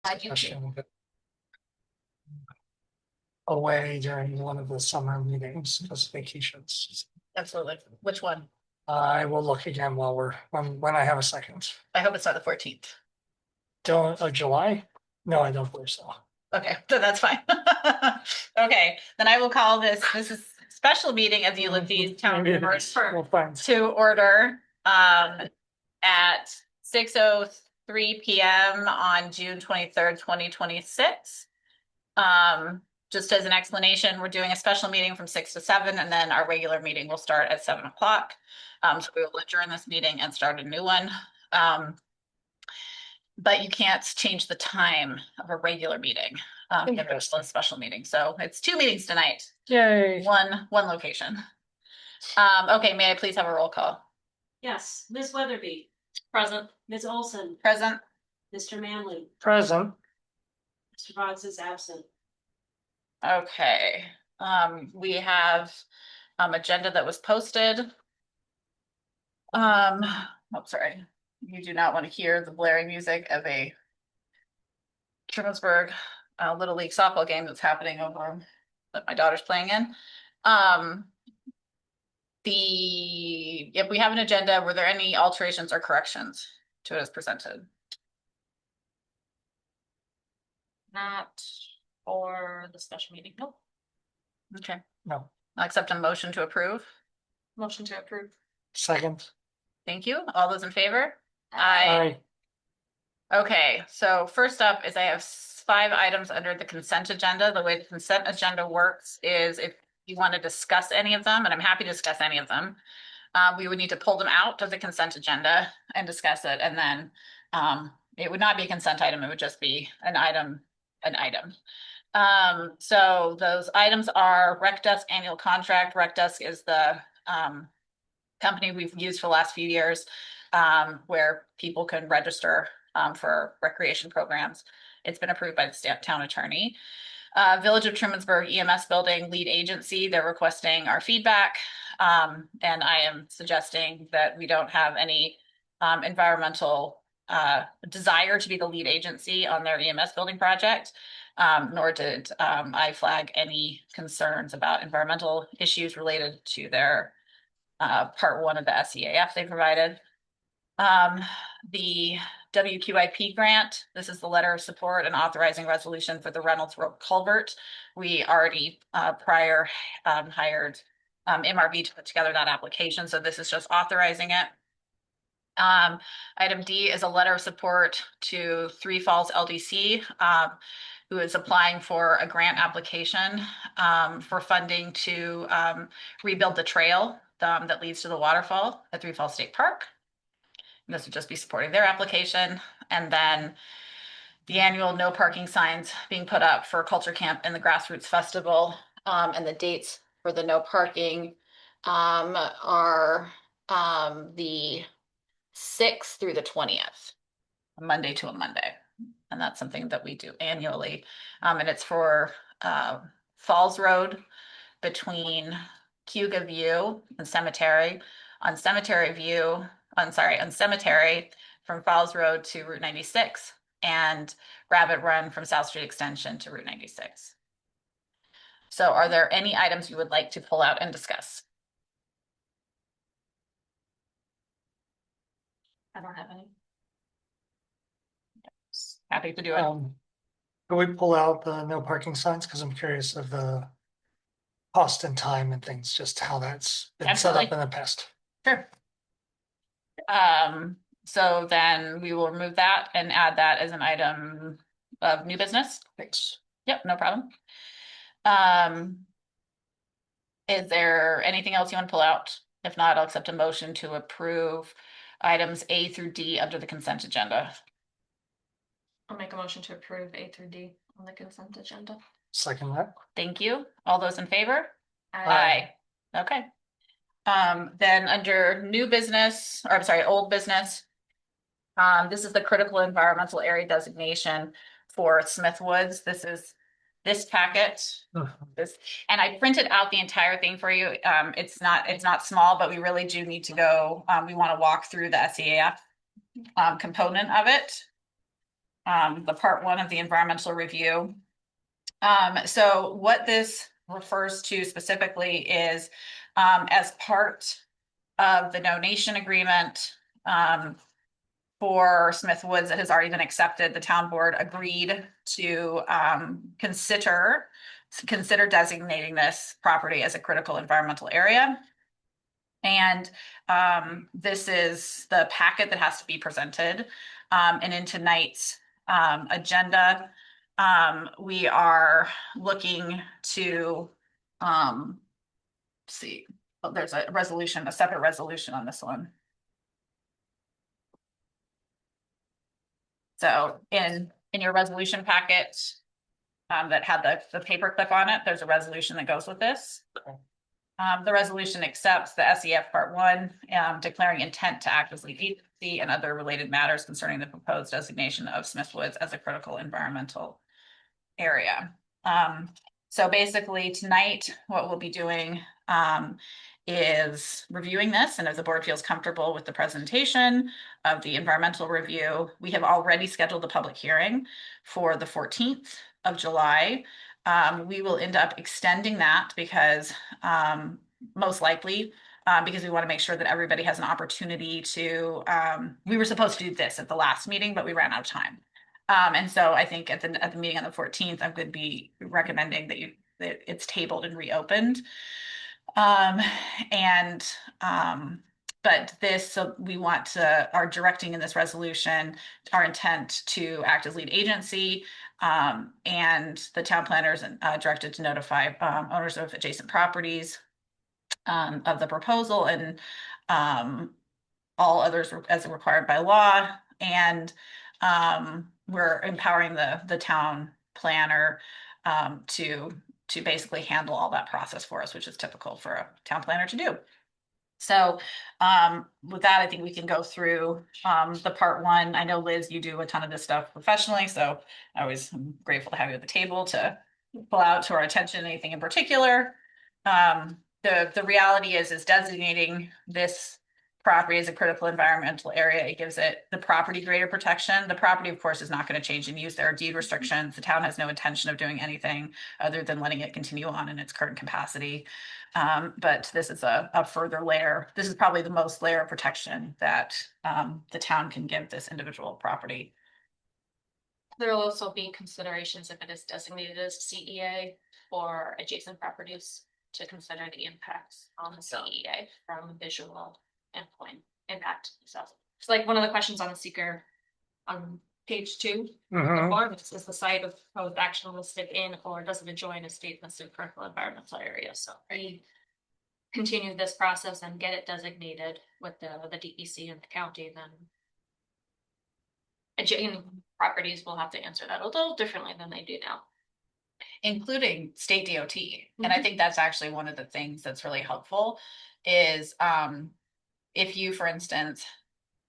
I do too. Suggestion, but away during one of the summer meetings, just vacations. Absolutely. Which one? I will look again while when I have a second. I hope it's not the 14th. Don't, July? No, I don't believe so. Okay, then that's fine. Okay, then I will call this is special meeting of the Ulysses Town Maybe it Board is. We'll find. to order at 6:03 p.m. on June 23rd, 2026. Just as an explanation, we're doing a special meeting from 6 to 7, and then our regular meeting will start at 7 o'clock. So we will adjourn this meeting and start a new one. But you can't change the time of a regular meeting. If it's a special meeting. So it's 2 meetings tonight. Yay. One location. Okay, may I please have a roll call? Yes, Ms. Weatherby, Present. Ms. Olson, Present. Mr. Manley, Present. Mr. Boggs is absent. Okay, we have agenda that was posted. Oh, sorry. You do not want to hear the blaring music of a Trumansburg Little League softball game that's happening over that my daughter's playing in. If we have an agenda, were there any alterations or corrections to it as presented? Not for the special meeting. Nope. Okay, No. I'll accept a motion to approve. Motion to approve. Second. Thank you. All those in favor? Aye. Okay, so first up is I have 5 items under the consent agenda. The way the consent agenda works is if you want to discuss any of them, and I'm happy to discuss any of them, we would need to pull them out of the consent agenda and discuss it. And then it would not be a consent item. It would just be an item. So those items are Rec Desk annual contract. Rec Desk is the company we've used for the last few years, where people can register for recreation programs. It's been approved by the town attorney. Village of Trumansburg EMS building lead agency, they're requesting our feedback. And I am suggesting that we don't have any environmental desire to be the lead agency on their EMS building project. Nor did I flag any concerns about environmental issues related to their part 1 of the SEAF they provided. The WQIP grant, this is the letter of support and authorizing resolution for the Reynolds Road culvert. We already prior hired MRV to put together that application, so this is just authorizing it. Item D is a letter of support to Three Falls LDC, who is applying for a grant application for funding to rebuild the trail that leads to the waterfall at Three Falls State Park. And this would just be supporting their application. And then the annual no parking signs being put up for Culture Camp and the Grassroots Festival. And the dates for the no parking are the 6th through the 20th, a Monday to a Monday. And that's something that we do annually. And it's for Falls Road between Cuga View and Cemetery, on Cemetery from Falls Road to Route 96, and Rabbit Run from South Street Extension to Route 96. So are there any items you would like to pull out and discuss? I don't have any. Happy to do it. Can we pull out the no parking signs? Because I'm curious of the cost and time and things, just how that's been set up in the past. Sure. So then we will remove that and add that as an item of new business. Thanks. Yep, no problem. Is there anything else you want to pull out? If not, I'll accept a motion to approve items A through D under the consent agenda. I'll make a motion to approve A through D on the consent agenda. Second that. Thank you. All those in favor? Aye. Okay. Then under new business, or I'm sorry, old business. This is the critical environmental area designation for Smith Woods. This is this packet. This, and I printed out the entire thing for you. It's not small, but we really do need to go. We want to walk through the SEAF component of it. the part one of the environmental review. So what this refers to specifically is, as part of the donation agreement, for Smith Woods that has already been accepted, the town board agreed to, consider designating this property as a critical environmental area. And this is the packet that has to be presented. And in tonight's agenda, we are looking to see, oh, there's a resolution, a separate resolution on this one. So in your resolution packet that had the paper clip on it, there's a resolution that goes with this. The resolution accepts the SEF Part 1, declaring intent to act as lead agency and other related matters concerning the proposed designation of Smith Woods as a critical environmental area. So basically tonight, what we'll be doing is reviewing this, and if the board feels comfortable with the presentation of the environmental review, we have already scheduled the public hearing for the 14th of July. We will end up extending that because most likely because we want to make sure that everybody has an opportunity to, we were supposed to do this at the last meeting, but we ran out of time. And so I think at the meeting on the 14th, I'm going to be recommending that it's tabled and reopened. But this, so we want to, are directing in this resolution, our intent to act as lead agency, and the town planners directed to notify owners of adjacent properties of the proposal, and all others as required by law. And we're empowering the town planner to basically handle all that process for us, which is typical for a town planner to do. So with that, I think we can go through the part one. I know, Liz, you do a ton of this stuff professionally, so I always am grateful to have you at the table to pull out to our attention anything in particular. The reality is designating this property as a critical environmental area. It gives it the property greater protection. The property, of course, is not going to change in use. There are deed restrictions. The town has no intention of doing anything other than letting it continue on in its current capacity. But this is a further layer. This is probably the most layer of protection that the town can give this individual property. There will also be considerations if it is designated as CEA for adjacent properties to consider the impacts on the CEA from visual endpoint impact. So it's like one of the questions on the seeker on page 2. The form is the site of proposed action listed in or doesn't adjoin a state listed critical environmental area. So we continue this process and get it designated with the DEC and the county, then adjacent properties will have to answer that a little differently than they do now, including state DOT. And I think that's actually one of the things that's really helpful is if you, for instance,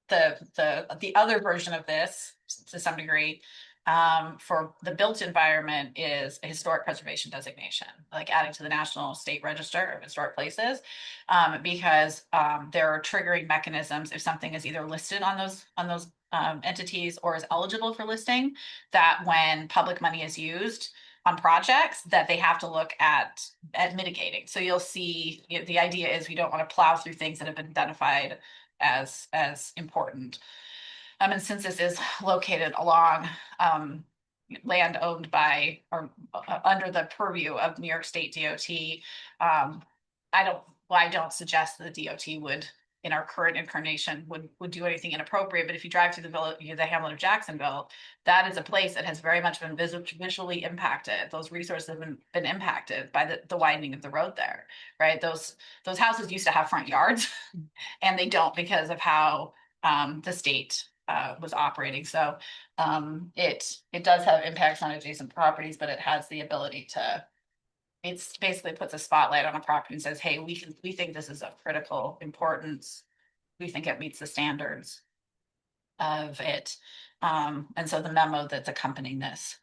the other version of this to some degree for the built environment is a historic preservation designation, like adding to the National State Register of Historic Places, because there are triggering mechanisms if something is either listed on those entities or is eligible for listing, that when public money is used on projects that they have to look at mitigating. So you'll see, you know, the idea is we don't want to plow through things that have been identified as important. And since this is located along land owned by or under the purview of New York State DOT, I don't suggest that the DOT would, in our current incarnation, would do anything inappropriate. But if you drive through the hamlet of Jacksonville, that is a place that has very much been visually impacted. Those resources have been impacted by the widening of the road there, right? Those houses used to have front yards and they don't because of how the state was operating. So it does have impacts on adjacent properties, but it has the ability to, it's basically puts a spotlight on a property and says, hey, we think this is of critical importance. We think it meets the standards of it. And so the memo that's accompanying this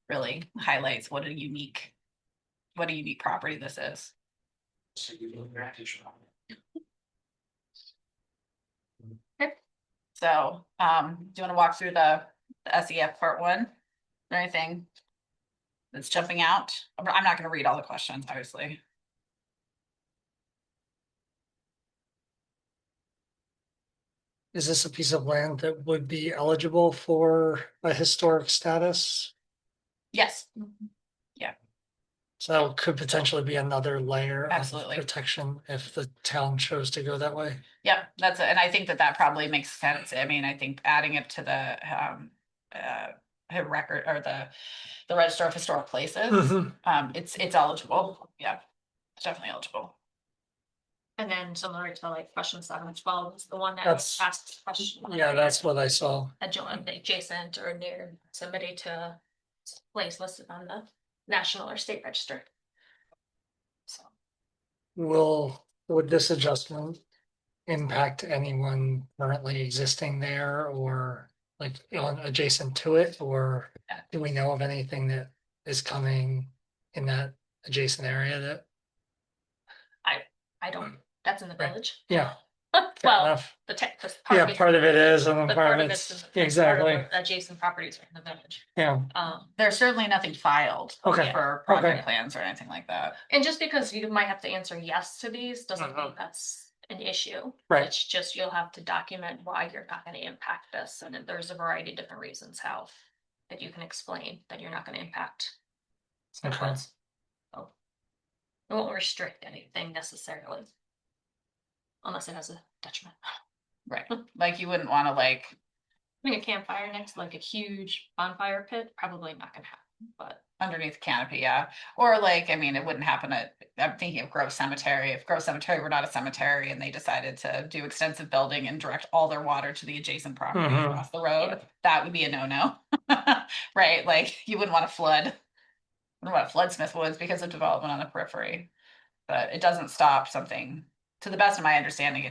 really highlights what a unique property this is. So do you want to walk through the the SEF part one? Is there anything that's jumping out? I'm not gonna read all the questions, obviously. Is this a piece of land that would be eligible for a historic status? Yes, So that could potentially be another layer of Absolutely. protection if the town chose to go that way. yep, that's it. And I think that that probably makes sense. I mean, I think adding it to the record or the Register of Historic Places, Mhm. it's eligible. Yeah, it's definitely eligible. And then similar to like question 7 and 12 is the one that That's- asks question. Yeah, that's what I saw. Adjacent or near somebody to place listed on the national or state register. So Would this adjustment impact anyone currently existing there or like on adjacent to it? Or do we know of anything that is coming in that adjacent area that, I don't, that's in the Right. village. yeah, fair Well, enough. the part Yeah, of it, part of it is, and the part part of of it's it's, in the- exactly, part of the adjacent properties are in the village. yeah, There's certainly nothing filed Okay. for project Okay. plans or anything like that. And just because you might have to answer yes to these, doesn't mean Mhm. that's an issue. Right. It's just you'll have to document why you're not gonna impact this, and then there's a variety of different reasons how that you can explain that you're not gonna impact. Okay. wetlands. So it won't restrict anything necessarily. Unless it has a detriment. Right. Like you wouldn't want to like, I mean, a campfire next to like a huge bonfire pit, probably not gonna happen, but. underneath the canopy, yeah. Or like, I mean, it wouldn't happen at, I'm thinking of Grove Cemetery. If Grove Cemetery were not a cemetery and they decided to do extensive building and direct all their water to the adjacent property Mhm. across the road, that would be a no-no. Right? Like you wouldn't want to flood. Wouldn't want to flood Smith Woods because of development on the periphery. But it doesn't stop something, to the best of my understanding,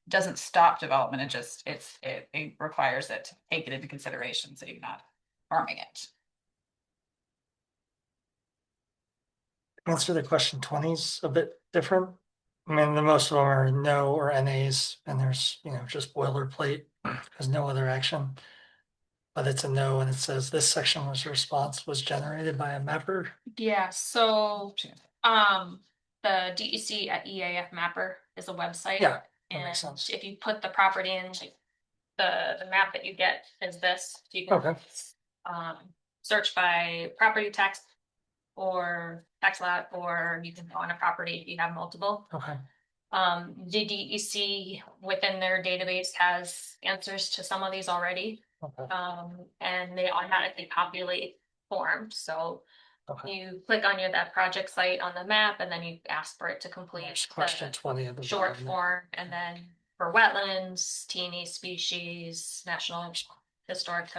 doesn't stop development. It just, it requires it to take it into consideration so you're not harming it. Answer the question 20's a bit different. I mean, the most of them are no or NAs, and there's, just boilerplate, there's no other action. But it's a no, and it says this section response was generated by a mapper. Yeah, so the DEC at EAF Mapper is a website. Yeah, that And makes sense. if you put the property in, like the map that you get is this. So you can Okay. search by property tax or tax lot, or you can go on a property if you have multiple. Okay. The DEC within their database has answers to some of these already. Okay. And they automatically populate forms. So Okay. you click on that project site on the map, and then you ask for it to complete There's question 20 of the short bottom. form, and then for wetlands, teeny species, national historic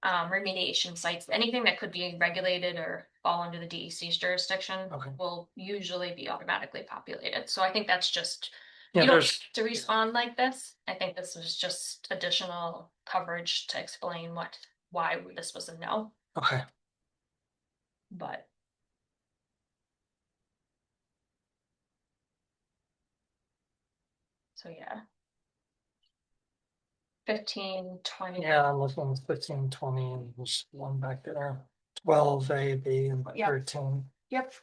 remediation sites, anything that could be regulated or fall under the DEC's jurisdiction Okay. will usually be automatically populated. So I think that's just, Yeah, you don't there's, have to respond like this. I think this was just additional coverage to explain why this was a no, okay. but. So yeah. 15, 20. Yeah, I'm looking at 15, 20, and there's one back there. 12, A, B, and Yep. 13. Yep.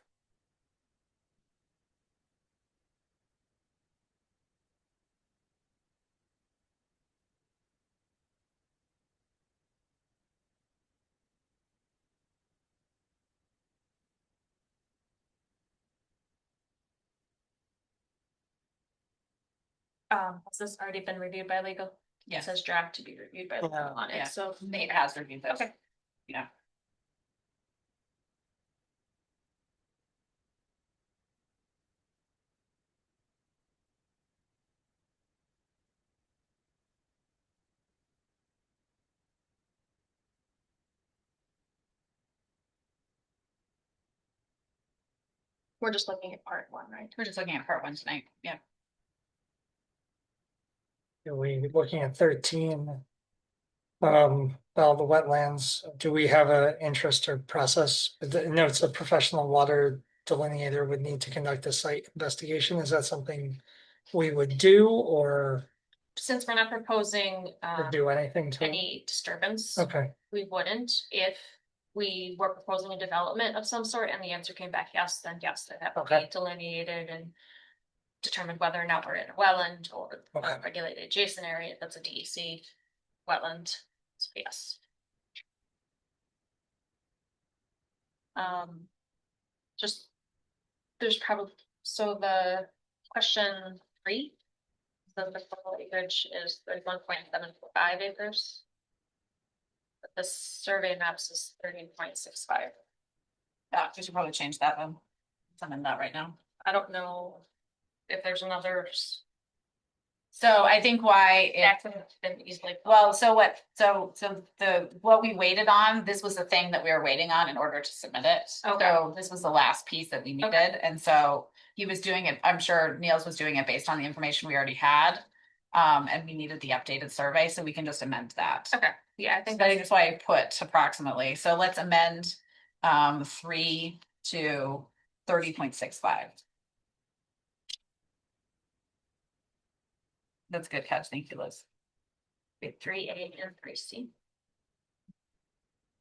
Has this already been reviewed by legal? It Yes. says draft to be reviewed by legal Yeah. on Yeah. it, so. Nate has reviewed this. Okay. Yeah. We're just looking at part 1, right? We're just looking at part 1 tonight. Yeah. Are we looking at 13? Well, the wetlands, do we have an interest or process? No, it's a professional water delineator would need to conduct a site investigation. Is that something we would do, or since we're not proposing or do anything to it? any disturbance, Okay, we wouldn't. If we were proposing a development of some sort and the answer came back yes, then yes, that would Okay. be delineated and determined whether or not we're in a wetland or Okay. a regulated adjacent area that's a DEC wetland. So yes. Just there's probably the question 3. The total acreage is 31.745 acres. But the survey maps is 13.65. Yeah, we should probably change that then. I'm in that right now. I don't know if there's another. So I think why That it, could have been easily. well, what we waited on, this was the thing that we were waiting on in order to submit it. Okay. So this was the last piece that we needed, Okay. and so he was doing it, I'm sure Niels was doing it based on the information we already had. And we needed the updated survey, so we can just amend that. Okay, yeah, I think That's why I put approximately, so let's amend 3 to 30.65. That's good catch, thank you, Liz. 3A and 3C.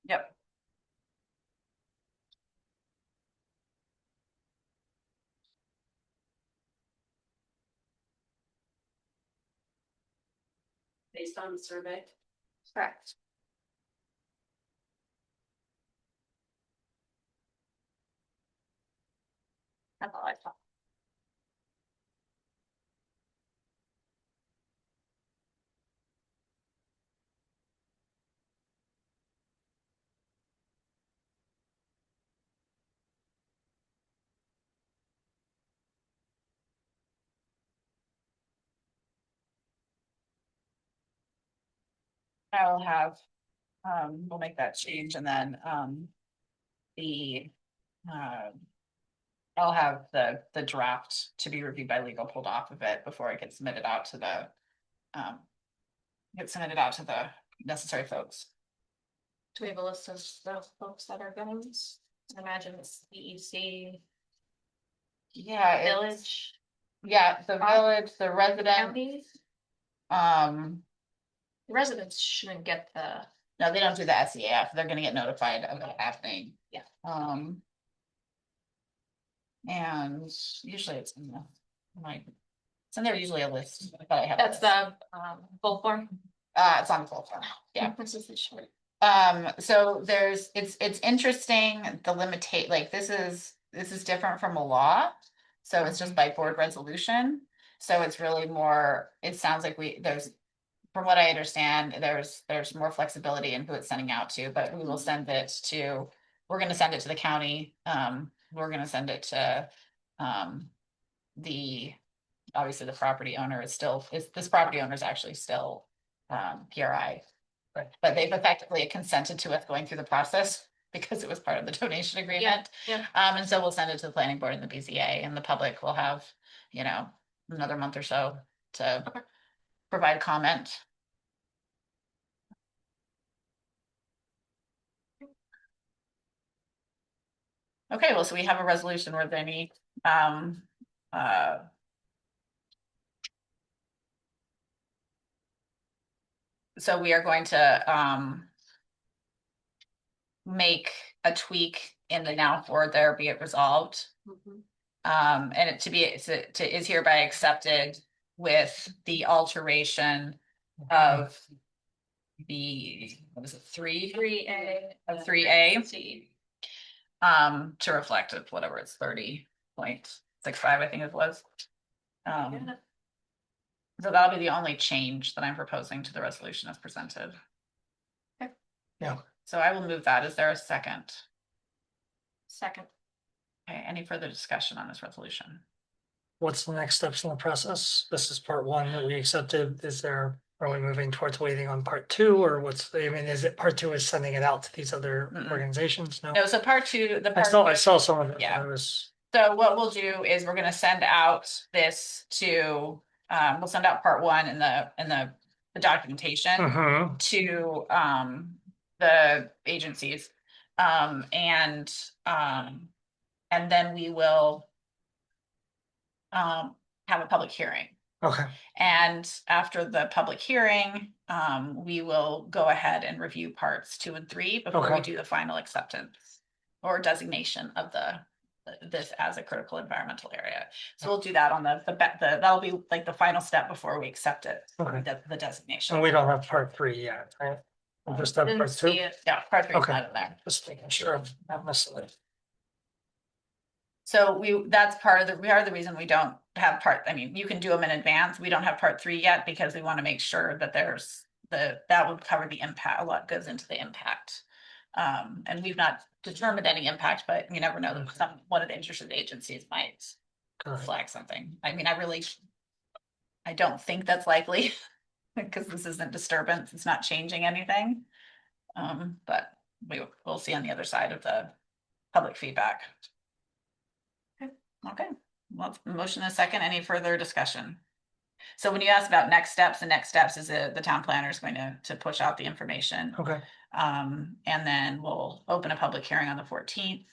Yep. Based on the survey. Correct. That's all I thought. I'll have, we'll make that change and then, the, uh. I'll have the draft to be reviewed by legal pulled off of it before it gets submitted out to the, get submitted out to the necessary folks. Do we have a list of the folks that are going? I imagine it's DEC, Yeah, village, yeah, the village, the resident, county. The residents shouldn't get the. no, they don't do the SEF, they're gonna get notified of it happening. Yeah. And usually it's in the, like, it's in there usually a list, but I have. That's this. the full form. It's on the full form, yeah. This is the short. So it's interesting, the limitate, like, this is different from a law. So it's just by board resolution, so it's really more, it sounds like from what I understand, there's more flexibility in who it's sending out to, but we will send it to, we're gonna send it to the county, we're gonna send it to, obviously the property owner this property owner is actually still, PRI. But they've effectively consented to us going through the process because it was part of the donation agreement. Yeah. And so we'll send it to the planning board and the BZA, and the public will have, another month or so to provide comment. Okay, well, so we have a resolution where they need, so we are going to, make a tweak in the now for there be it resolved. And it is hereby accepted with the alteration of what is it, 3A. of 3A, C. to reflect it, whatever it's 30.65, I think it was. So that'll be the only change that I'm proposing to the resolution as presented. Okay. Yeah. So I will move that. Is there a second? Second. Okay, any further discussion on this resolution? What's the next steps in the process? This is part 1 that we accepted. Are we moving towards waiting on part 2, or is it part 2 is sending it out to these other organizations? No, so part 2, I saw some of it. Yeah. Was. So what we'll do is we're gonna send out this to, we'll send out part 1 in the documentation to, the agencies. And then we will have a public hearing. Okay, And after the public hearing, we will go ahead and review parts 2 and 3 before we Okay. do the final acceptance or designation of this as a critical environmental area. So we'll do that on that'll be like the final step before we accept it, Okay. the designation. And we don't have part 3 yet, right? We'll just have Didn't part 2. see it. Yeah, part 3 is Okay. not in there. Just making sure I'm not missing it. So that's part of the reason we don't have I mean, you can do them in advance. We don't have part 3 yet because we want to make sure that that would cover the impact. A lot goes into the impact. And we've not determined any impact, but you never know that one of the interested agencies might flag something. I mean, I don't think that's likely because this isn't disturbance. It's not changing anything. But we'll see on the other side of the public feedback. Okay, well, motion and a second. Any further discussion? So when you ask about next steps, the next steps is the town planner is going to push out the information. Okay, And then we'll open a public hearing on the 14th.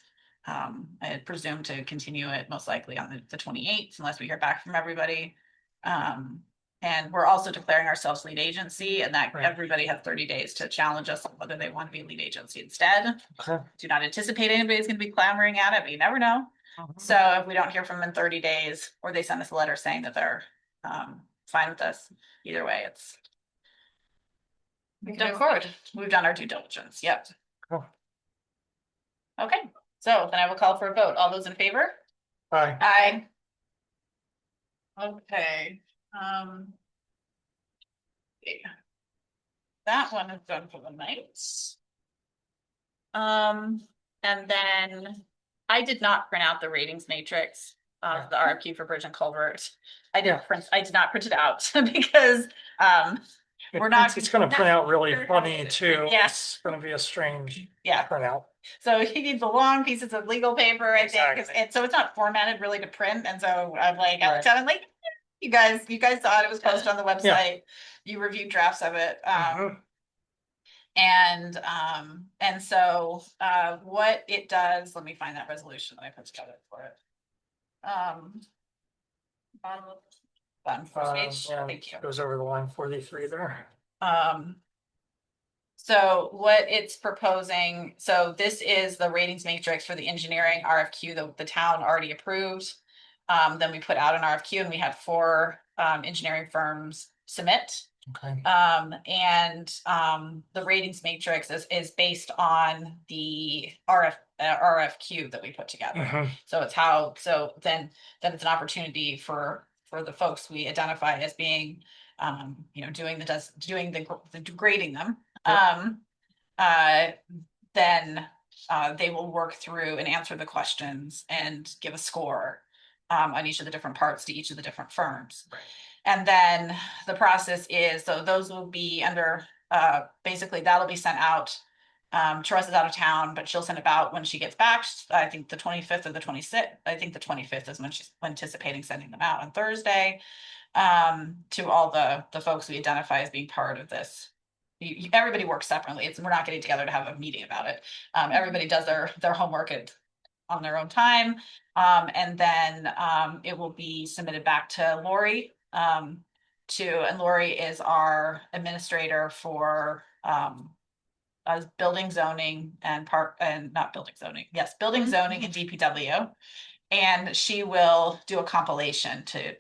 I presume to continue it most likely on the 28th unless we hear back from everybody. And we're also declaring ourselves lead agency and that Right. everybody has 30 days to challenge us on whether they want to be lead agency instead. okay. Do not anticipate anybody's going to be clamoring at it, but you never know. So if we don't hear from them in 30 days, or they send us a letter saying that they're fine with us, either way, we can move forward. We've done our due diligence. Yep. Cool. Okay, so then I will call for a vote. All those in favor? Aye. Aye. Okay. Yeah. That one is done for the night. And then I did not print out the ratings matrix of the RFQ for Bridge and Culvert. I did not print it out because we're not. It's gonna print out really funny too. Yes. It's gonna be a strange Yeah. printout. So he needs the long pieces of legal paper, I think, Exactly. and so it's not formatted really to print. And so I'm like, Right. I'm like, you guys saw it. It was posted on the website. You reviewed drafts of it. Mhm. And so what it does, let me find that resolution that I put together for it. Bottom first page. Yeah, Thank you. goes over the line 43 there. So what it's proposing, so this is the ratings matrix for the engineering RFQ that the town already approved. Then we put out an RFQ and we had 4 engineering firms submit. Okay. The ratings matrix is based on the RFQ that we put together. Mhm. So it's then it's an opportunity for the folks we identify as being, doing the grading them. Then they will work through and answer the questions and give a score on each of the different parts to each of the different firms. Right. And then the process is, so those will be under, basically that'll be sent out. Teresa's out of town, but she'll send it out when she gets back. I think the 25th or the 26th. I think the 25th is when she's anticipating sending them out on Thursday. To all the folks we identify as being part of this. Everybody works separately. We're not getting together to have a meeting about it. Everybody does their homework on their own time. And then it will be submitted back to Lori. And Lori is our administrator for building zoning and not building zoning. Yes, building zoning and DPW. And she will do a compilation to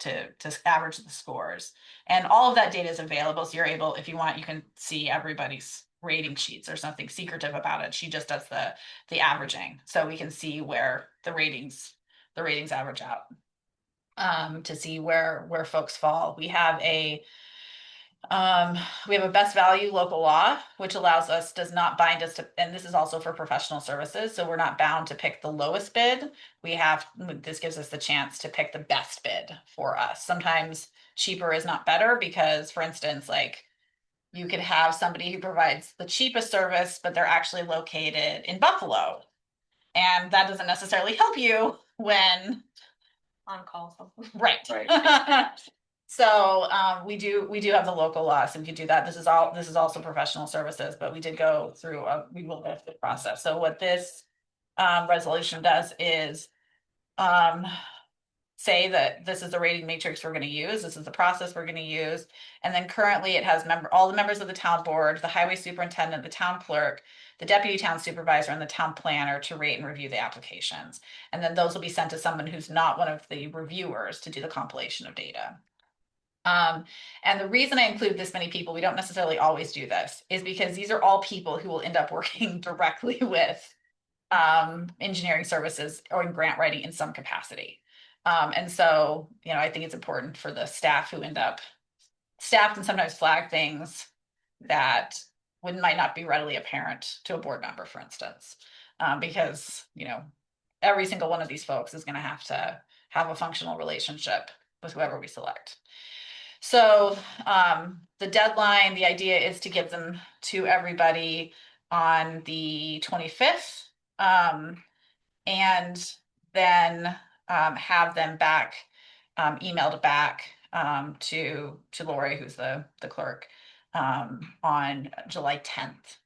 average the scores. And all of that data is available. So you're able, if you want, you can see everybody's rating sheets. There's nothing secretive about it. She just does the averaging. So we can see where the ratings average out. To see where folks fall. We have a best value local law, which does not bind us to, and this is also for professional services. So we're not bound to pick the lowest bid. This gives us the chance to pick the best bid for us. Sometimes cheaper is not better because, for instance, like you could have somebody who provides the cheapest service, but they're actually located in Buffalo. And that doesn't necessarily help you when On call. right. So we do have the local law, so we can do that. This is also professional services, but we did go through we will go through the process. So what this resolution does is say that this is the rating matrix we're going to use, this is the process we're going to use. And then currently it has all the members of the town board, the highway superintendent, the town clerk, the deputy town supervisor, and the town planner to rate and review the applications. And then those will be sent to someone who's not one of the reviewers to do the compilation of data. And the reason I include this many people, we don't necessarily always do this, is because these are all people who will end up working directly with engineering services or in grant writing in some capacity. And so, I think it's important for the staff who end up, staff can sometimes flag things that might not be readily apparent to a board member, for instance, because, every single one of these folks is going to have a functional relationship with whoever we select. So the deadline, the idea is to give them to everybody on the 25th. And then have them back, emailed back to Lori, who's the clerk, on July 10th.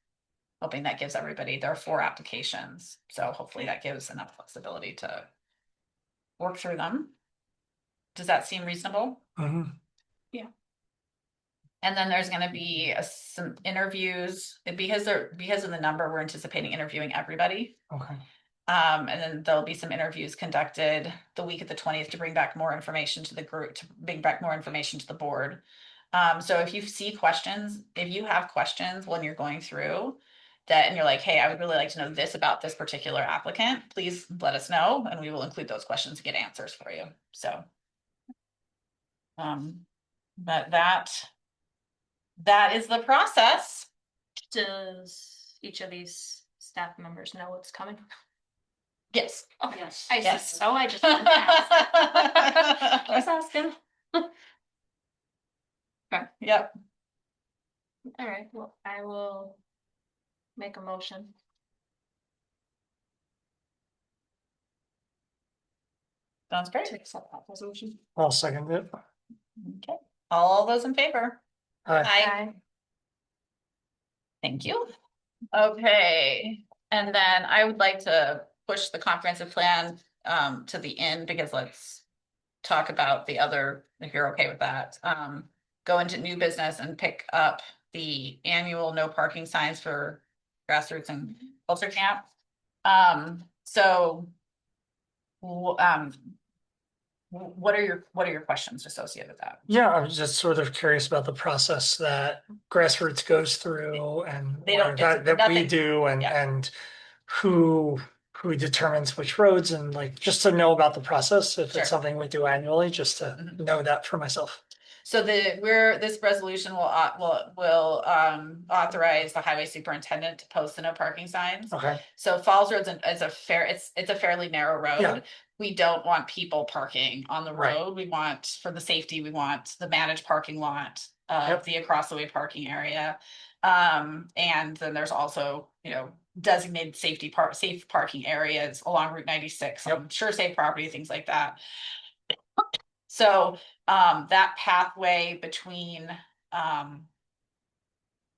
Hoping that gives everybody, there are 4 applications. So hopefully that gives enough flexibility to work through them. Does that seem reasonable? Mhm. And then there's going to be some interviews because of the number, we're anticipating interviewing everybody. Okay. And then there'll be some interviews conducted the week of the 20th to bring back more information to the group, to bring back more information to the board. So if you have questions when you're going through that and you're like, hey, I would really like to know this about this particular applicant, please let us know and we will include those questions to get answers for you. So but that is the process. Does each of these staff members know what's coming? Yes. Oh, Yes. I Yes. see. So I just wanted to ask. Just asking. Yep. All right, well, I will make a motion. Sounds great. To accept that resolution. I'll second it. Okay. All those in favor? Aye. Aye. Thank you. Okay, and then I would like to push the comprehensive plan to the end because let's talk about the other, if you're okay with that. Go into new business and pick up the annual no parking signs for grassroots and culture camp. So what are your questions associated with that? Yeah, I was just sort of curious about the process that grassroots goes through and They don't- that we nothing- do and yeah. and who determines which roads and like just to know about the process if Sure. it's something we do annually, just to Mhm. know that for myself. So this resolution will authorize the highway superintendent to post the no parking signs. Okay. So Falls Road is it's a fairly narrow road. Yeah. We don't want people parking on the Right. road. We want, for the safety, we want the managed parking lot of Yep. the across the way parking area. And then there's also, designated safe parking areas along Route 96, Yep. on sure safe property, things like that. So that pathway between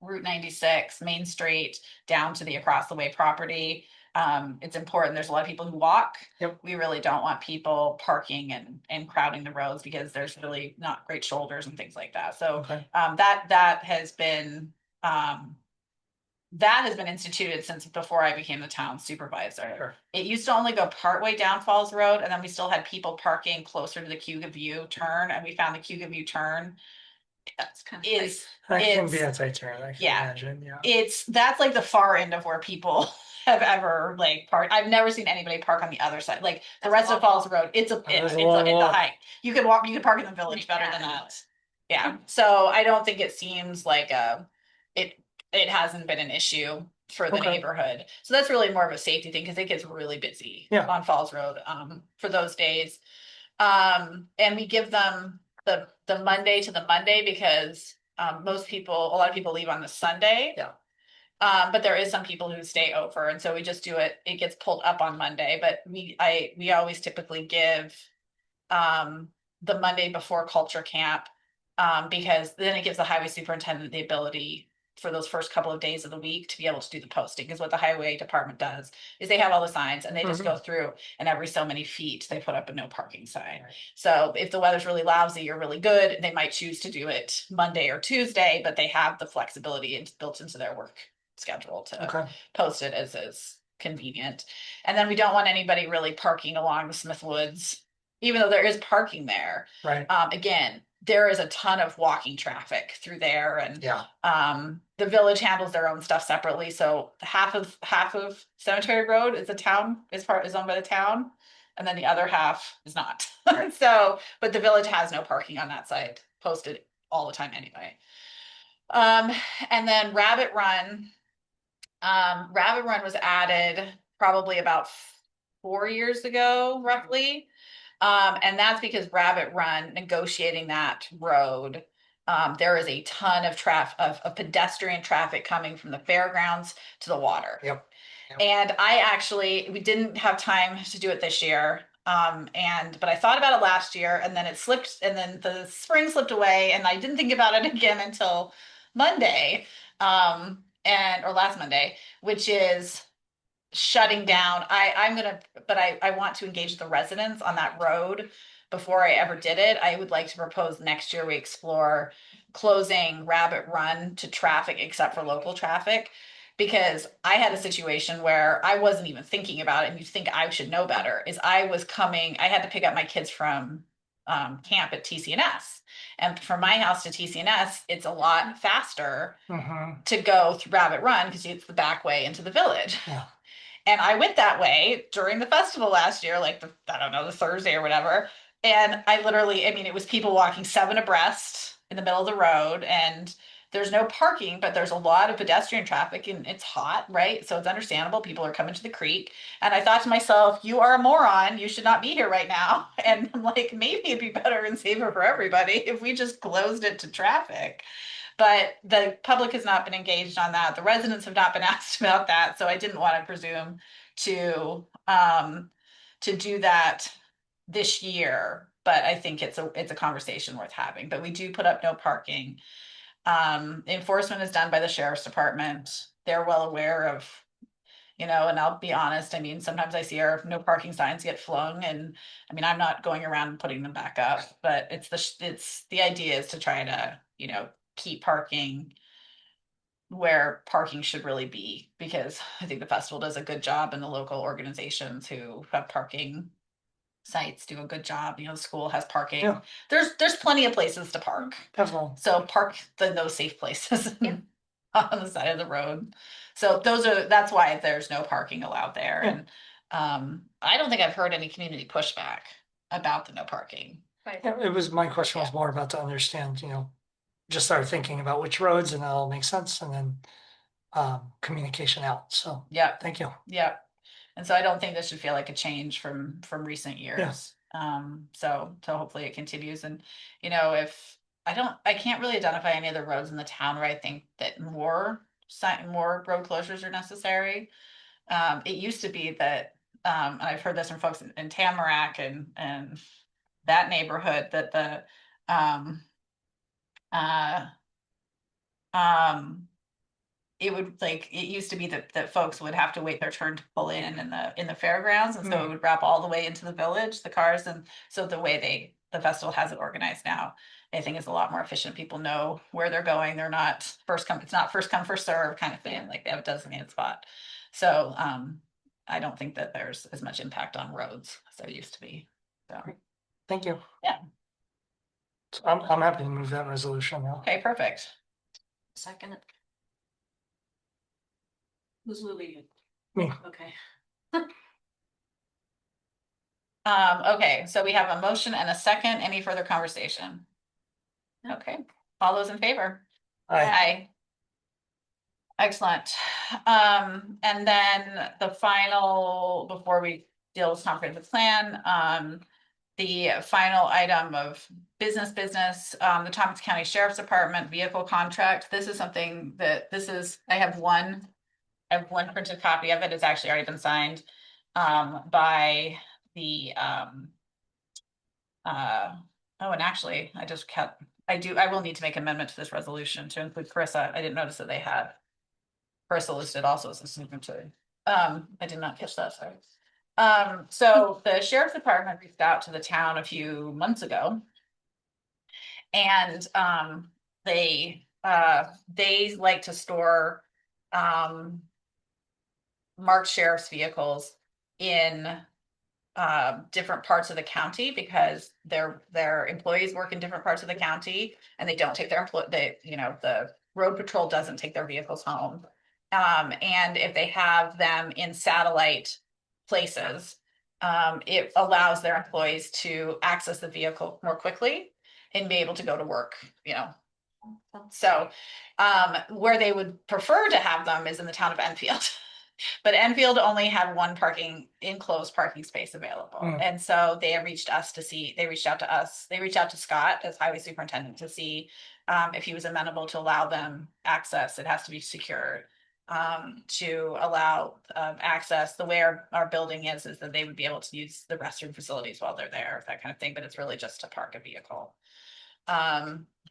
Route 96, Main Street, down to the across the way property. It's important. There's a lot of people who walk. Yep. We really don't want people parking and crowding the roads because there's really not great shoulders and things like that. So Okay. that has been instituted since before I became the town supervisor. Sure. It used to only go partway down Falls Road, and then we still had people parking closer to the Cuga View turn, and we found the Cuga View turn That's kind of is That can be it's a tight turn, I can yeah. imagine, yeah. that's like the far end of where people have ever like parked. I've never seen anybody park on the other side. Like the That's rest a of long Falls Road, it's There's a a long walk. hike. You can park in the village better than that. Yeah. So I don't think it seems like it hasn't been an issue for the Okay. neighborhood. So that's really more of a safety thing because it gets really busy Yeah. on Falls Road for those days. And we give them the Monday to the Monday because a lot of people leave on the Sunday. Yeah. But there is some people who stay over, and so we just do it. It gets pulled up on Monday, but we always typically give the Monday before culture camp because then it gives the highway superintendent the ability for those first couple of days of the week to be able to do the posting, is what the highway department does, is they have all the signs and they just go through, and every so many feet, they put up a no parking sign. Right. So if the weather's really lousy or really good, they might choose to do it Monday or Tuesday, but they have the flexibility built into their work schedule to Okay, post it as is convenient. And then we don't want anybody really parking along the Smith Woods, even though there is parking there. right, Again, there is a ton of walking traffic through there, and yeah, the village handles their own stuff separately. So half of Cemetery Road is is owned by the town, and then the other half is not. Right. So, but the village has no parking on that side posted all the time anyway. Um, and then Rabbit Run was added probably about 4 years ago, roughly. And that's because Rabbit Run, negotiating that road, there is a ton of of pedestrian traffic coming from the fairgrounds to the water. yep, yep. And we didn't have time to do it this year. But I thought about it last year, and then it slipped, and then the spring slipped away, and I didn't think about it again until Monday, or last Monday, which is shutting down. I want to engage the residents on that road before I ever did it. I would like to propose next year we explore closing Rabbit Run to traffic except for local traffic. Because I had a situation where I wasn't even thinking about it, and you'd think I should know better. I had to pick up my kids from camp at TCNS. And from my house to TCNS, it's a lot faster to go through Rabbit Run because it's the back way into the village. Yeah, And I went that way during the festival last year, like I don't know, the Thursday or whatever. And I mean, it was people walking seven abreast in the middle of the road, and there's no parking, but there's a lot of pedestrian traffic, and it's hot, right? So it's understandable. People are coming to the creek. And I thought to myself, you are a moron. You should not be here right now. And I'm like, maybe it'd be better and safer for everybody if we just closed it to traffic. But the public has not been engaged on that. The residents have not been asked about that. So I didn't want to presume to do that this year. But I think it's a conversation worth having. But we do put up no parking. Enforcement is done by the sheriff's department. They're well aware of, and I'll be honest, I mean, sometimes I see our no parking signs get flung, and I mean, I'm not going around and putting them back up, but it's the idea is to try to, keep parking where parking should really be, because I think the festival does a good job, and the local organizations who have parking sites do a good job. The school has parking. Yeah. There's plenty of places to park. definitely. So park those safe places Yeah. on the side of the road. So that's why there's no parking allowed there. Yeah. And I don't think I've heard any community pushback about the no parking. Right. Yeah, my question was more about to understand, just start thinking about which roads and that'll make sense, and then communication out. So Yeah, thank you. yeah. And so I don't think this should feel like a change from recent years. So hopefully it continues. And if I can't really identify any other roads in the town where I think that more road closures are necessary. It used to be that, and I've heard this from folks in Tamarack and that neighborhood, that the uh, um, it used to be that folks would have to wait their turn to pull in the fairgrounds, and so it would wrap all the way into the village, the cars. And so the way the festival has it organized now, I think is a lot more efficient. People know where they're going. They're not it's not first come, first serve kind of thing. Like they have a designated spot. So I don't think that there's as much impact on roads as there used to be. So Thank you. Yeah. So I'm happy to move that resolution now. Okay, perfect. Second. Who's moving it? Me. Okay. Okay, so we have a motion and a second. Any further conversation? No. Okay, all those in favor? Aye. Aye. Excellent. And then the final, before we deal with comprehensive plan, the final item of business, the Tompkins County Sheriff's Department vehicle contract. This is something I have one printed copy of it. It's actually already been signed by the oh, and actually I just I will need to make amendment to this resolution to include Carissa. I didn't notice that they had Carissa listed also as a signatory. I did not catch that, sorry. So the sheriff's department reached out to the town a few months ago. And they like to store marked sheriff's vehicles in different parts of the county because their employees work in different parts of the county and they don't take their the road patrol doesn't take their vehicles home. And if they have them in satellite places, it allows their employees to access the vehicle more quickly and be able to go to work, So where they would prefer to have them is in the town of Enfield. But Enfield only had one enclosed parking space available. And so they reached out to us, they reached out to Scott as highway superintendent to see if he was amenable to allow them access. It has to be secured to allow access. The way our building is that they would be able to use the restroom facilities while they're there, that kind of thing, but it's really just to park a vehicle.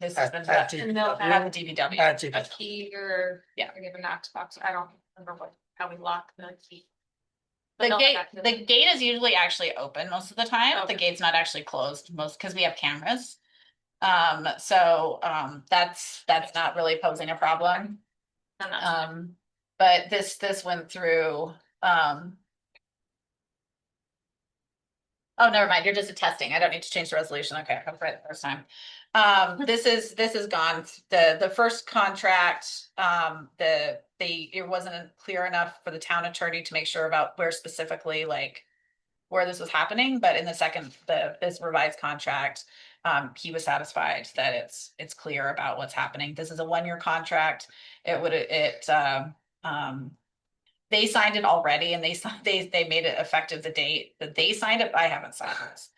This has been At And they'll DPW? have at the DPW. At a DPW. key or Yeah. or give a knock box. I don't remember how we lock the key. The But gate, they'll- the gate is usually actually open most of the time. The Okay. gate's not actually closed because we have cameras. That's not really posing a problem. And that's But this went through, oh, never mind. You're just attesting. I don't need to change the resolution. Okay, I read it the first time. This is gone. The first contract, it wasn't clear enough for the town attorney to make sure about where specifically where this was happening. But in the second, this revised contract, he was satisfied that it's clear about what's happening. This is a 1-year contract. They signed it already and they made it effective the date that they signed it. I haven't signed this.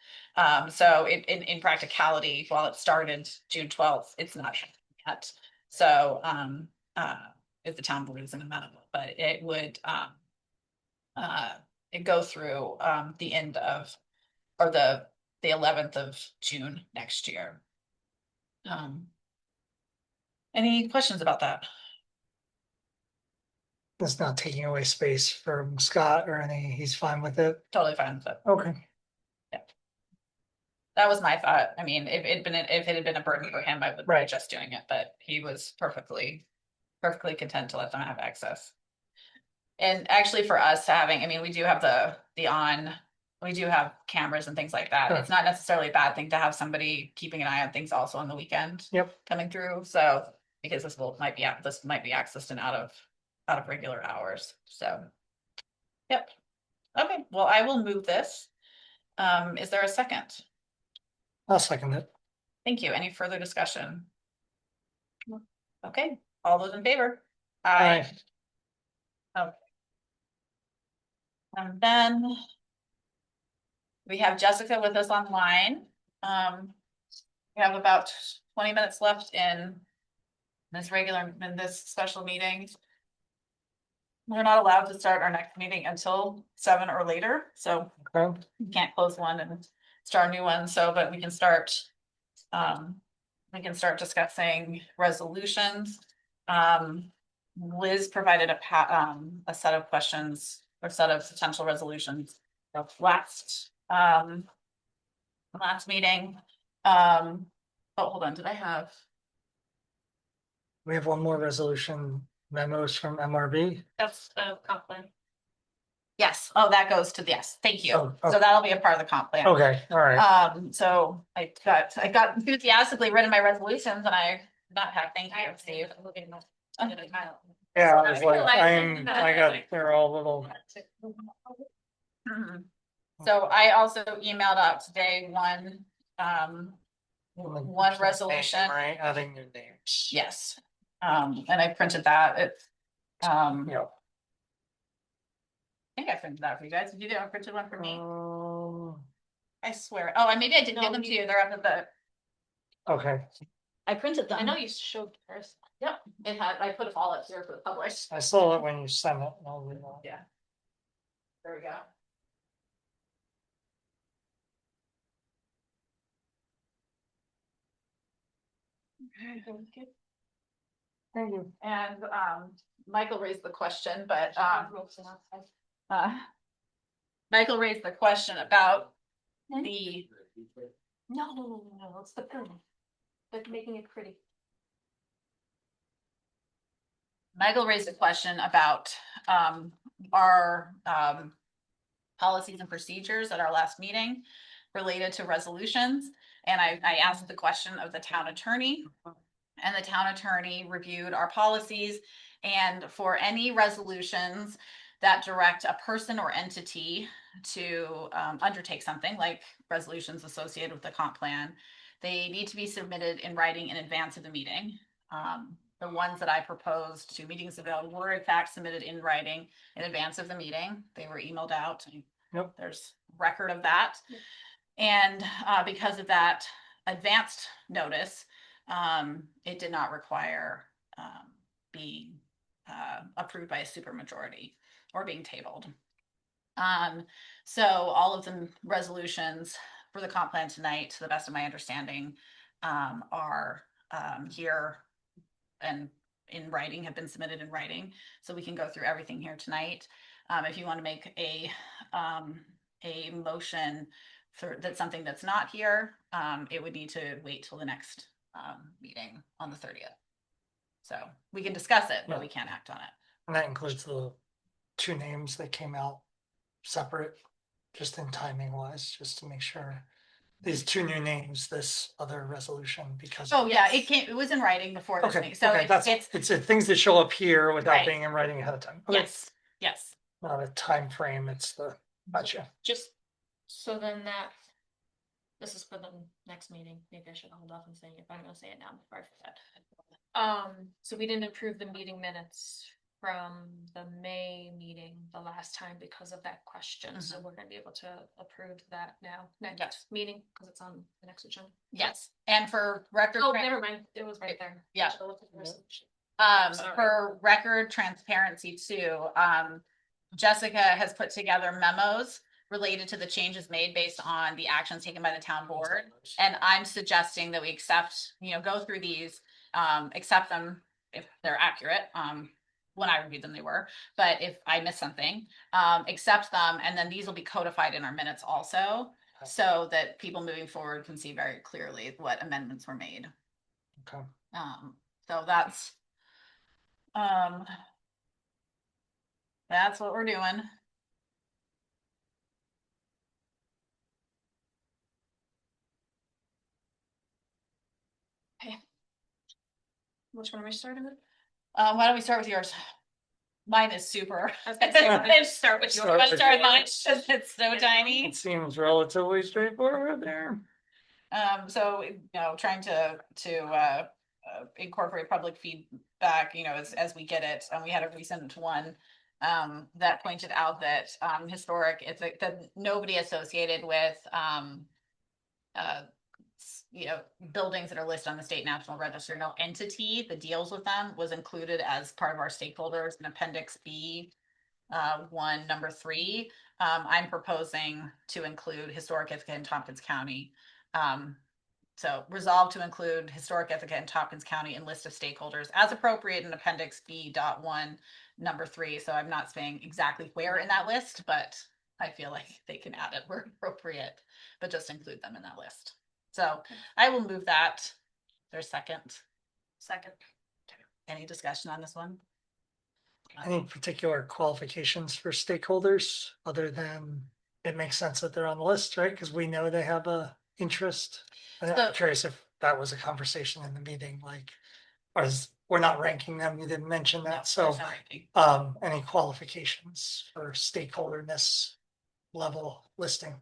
So in practicality, while it started June 12th, it's not yet. So if the town believes in amendment, but it would it go through the end of or the 11th of June next year. Any questions about that? It's not taking away space from Scott or anything. He's fine with it. Totally fine with it. Okay. That was my thought. I mean, if it had been a burden for him, I would Right. just doing it, but he was perfectly content to let them have access. And actually for us having, I mean, we do have we do have cameras and things like that. Sure. It's not necessarily a bad thing to have somebody keeping an eye on things also on the weekend. Yep. Coming through. So because this might be accessed and out of regular hours. So yep. Okay, well, I will move this. Is there a second? I'll second it. Thank you. Any further discussion? Okay, all those in favor? Aye. Okay. And then we have Jessica with us online. We have about 20 minutes left in this special meeting. We're not allowed to start our next meeting until 7 or later, so Okay. we can't close one and start a new one, but we can start discussing resolutions. Liz provided a set of questions or set of potential resolutions last meeting. Oh, hold on, did I have? We have one more resolution, memos from MRB. That's a comp plan. Yes, oh, that goes to, yes, thank you. Oh, So that'll be a part of the comp plan. Okay, all right. So I got enthusiastically written my resolutions and I not have, thank you, Steve. Yeah, I was like, I got, they're all little, Mhm. So I also emailed out today one resolution. right, adding new names. Yes. And I printed that. Yep. I think I printed that for you guys. Did you do a printed one for me? Um, I swear. Oh, and maybe I didn't give them to you. They're up at the. Okay, I printed them. I know you showed first. Yep. I put them all up here for the publish. I saw it when you sent it. and I'll read it. Yeah. There we go. Thank you. And Michael raised the question, but Michael raised the question about the No, it's the building. But making it pretty. Michael raised a question about our policies and procedures at our last meeting related to resolutions. And I asked the question of the town attorney, and the town attorney reviewed our policies. And for any resolutions that direct a person or entity to undertake something like resolutions associated with the comp plan, they need to be submitted in writing in advance of the meeting. The ones that I proposed 2 meetings ago were in fact submitted in writing in advance of the meeting. They were emailed out. Yep. There's record of that. And because of that advanced notice, it did not require being approved by a supermajority or being tabled. So all of the resolutions for the comp plan tonight, to the best of my understanding, are here and in writing, have been submitted in writing. So we can go through everything here tonight. If you want to make a motion for that's something that's not here, it would need to wait till the next meeting on the 30th. So we can discuss it, but we can't act on it. And that includes the 2 names that came out separate, just in timing wise, just to make sure. These 2 new names, this other resolution, because. Oh, yeah, it was in writing before this Okay, meeting, so okay, that's, it's things that show up here without Right. being in writing ahead of time. Okay. yes. Not a time frame, it's the, gotcha. Just, so then this is for the next meeting, maybe I should hold off and saying if I'm gonna say it now before I forget. So we didn't approve the meeting minutes from the May meeting the last time because of that question, so we're gonna be able to approve that now, next meeting, because it's on the next agenda. Yes, and for record. Oh, never mind, it was right there. Yeah. I should've looked at the resolution. Sorry. For record transparency too, Jessica has put together memos related to the changes made based on the actions taken by the town board. And I'm suggesting that we accept, go through these, accept them if they're accurate. When I reviewed them, they were, but if I missed something, accept them, and then these will be codified in our minutes also, so that people moving forward can see very clearly what amendments were made. Okay. So that's what we're doing. Okay. Which one are we starting with? Why don't we start with yours? Mine is super. I was gonna say, we're gonna start with yours. Start Let's with start with mine, yours. 'cause it's so tiny. It seems relatively straightforward there. So, trying to incorporate public feedback, as we get it. We had a recent one that pointed out that historic, that nobody associated with buildings that are listed on the state national register, no entity that deals with them was included as part of our stakeholders in Appendix B 1, number 3. I'm proposing to include Historic Ithaca in Tompkins County. So resolve to include Historic Ithaca in Tompkins County in list of stakeholders as appropriate in Appendix B 1, number 3. So I'm not saying exactly where in that list, but I feel like they can add it where appropriate, but just include them in that list. So I will move that. There's second. Any discussion on this one? Any particular qualifications for stakeholders other than it makes sense that they're on the list, right? Because we know they have a interest. I'm curious if that was a conversation in the meeting, like, we're not ranking them, you didn't mention that, so any qualifications for stakeholderness level listing?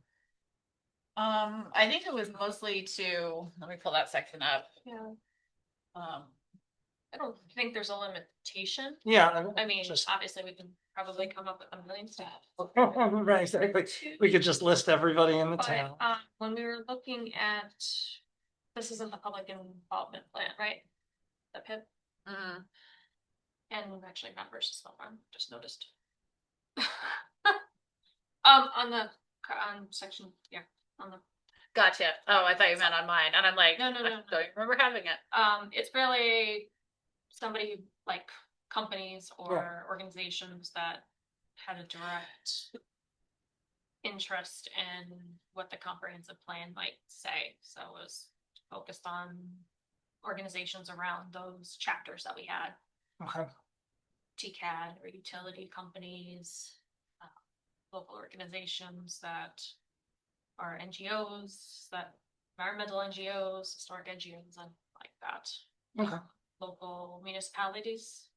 I think it was mostly let me pull that section up. Yeah. I don't think there's a limitation. Yeah. I mean, obviously we can probably come up with a million stuff. Right, exactly. We could just list everybody in the town. When we were looking at, this isn't the public involvement plan, right? The PIP. And actually not versus small farm, just noticed. On section, on the Gotcha. Oh, I thought you meant on mine, and I'm like, No, no, no, I no. don't even remember having it. It's really somebody who, like companies or organizations that had a direct interest in what the comprehensive plan might say. So it was focused on organizations around those chapters that we had, Okay, TCAD or utility companies, local organizations that are NGOs, that environmental NGOs, historic NGOs, and like that. okay. Local municipalities,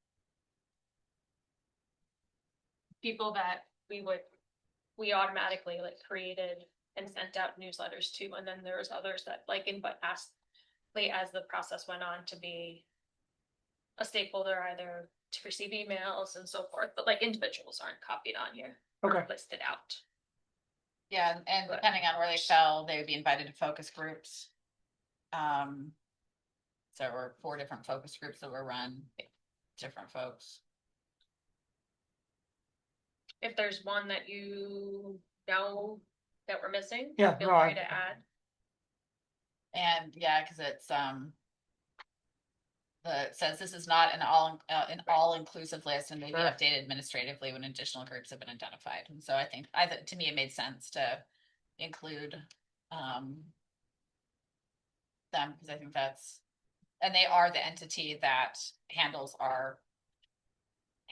people that we automatically like created and sent out newsletters to, and then there was others that like but asked as the process went on to be a stakeholder, either to receive emails and so forth, but like individuals aren't copied on here Okay. or listed out. Yeah, and But- depending on where they fell, they would be invited to focus groups. So there were 4 different focus groups that were run, different folks. If there's one that you know that we're missing, Yeah, feel no, free to add. And yeah, because it's it says this is not an all inclusive list and may be Sure. updated administratively when additional groups have been identified. And so I think to me it made sense to include them, because I think and they are the entity that handles our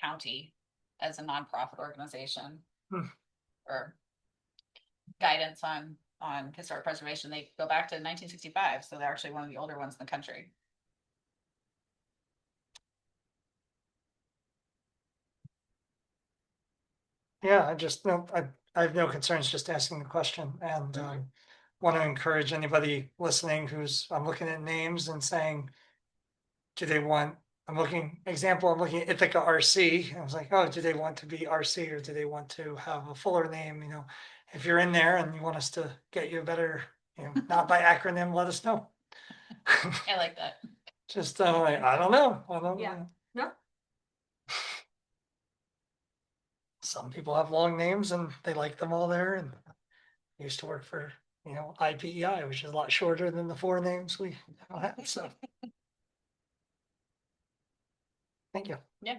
county as a nonprofit organization. Hmm. Or guidance on historic preservation. They go back to 1965, so they're actually one of the older ones in the country. Yeah, I have no concerns just asking the question, and want to encourage anybody listening I'm looking at names and saying, do they want, I'm looking at Ithaca RC. I was like, oh, do they want to be RC or do they want to have a fuller name? If you're in there and you want us to get you a better, not by acronym, let us know. I like that. Just I don't know. Yeah. No. Some people have long names and they like them all there. And I used to work for, IPEI, which is a lot shorter than the 4 names we now have. So thank you. Yeah.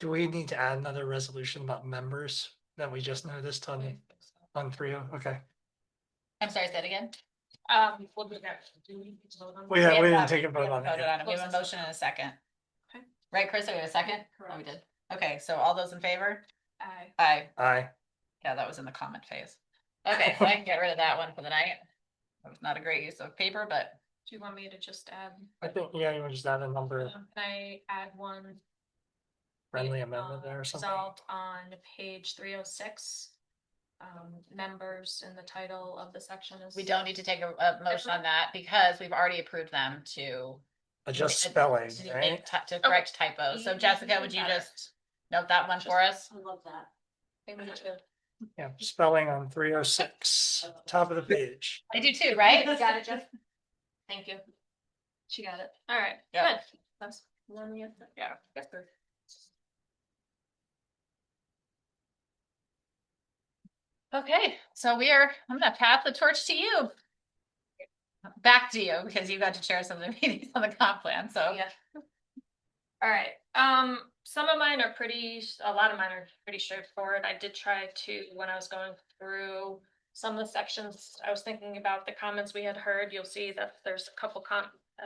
Do we need to add another resolution about members that we just noticed on 3? Okay. I'm sorry, say that again. We'll do that. Do we need to vote on We that? didn't take a vote on it Voted yet. on it. We have a motion and a second. Okay. Right, Chris, we have a second? Oh, we did. Okay, so all those in favor? Aye. Aye. Aye. Yeah, that was in the comment phase. Okay, so I can get rid of that one for the night. It was not a great use of paper, but Do you want me to just add? I think, yeah, you just add a number, Can I add one? friendly amendment there or something. Resolved on page 306. Members in the title of the section is. we don't need to take a motion on that because we've already approved them to Adjust spelling, to right? make to correct typos. So Jessica, would you just note that one for us? I love that. Maybe we should. Yeah, spelling on 306, top of the page. I do too, right? Got it, Jeff? Thank you. She got it. All right, Yeah. good. That's one we have. Yeah, that's good. Okay, so I'm gonna pass the torch to you. Back to you, because you got to chair some of the meetings on the comp plan, so. Yeah. All right, some of mine are a lot of mine are pretty straightforward. I did try to, when I was going through some of the sections, I was thinking about the comments we had heard. You'll see that there's a couple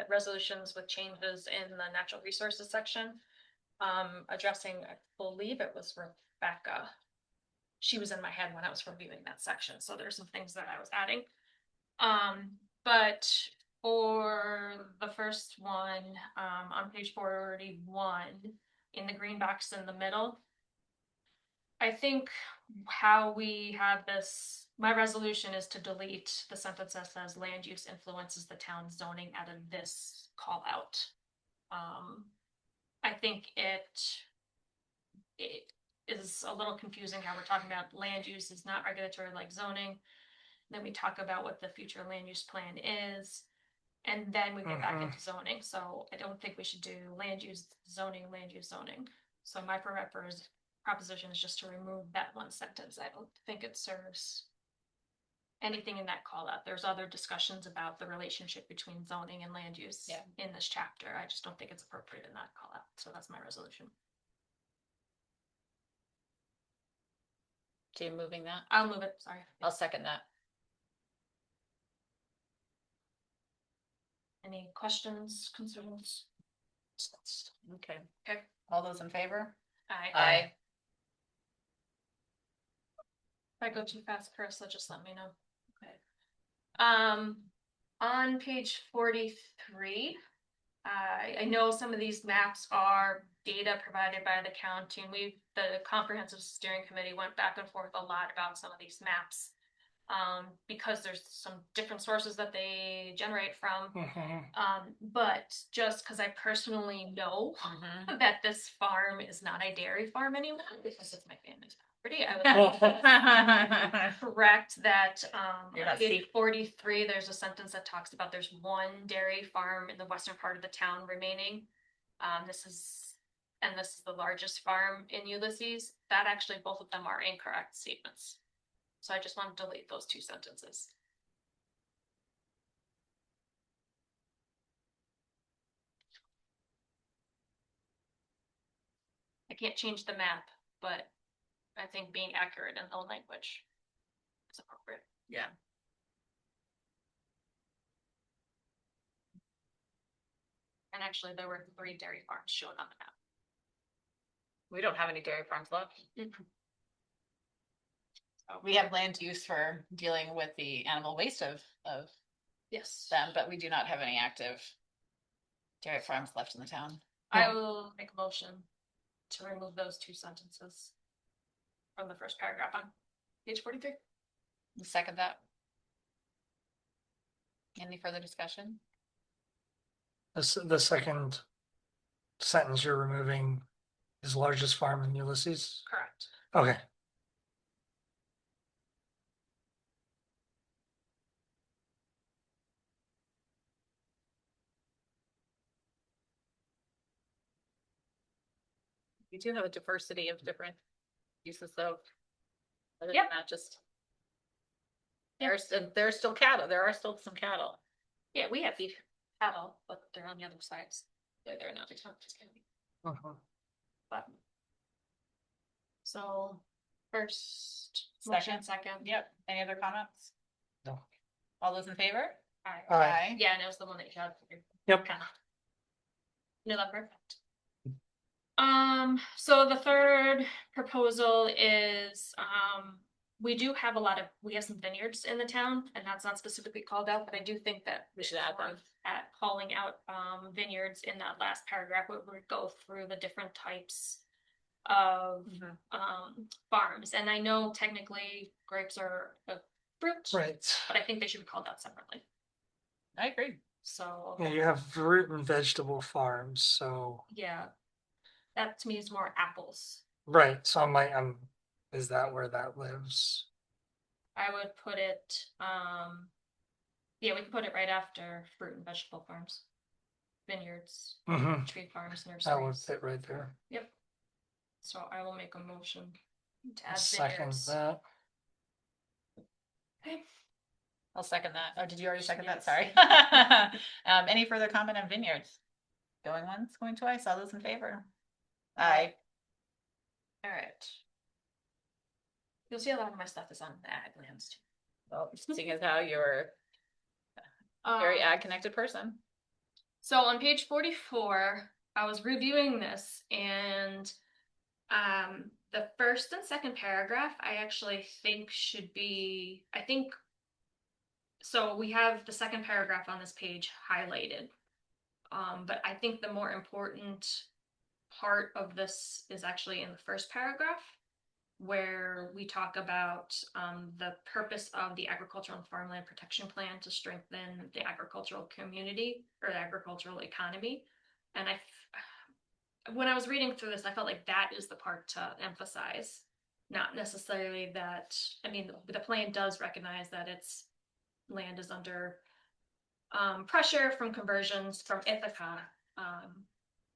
resolutions with changes in the natural resources section. Addressing, I believe it was Rebecca. She was in my head when I was reviewing that section, so there's some things that I was adding. But for the first one, on page 41, in the green box in the middle, I think how we have this, my resolution is to delete the sentence that says land use influences the town zoning out of this call out. I think it is a little confusing how we're talking about land use is not regulatory like zoning. Then we talk about what the future land use plan is. And then we get back into zoning. So I don't think we should do land use zoning. So my proposition is just to remove that one sentence. I don't think it serves anything in that call out. There's other discussions about the relationship between zoning and land use Yeah. in this chapter. I just don't think it's appropriate in that call out. So that's my resolution. So you're moving that? I'll move it, sorry. I'll second that. Any questions, concerns? Okay. Okay. All those in favor? Aye. If I go too fast, Carissa, just let me know. Okay. On page 43, I know some of these maps are data provided by the county, and the comprehensive steering committee went back and forth a lot about some of these maps. Because there's some different sources that they generate from. But just because I personally know that this farm is not a dairy farm anymore, because it's my family's property, I would correct that, You're not page 43, there's a sentence that talks about there's one dairy farm in the western part of the town remaining. This is the largest farm in Ulysses. That actually, both of them are incorrect statements. So I just want to delete those two sentences. I can't change the map, but I think being accurate in the language is appropriate. Yeah. And actually, there were 3 dairy farms shown on the map. We don't have any dairy farms left. Mm-hmm. We have land use for dealing with the animal waste of Yes. them, but we do not have any active dairy farms left in the town. I will make a motion to remove those 2 sentences from the first paragraph on page 43. Second that. Any further discussion? The second sentence you're removing is largest farm in Ulysses. Correct. Okay. We do have a diversity of different uses though. Other Yep. than that, just there's still cattle. There are still some cattle. Yeah, we have beef cattle, but they're on the other sides. They're not just county. But so first motion, second. Yep. Any other comments? No. All those in favor? Aye. Yeah, and it was the one that you had. Yep. No, that's perfect. So the third proposal is, we have some vineyards in the town, and that's not specifically called out, but I do think that We should add them. at calling out, vineyards in that last paragraph, where we go through the different types of, farms. And I know technically grapes are a fruit, Right. but I think they should be called out separately. I agree. So, Yeah, you have fruit and vegetable farms, so yeah, that to me is more apples. right. So is that where that lives? I would put it, yeah, we can put it right after fruit and vegetable farms. Vineyards, Mm-hmm. tree farms, That would nurseries. fit right there. Yep. So I will make a motion to I'll add second vineyards. that. Okay. I'll second that. Oh, did you already second that? Yes. Sorry. Any further comment on vineyards? Going once, going twice, all those in favor? Aye. All right. You'll see a lot of my stuff is on the ag lands too. Well, seeing as how you're a very Um, ag connected person. So on page 44, I was reviewing this, and the first and second paragraph I actually think should be, so we have the second paragraph on this page highlighted. But I think the more important part of this is actually in the first paragraph, where we talk about the purpose of the agricultural and farmland protection plan to strengthen the agricultural community or the agricultural economy. And when I was reading through this, I felt like that is the part to emphasize, not necessarily that, I mean, the plan does recognize that its land is under pressure from conversions from Ithaca.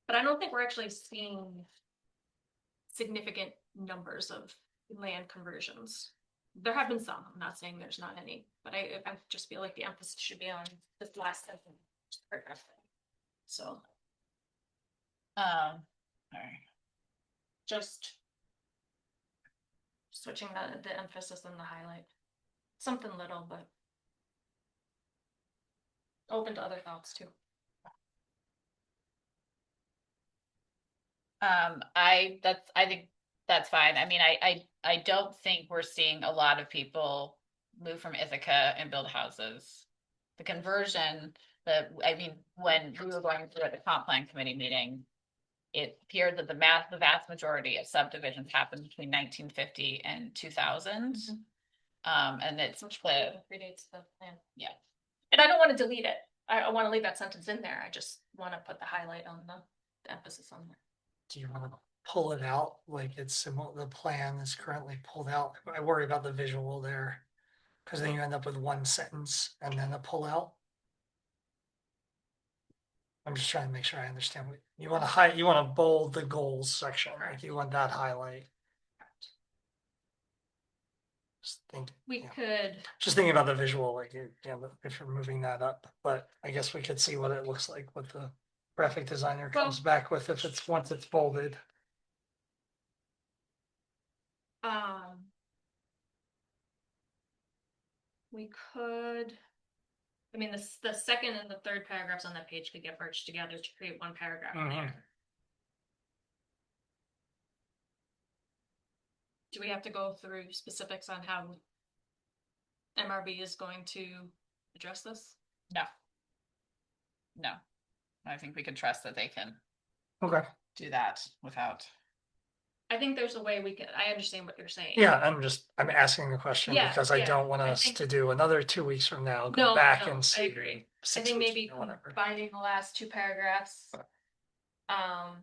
But I don't think we're actually seeing significant numbers of land conversions. There have been some, I'm not saying there's not any, but I just feel like the emphasis should be on this last sentence. Paragraph. So All right. just switching the emphasis and the highlight. Something little, but open to other thoughts too. I think that's fine. I mean, I don't think we're seeing a lot of people move from Ithaca and build houses. The conversion I mean, when we were going through at the comp plan committee meeting, it appeared that the vast majority of subdivisions happened between 1950 and 2000. And it's Which the, predates the plan. yeah. And I don't want to delete it. I want to leave that sentence in there. I just want to put the highlight on the emphasis on there. Do you want to pull it out like it's similar, the plan is currently pulled out? I worry about the visual there. Cause then you end up with one sentence and then a pull out. I'm just trying to make sure I understand what you want to you want to bold the goals section, like you want that highlight. We yeah. could, Just thinking about the visual, like, if you're moving that up, but I guess we could see what it looks like, what the graphic designer comes back with if it's, once it's bolded. we could, I mean, the second and the third paragraphs on that page could get merged together to create one paragraph there. Do we have to go through specifics on how MRB is going to address this? No. I think we can trust that they can Okay. do that without. I think there's a way we can, I understand what you're saying. Yeah, I'm asking the question Yeah, because I yeah, don't want I us think- to do another 2 weeks from now, go No, back no, and I see. agree. I 6 think weeks maybe from now, whatever. combining the last two paragraphs. I'm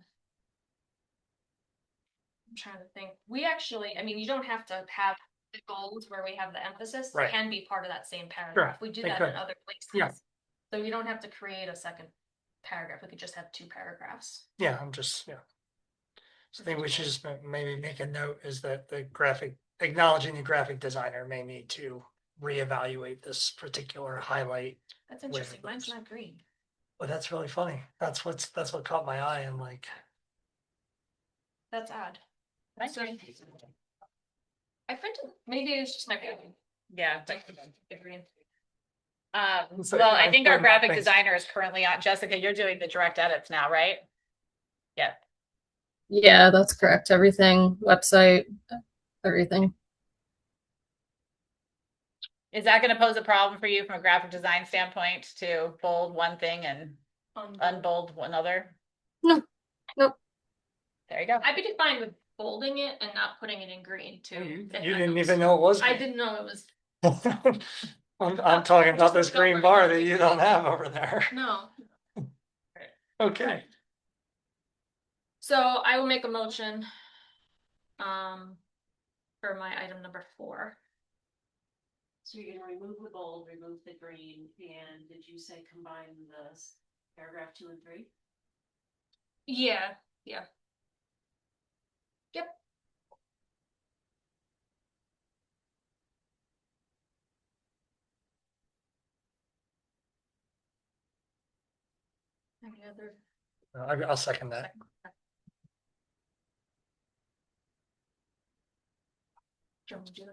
trying to think. We actually, I mean, you don't have to have the goals where we have the emphasis. Right. Can be part of that same paragraph. We do they that could. in other places. Yeah. So you don't have to create a second paragraph. We could just have two paragraphs. Yeah, So I think we should just maybe make a note is that acknowledging the graphic designer may need to reevaluate this particular highlight. That's interesting. Mine's not green. Well, that's really funny. That's what caught my eye and like. That's odd. That's So, I printed, maybe it's just my green. Yeah. Green. So, Well, I think our graphic thanks. designer is currently on. Jessica, you're doing the direct edits now, right? Yeah. Yeah, that's correct. Everything, website, everything. Is that going to pose a problem for you from a graphic design standpoint to bold one thing and unbold another? No, nope. There you go. I'd be fine with bolding it and not putting it in green too. You didn't even know it was. I didn't know it was. I'm talking about this green bar that you don't have over there. No. Okay. So I will make a motion. For my item number 4. So you're gonna remove the bold, remove the green, and did you say combine the paragraph 2 and 3? Yeah. Yep. Any other? I'll second that.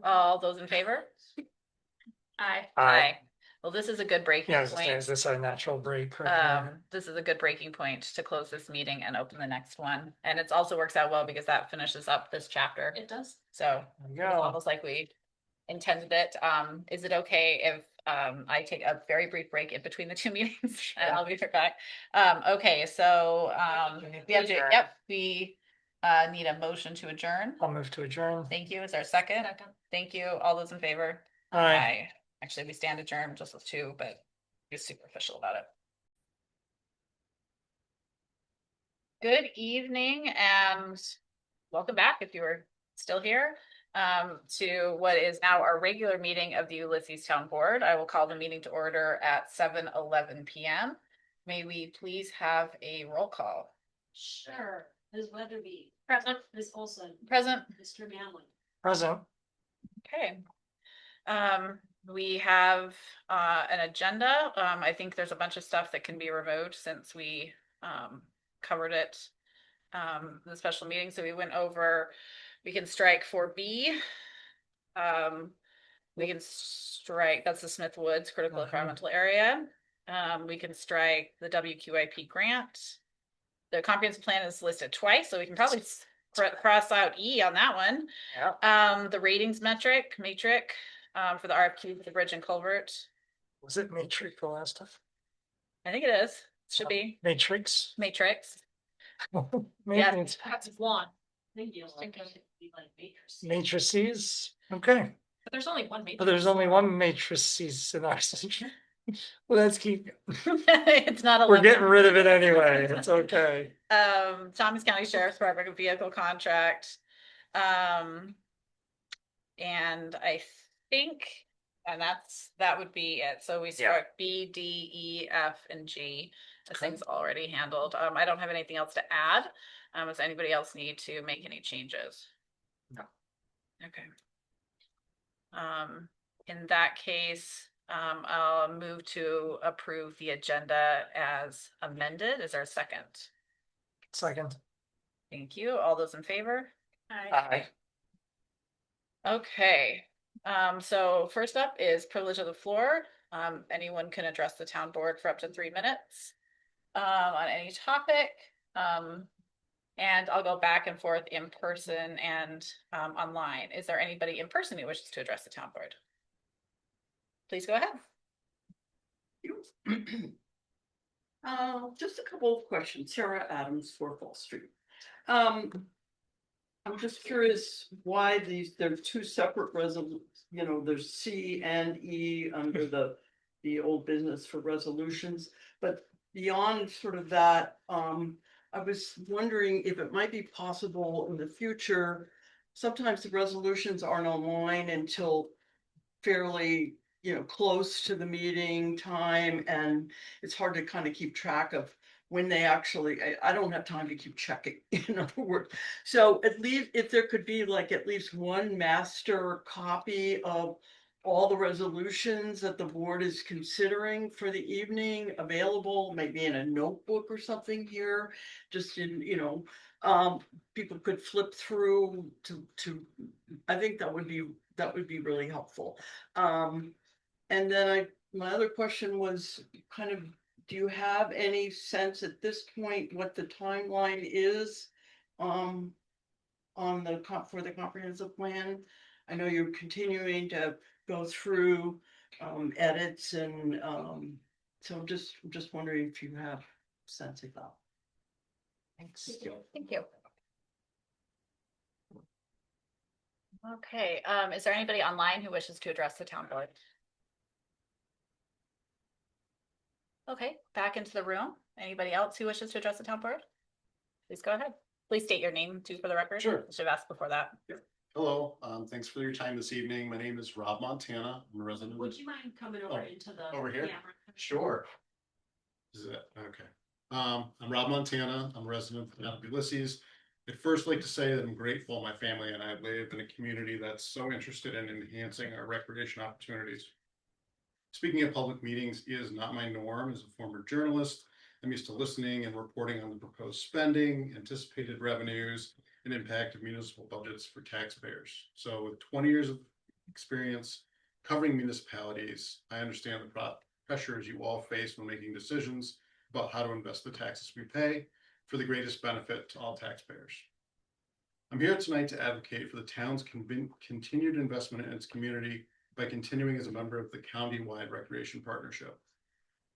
All those in favor? Aye. Well, this is a good breaking Yeah, point. is this a natural break? Right here? This is a good breaking point to close this meeting and open the next one. And it also works out well because that finishes up this chapter. It does. So There it's you go. almost like we intended it. Is it okay if I take a very brief break in between the two meetings? And I'll be right back. Okay, so we have to, yep, we need a motion to adjourn. I'll move to adjourn. Thank you. Is there a second? Second. Thank you. All those in favor? Aye. Actually, we stand adjourned just with 2, but be superficial about it. Good evening and welcome back if you were still here to what is now our regular meeting of the Ulysses Town Board. I will call the meeting to order at 7:11 p.m. May we please have a roll call? Sure. Ms. Weatherby. Present. Ms. Olson. Present. Mr. Manley. Present. Okay. We have an agenda. I think there's a bunch of stuff that can be removed since we covered it in the special meeting. So we went over, we can strike 4B. We can strike, that's the Smith Woods Critical Environmental Area. We can strike the WQIP grant. The comprehensive plan is listed twice, so we can probably cross out E on that one. Yeah. The ratings matrix for the RFQ for the bridge and culvert. Was it Matrix the last time? I think it is. Should be Matrix? matrix. Maybe Yeah. it's That's one, I think you'll like it to be like matrix. matrices. Okay. but there's only one matrix. But there's only one matrices in our system. Well, let's keep. It's not a. We're getting rid of it anyway. It's okay. Thomas County Sheriff's Department vehicle contract. And I think, and that would be it. So we struck B, D, E, F, and G. This Okay. thing's already handled. I don't have anything else to add. Does anybody else need to make any changes? No. Okay. In that case, I'll move to approve the agenda as amended. Is there a second? Second. Thank you. All those in favor? Aye. Okay, so first up is privilege of the floor. Anyone can address the town board for up to 3 minutes on any topic. And I'll go back and forth in person and online. Is there anybody in person who wishes to address the town board? Please go ahead. Just a couple of questions. Sarah Adams, 4 Fall Street. I'm just curious why there are 2 separate resolutions, there's C and E under the old business for resolutions. But beyond sort of that, I was wondering if it might be possible in the future, sometimes the resolutions aren't online until fairly, close to the meeting time, and it's hard to kind of keep track of when they actually, I don't have time to keep checking, in other words. So at least if there could be like at least one master copy of all the resolutions that the board is considering for the evening available, maybe in a notebook or something here, just in, people could flip through to, I think that would be really helpful. And then my other question was kind of, do you have any sense at this point what the timeline is on for the comprehensive plan? I know you're continuing to go through edits and so I'm just wondering if you have a sense of that. Thanks. Thank you. Okay, is there anybody online who wishes to address the town board? Okay, back into the room. Anybody else who wishes to address the town board? Please go ahead. Please state your name too for the record. Sure. I should have asked before that. Hello, thanks for your time this evening. My name is Rob Montana. I'm a resident. Would you mind coming over into the over here? camera? Sure. Is it okay? I'm Rob Montana. I'm a resident of Ulysses. I'd first like to say that I'm grateful my family and I live in a community that's so interested in enhancing our recreation opportunities. Speaking at public meetings is not my norm. As a former journalist, I'm used to listening and reporting on the proposed spending, anticipated revenues, and impact of municipal budgets for taxpayers. So with 20 years of experience covering municipalities, I understand the pressures you all face when making decisions about how to invest the taxes we pay for the greatest benefit to all taxpayers. I'm here tonight to advocate for the town's continued investment in its community by continuing as a member of the county-wide recreation partnership.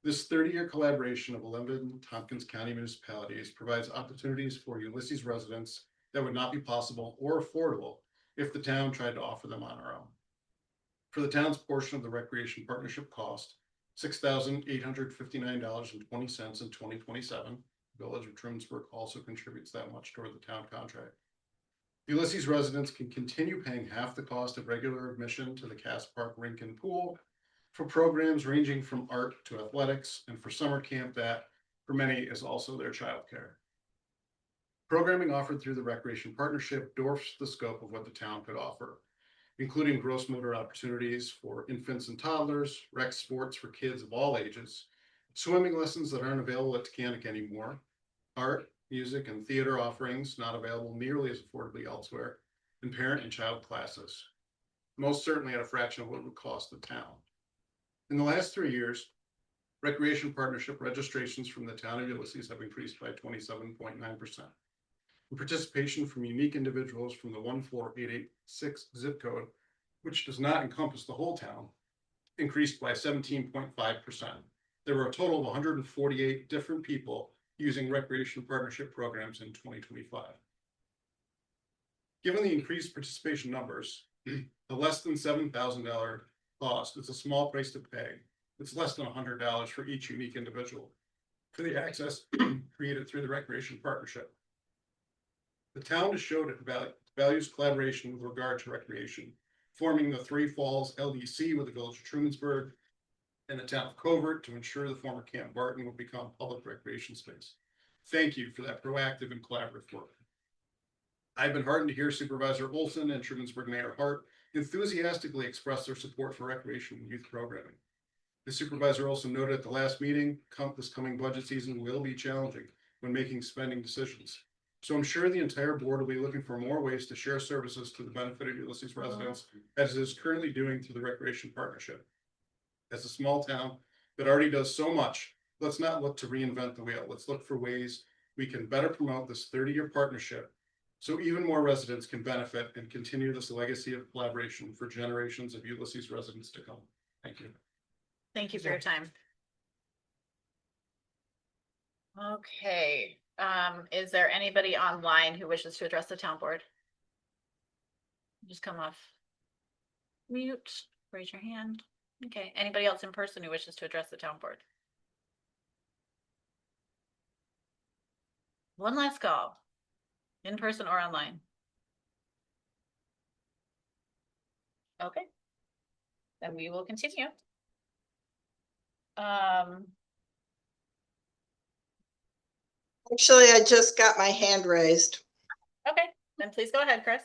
This 30-year collaboration of 11 Tompkins County municipalities provides opportunities for Ulysses residents that would not be possible or affordable if the town tried to offer them on our own. For the town's portion of the recreation partnership cost, $6,859.20 in 2027. Village of Trimsburg also contributes that much toward the town contract. Ulysses residents can continue paying half the cost of regular admission to the Cass Park Rink and Pool for programs ranging from art to athletics, and for summer camp that, for many, is also their childcare. Programming offered through the Recreation Partnership dwarfs the scope of what the town could offer. including gross motor opportunities for infants and toddlers, rec sports for kids of all ages, swimming lessons that aren't available at Tacanic anymore, art, music, and theater offerings not available nearly as affordably elsewhere, and parent and child classes, most certainly at a fraction of what it would cost the town. In the last 3 years, recreation partnership registrations from the town of Ulysses have increased by 27.9%. Participation from unique individuals from the 14886 zip code, which does not encompass the whole town, increased by 17.5%. There were a total of 148 different people using recreation partnership programs in 2025. Given the increased participation numbers, the less than $7,000 cost is a small price to pay. It's less than $100 for each unique individual for the access created through the recreation partnership. The town has showed it values collaboration with regard to recreation, forming the Three Falls LDC with the village of Trumansburg and the town of Covert to ensure the former Camp Barton will become public recreation space. Thank you for that proactive and collaborative work. I've been heartened to hear Supervisor Olson and Trumansburg Mayor Hart enthusiastically express their support for recreation and youth programming. The supervisor also noted at the last meeting, this coming budget season will be challenging when making spending decisions. So I'm sure the entire board will be looking for more ways to share services to the benefit of Ulysses residents, as it is currently doing through the Recreation Partnership. As a small town that already does so much, let's not look to reinvent the wheel. Let's look for ways we can better promote this 30-year partnership so even more residents can benefit and continue this legacy of collaboration for generations of Ulysses residents to come. Thank you. Thank you for your time. Okay, is there anybody online who wishes to address the town board? Just come off mute, raise your hand. Okay, anybody else in person who wishes to address the town board? One last call, in person or online. Okay, then we will continue. Actually, I just got my hand raised. Okay, then please go ahead, Chris.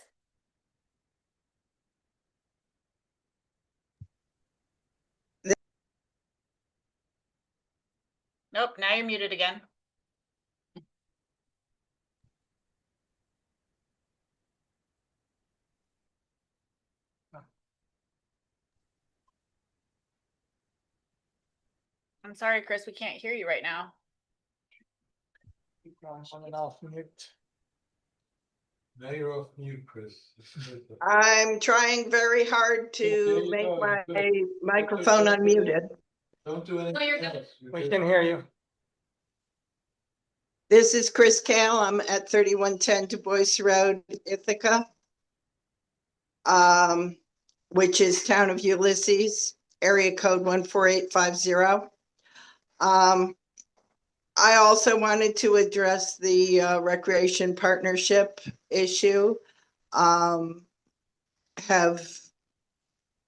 Nope, now you're muted again. I'm sorry, Chris, we can't hear you right now. On and off mute. Now you're off mute, Chris. I'm trying very hard There to you make go, my good. microphone unmuted. Don't do anything. No, you're good. else. You're We good. can hear you. This is Chris Kale. I'm at 3110 Du Bois Road, Ithaca, which is town of Ulysses, area code 14850. I also wanted to address the recreation partnership issue. Have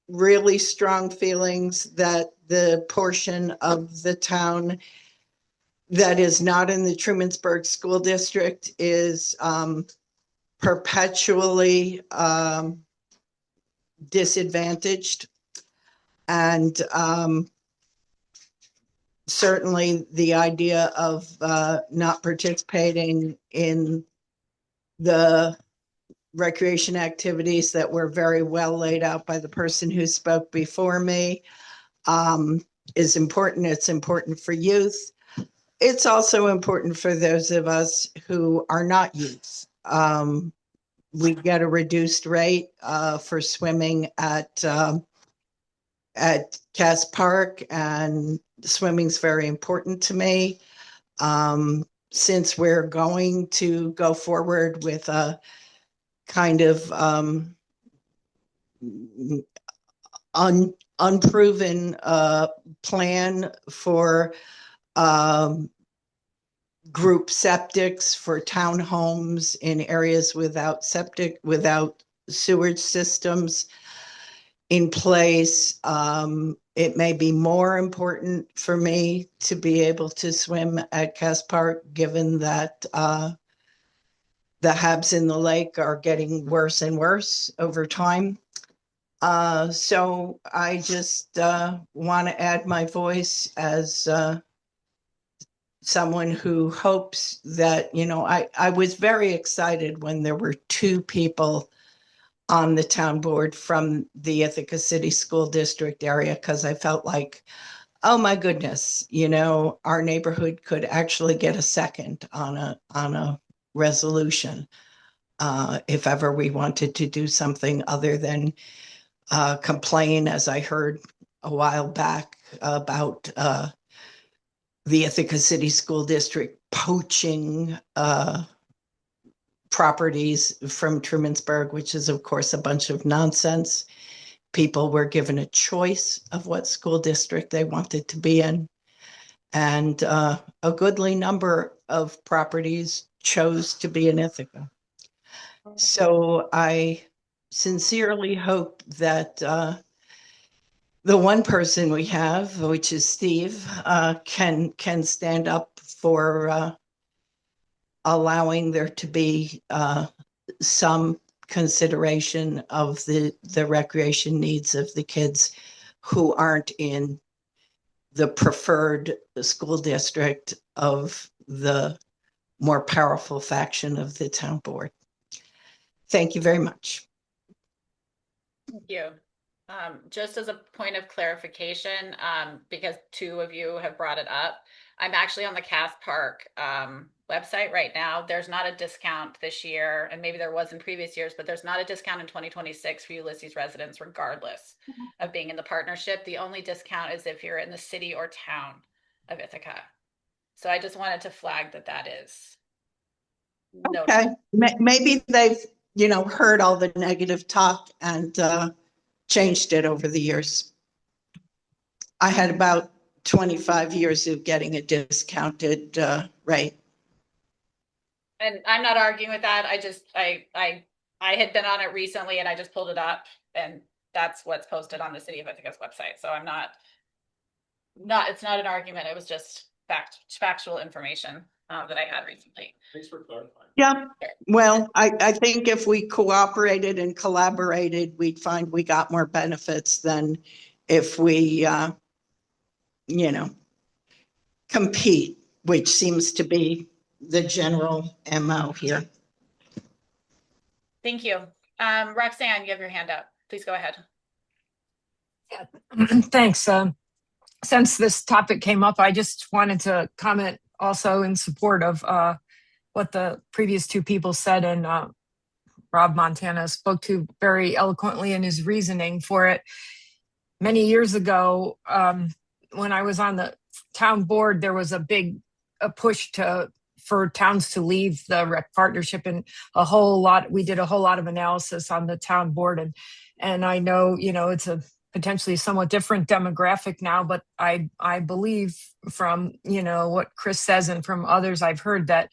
really strong feelings that the portion of the town that is not in the Trumansburg School District is perpetually disadvantaged. And certainly the idea of not participating in the recreation activities that were very well laid out by the person who spoke before me is important. It's important for youth. It's also important for those of us who are not youth. We get a reduced rate for swimming at Cass Park, and swimming's very important to me. Since we're going to go forward with a kind of unproven plan for group septics for townhomes in areas without sewage systems in place. It may be more important for me to be able to swim at Cass Park, given that the habs in the lake are getting worse and worse over time. So I just want to add my voice as someone who hopes that, I was very excited when there were two people on the town board from the Ithaca City School District area, because I felt like, oh my goodness, our neighborhood could actually get a second on a resolution. If ever we wanted to do something other than complain, as I heard a while back about the Ithaca City School District poaching properties from Trumansburg, which is, of course, a bunch of nonsense. People were given a choice of what school district they wanted to be in. And a goodly number of properties chose to be in Ithaca. So I sincerely hope that the one person we have, which is Steve, can stand up for allowing there to be some consideration of the recreation needs of the kids who aren't in the preferred school district of the more powerful faction of the town board. Thank you very much. Thank you. Just as a point of clarification, because two of you have brought it up, I'm actually on the Cass Park website right now. There's not a discount this year, and maybe there was in previous years, but there's not a discount in 2026 for Ulysses residents, regardless of being in the partnership. The only discount is if you're in the city or town of Ithaca. So I just wanted to flag that is noted. Okay, maybe they've heard all the negative talk and changed it over the years. I had about 25 years of getting a discounted rate. And I'm not arguing with that. I had been on it recently and I just pulled it up, and that's what's posted on the City of Ithaca's website. So I'm not, it's not an argument. It was just factual information that I had recently. Thanks for clarifying. Yeah, well, I think if we cooperated and collaborated, we'd find we got more benefits than if we, compete, which seems to be the general MO here. Thank you. Roxanne, you have your hand up. Please go ahead. Yeah, thanks. Since this topic came up, I just wanted to comment also in support of what the previous two people said, and Rob Montana spoke to very eloquently in his reasoning for it. Many years ago, when I was on the town board, there was a push for towns to leave the rec partnership, and we did a whole lot of analysis on the town board, and I know, it's a potentially somewhat different demographic now, but I believe from, what Chris says and from others I've heard that,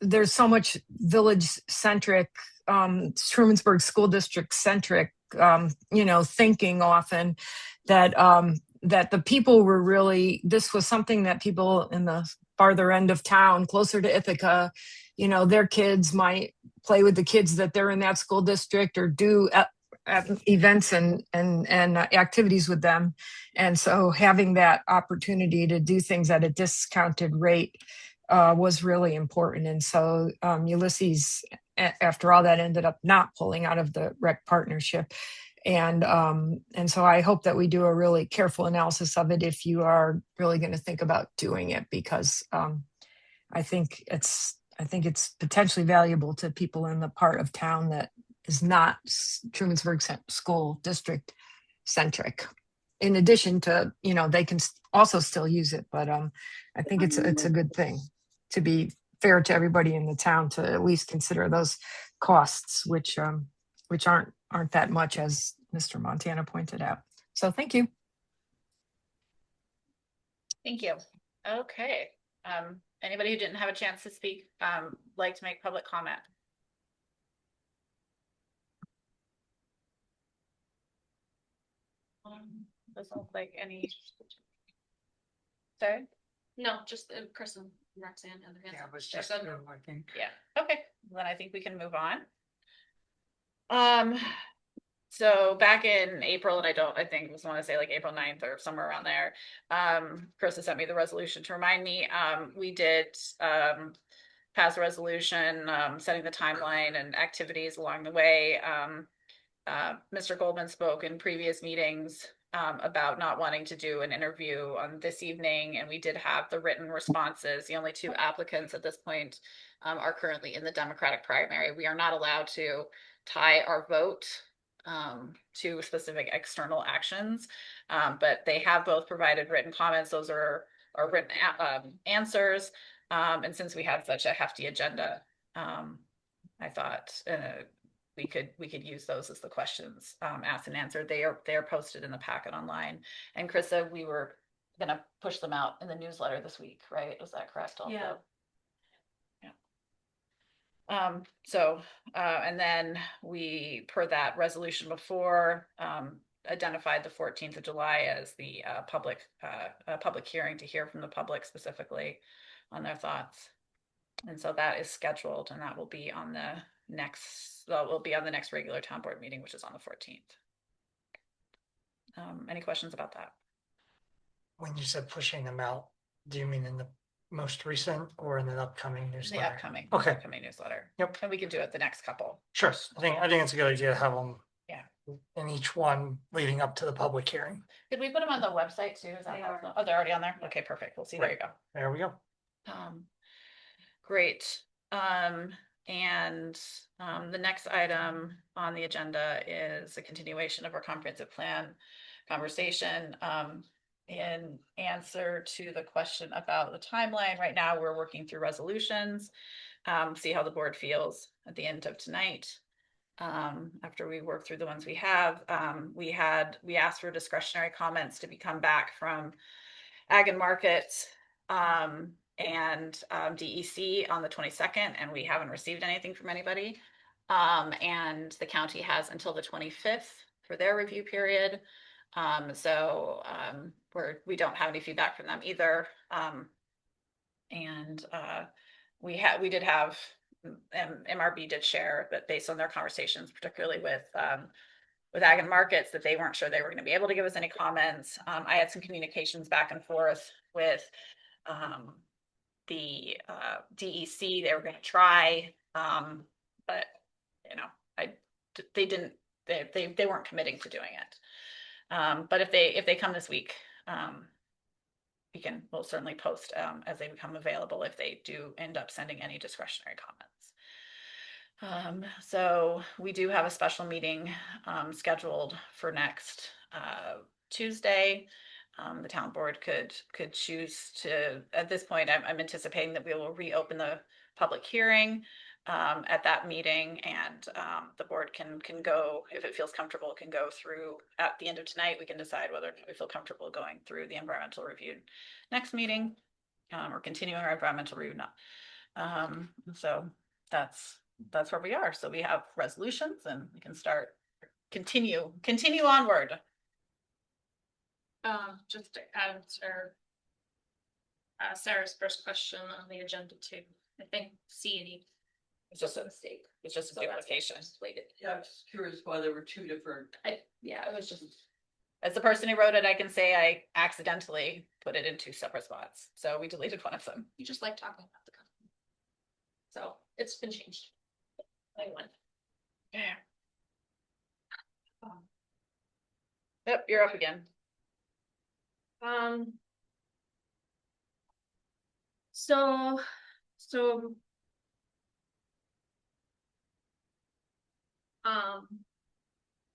there's so much village centric, Trumansburg school district centric, thinking often that the people were really, this was something that people in the farther end of town, closer to Ithaca, their kids might play with the kids that they're in that school district or do events and activities with them. And so having that opportunity to do things at a discounted rate was really important. And so Ulysses, after all that, ended up not pulling out of the rec partnership. And so I hope that we do a really careful analysis of it if you are really going to think about doing it, because I think it's potentially valuable to people in the part of town that is not Trumansburg school district centric. In addition to, they can also still use it, but I think it's a good thing to be fair to everybody in the town to at least consider those costs, which aren't that much, as Mr. Montana pointed out. So thank you. Thank you. Okay. Anybody who didn't have a chance to speak, like to make public comment? Doesn't look like any. Sorry? No, just Chris and Roxanne and the Yeah, it was just, Good. I think. Yeah. Okay. Then I think we can move on. So back in April, and I think was want to say like April 9th or somewhere around there. Chris has sent me the resolution to remind me. We did pass a resolution setting the timeline and activities along the way. Mr. Goldman spoke in previous meetings about not wanting to do an interview on this evening, and we did have the written responses. The only two applicants at this point are currently in the Democratic primary. We are not allowed to tie our vote to specific external actions, but they have both provided written comments. Those are written answers. And since we had such a hefty agenda, I thought we could use those as the questions asked and answered. They are posted in the packet online. And Krista, we were gonna push them out in the newsletter this week, right? Was that correct also? Yeah. And then we, per that resolution before, identified the 14th of July as the public hearing to hear from the public specifically on their thoughts. And so that is scheduled, and that will be on the next regular town board meeting, which is on the 14th. Any questions about that? When you said pushing them out, do you mean in the most recent or in an upcoming The newsletter? upcoming newsletter. Yep. And we can do it the next couple. Sure. I think it's a good idea to have them. Yeah. In each one leading up to the public hearing. Did we put them on the website too? Is that They are. also? Oh, they're already on there? Okay, perfect. We'll see. There you go. There we go. Great. And the next item on the agenda is a continuation of our comprehensive plan conversation. In answer to the question about the timeline, right now we're working through resolutions. See how the board feels at the end of tonight. After we work through the ones we have, we asked for discretionary comments to come back from Ag and Markets and DEC on the 22nd, and we haven't received anything from anybody. And the county has until the 25th for their review period. We don't have any feedback from them either. We did have MRB did share, but based on their conversations, particularly with Ag and Markets, that they weren't sure they were going to be able to give us any comments. I had some communications back and forth with the DEC. They were going to try, but they weren't committing to doing it. But if they come this week, we'll certainly post as they become available if they do end up sending any discretionary comments. So we do have a special meeting scheduled for next Tuesday. The town board could choose to, at this point, I'm anticipating that we will reopen the public hearing at that meeting, and the board can go, if it feels comfortable, can go through at the end of tonight. We can decide whether we feel comfortable going through the environmental review next meeting or continuing our environmental review. So that's where we are. So we have resolutions, and we can continue onward. Just to answer Sarah's first question on the agenda too. I think C and E. It's just a mistake. It's just a duplication. Yeah, I'm just curious why there were two different. Yeah, it was just, as the person who wrote it, I can say I accidentally put it in two separate spots. So we deleted one of them. You just like talking about the company. So it's been changed. Anyway. Yeah. Yep, you're up again.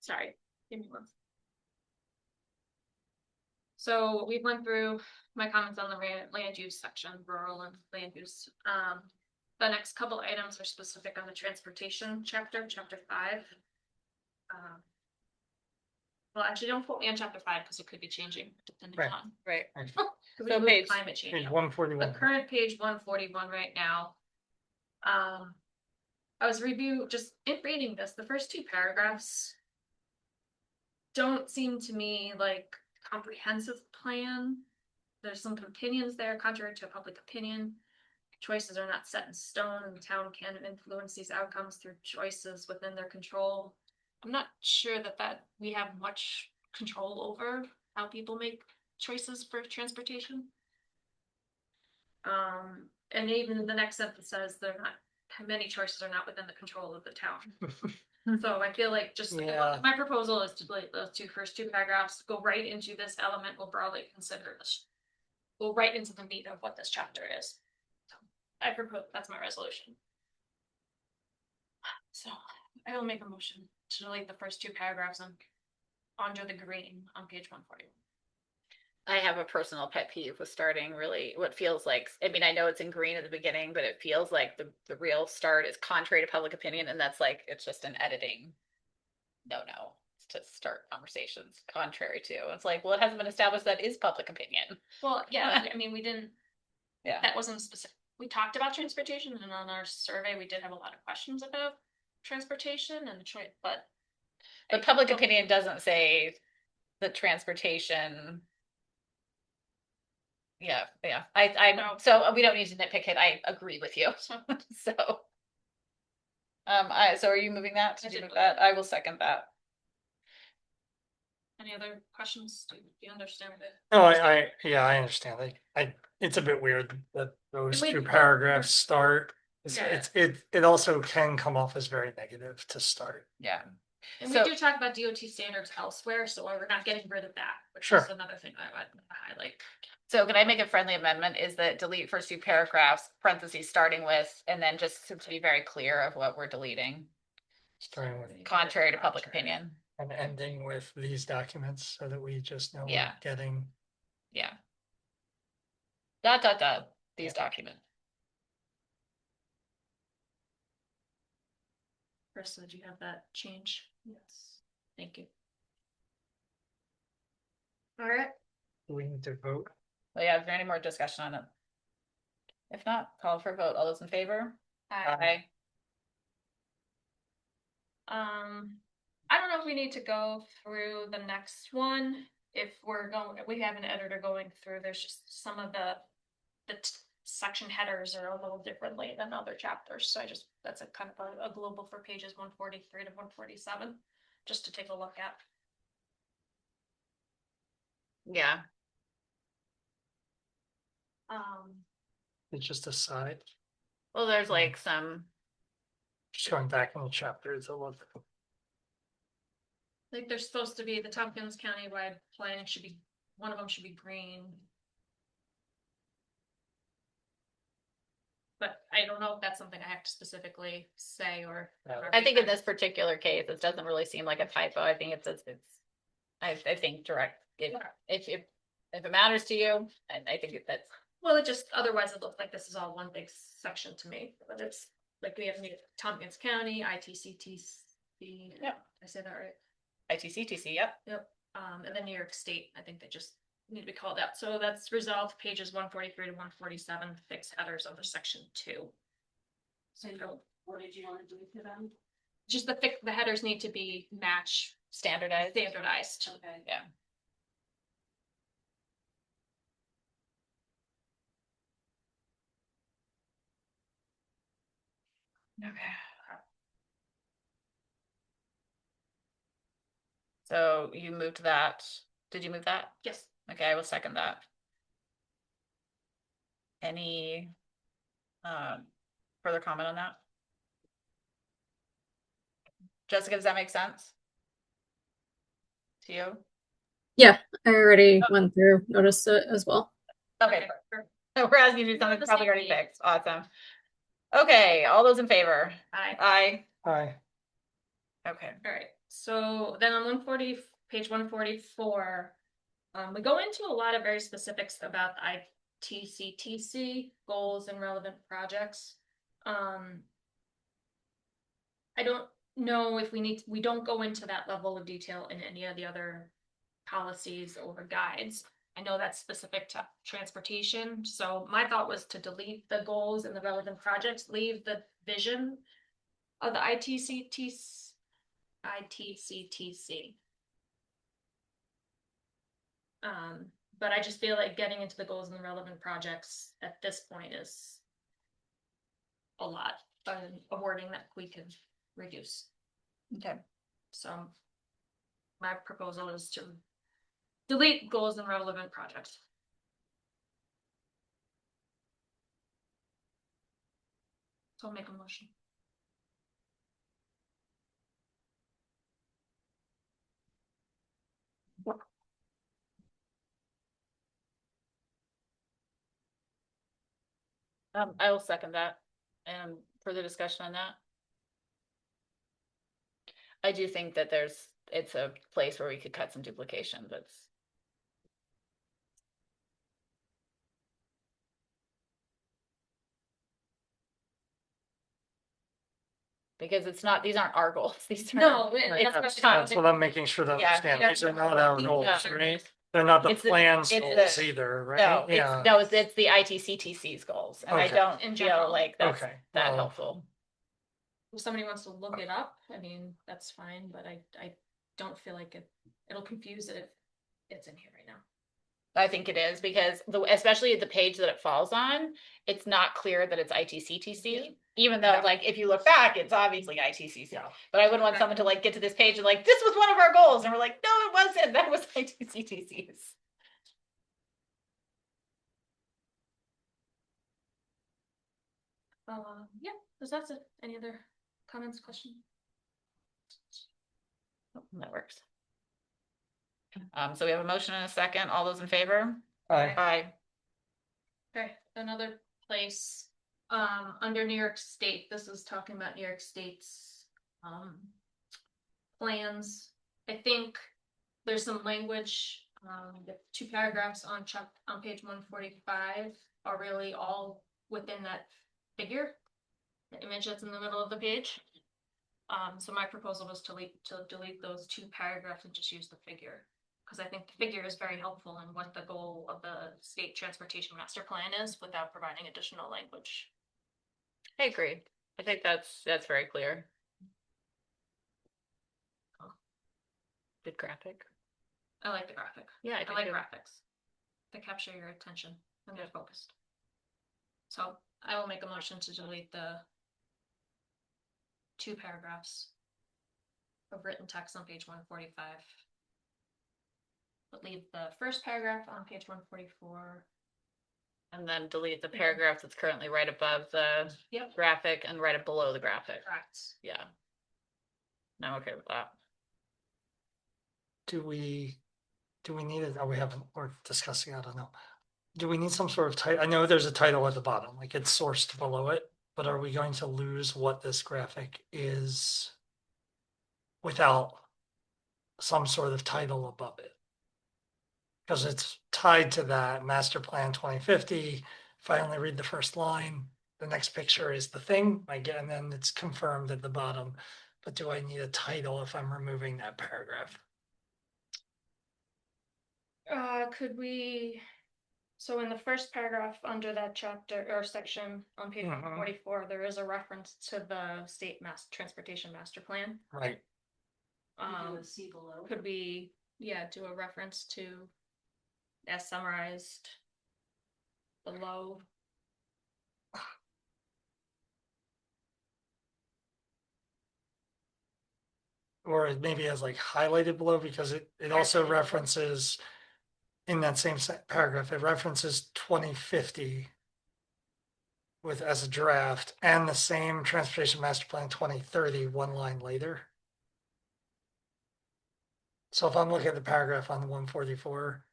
Sorry, give me one. So we went through my comments on the land use section, rural and land use. The next couple items are specific on the transportation chapter 5. Well, actually, don't quote me on chapter 5 because it could be changing depending on Right. so page- climate change. Page The 141. current page 141 right now. I was just in reading this, the first two paragraphs don't seem to me like comprehensive plan. There's some opinions there, contrary to public opinion. Choices are not set in stone, and the town can influence these outcomes through choices within their control. I'm not sure that we have much control over how people make choices for transportation. And even the next sentence says they're not, many choices are not within the control of the town. So I feel like just, Yeah. my proposal is to delete those first two paragraphs, go right into this element, we'll broadly consider this. Go right into the meat of what this chapter is. So I propose, that's my resolution. So I will make a motion to delete the first two paragraphs under the green on page 140. I have a personal pet peeve with starting really what feels like, I mean, I know it's in green at the beginning, but it feels like the real start is contrary to public opinion, and that's like, it's just an editing. No, to start conversations contrary to. It's like, well, it hasn't been established that is public opinion. Well, yeah, I mean, we didn't, Yeah. that wasn't specific. We talked about transportation, and on our survey, we did have a lot of questions about transportation and choice, but public opinion doesn't say the transportation. Yeah. So we don't need to nitpick it. I agree with you. So. So are you moving that? Did you move that? I will second that. Any other questions? Do you understand it? No, yeah, I understand. It's a bit weird that those two paragraphs start. It also can come off as very negative to start. Yeah. And we do talk about DOT standards elsewhere, so we're not getting rid of that, which is another thing I would highlight. So can I make a friendly amendment? Is that delete first two paragraphs, parentheses starting with, and then just to be very clear of what we're deleting. Starting with contrary to public opinion. and ending with these documents so that we just know Yeah. we're getting. Yeah. ... These documents. Chris, did you have that change? Yes. Thank you. All right. Do we need to vote? Well, yeah, is there any more discussion on it? If not, call for a vote. All those in favor? Aye. I don't know if we need to go through the next one. If we're going, we have an editor going through, there's just some of the section headers are a little differently than other chapters. So that's a kind of a global for pages 143 to 147, just to take a look at. Yeah. It's just a side. Well, there's like some. Just going back in the chapters a little bit. Like there's supposed to be the Tompkins County-wide plan should be, one of them should be green. But I don't know if that's something I have to specifically say or. I think in this particular case, it doesn't really seem like a typo. I think it's I think direct, if it matters to you, and I think that's. Well, it just, otherwise it looks like this is all one big section to me, but it's like we have Tompkins County, ITCTC. Yep. I said that right? ITCTC, yep. Yep. And then New York State, I think they just need to be called out. So that's resolved pages 143 to 147, fixed headers over section 2. So what did you want to do to them? Just the headers need to be standardized. Okay. Yeah. Okay. So you moved that. Did you move that? Yes. Okay, I will second that. Any further comment on that? Jessica, does that make sense to you? Yeah, I already went through, noticed it as well. Okay. We're asking you to do something probably already fixed. Awesome. Okay, all those in favor? Aye. Aye. Okay. All right. So then on 140, page 144, we go into a lot of very specifics about the ITCTC goals and relevant projects. I don't know if we don't go into that level of detail in any of the other policies or guides. I know that's specific to transportation. So my thought was to delete the goals and the relevant projects, leave the vision of the ITCTC. But I just feel like getting into the goals and the relevant projects at this point is a lot of wording that we could reduce. Okay. So my proposal is to delete goals and relevant projects. So I'll make a motion. I will second that. And further discussion on that? I do think that it's a place where we could cut some duplication, but because it's not, these aren't our goals. These are. No, That's what I'm making sure to Yeah. understand. These are not our goals, Yeah. right? They're not the It's the- plans it's goals the- either, right? No, Yeah. it's the ITCTC's goals, and I Okay. don't In feel general. like that's Okay, that well- helpful. If somebody wants to look it up, I mean, that's fine, but I don't feel like it'll confuse it if it's in here right now. I think it is because especially the page that it falls on, it's not clear that it's ITCTC. Even though, like, if you look back, it's obviously ITCC. Yeah. But I wouldn't want someone to like get to this page and like, this was one of our goals, and we're like, no, it wasn't. That was ITCTC's. Yeah, so that's it. Any other comments, questions? Oh, that works. So we have a motion and a second. All those in favor? Aye. Aye. Okay, another place, under New York State, this is talking about New York State's, plans. I think there's some language, the 2 paragraphs on page 145 are really all within that figure. The image that's in the middle of the page. So my proposal was to delete those 2 paragraphs and just use the figure. Because I think the figure is very helpful in what the goal of the state transportation master plan is without providing additional language. I agree. I think that's very clear. Good graphic. I like the graphic. Yeah, I like too. graphics. They capture your attention and they're focused. So I will make a motion to delete the 2 paragraphs of written text on page 145. But leave the first paragraph on page 144. And then delete the paragraph that's currently right above the Yep. graphic and right below the graphic. Correct. Yeah. No, I'm okay with that. Do we need it? Oh, we haven't, we're discussing, I don't know. Do we need some sort of title? I know there's a title at the bottom, like it's sourced below it, but are we going to lose what this graphic is without some sort of title above it? Because it's tied to that master plan 2050. If I only read the first line, the next picture is the thing I get, and then it's confirmed at the bottom. But do I need a title if I'm removing that paragraph? Could we, so in the first paragraph under that chapter or section on page 144, there is a reference to the state transportation master plan. Right. See below. Could we, do a reference to as summarized below? Or it maybe as like highlighted below because it also Highlighted below. references in that same paragraph, it references 2050 with as a draft and the same transportation master plan 2030 one line later. So if I'm looking at the paragraph on 144,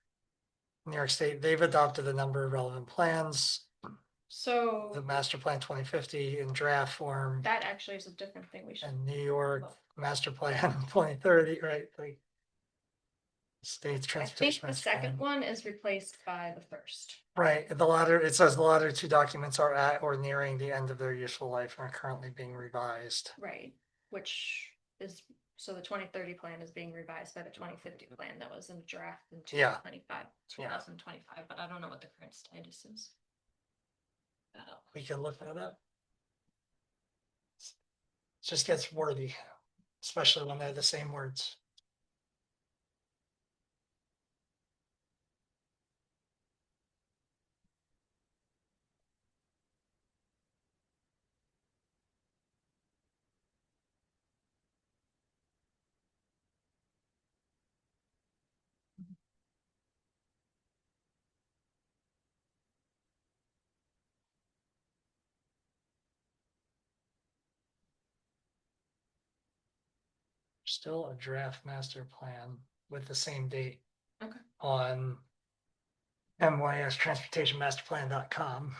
New York State, they've adopted a number of relevant plans. So The master plan 2050 in draft form that actually is a different thing we should. and New York master plan 2030, right? Like state's I think transportation the master second plan. one is replaced by the first. Right, the latter, it says the latter 2 documents are at or nearing the end of their useful life and are currently being revised. Right, which is, so the 2030 plan is being revised by the 2050 plan that was in draft in Yeah. 2025, but I don't know what the current status is. We can look that up. It just gets wordy, especially when they're the same words. still a draft master plan with the same date. Okay. On mystransportationmasterplan.com.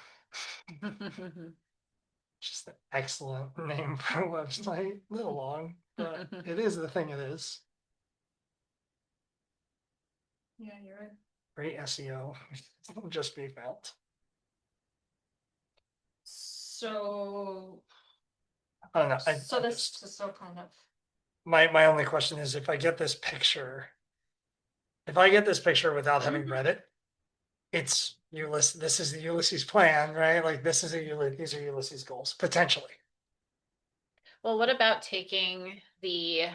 Just an excellent name for a website. A little long, but it is the thing it is. Yeah, you're right. Great SEO. It'll just be found. So, I don't know. so this is still kind of. My only question is if I get this picture, without having read it, it's Ulysses. This is the Ulysses plan, right? Like this is these are Ulysses goals potentially. Well, what about taking the,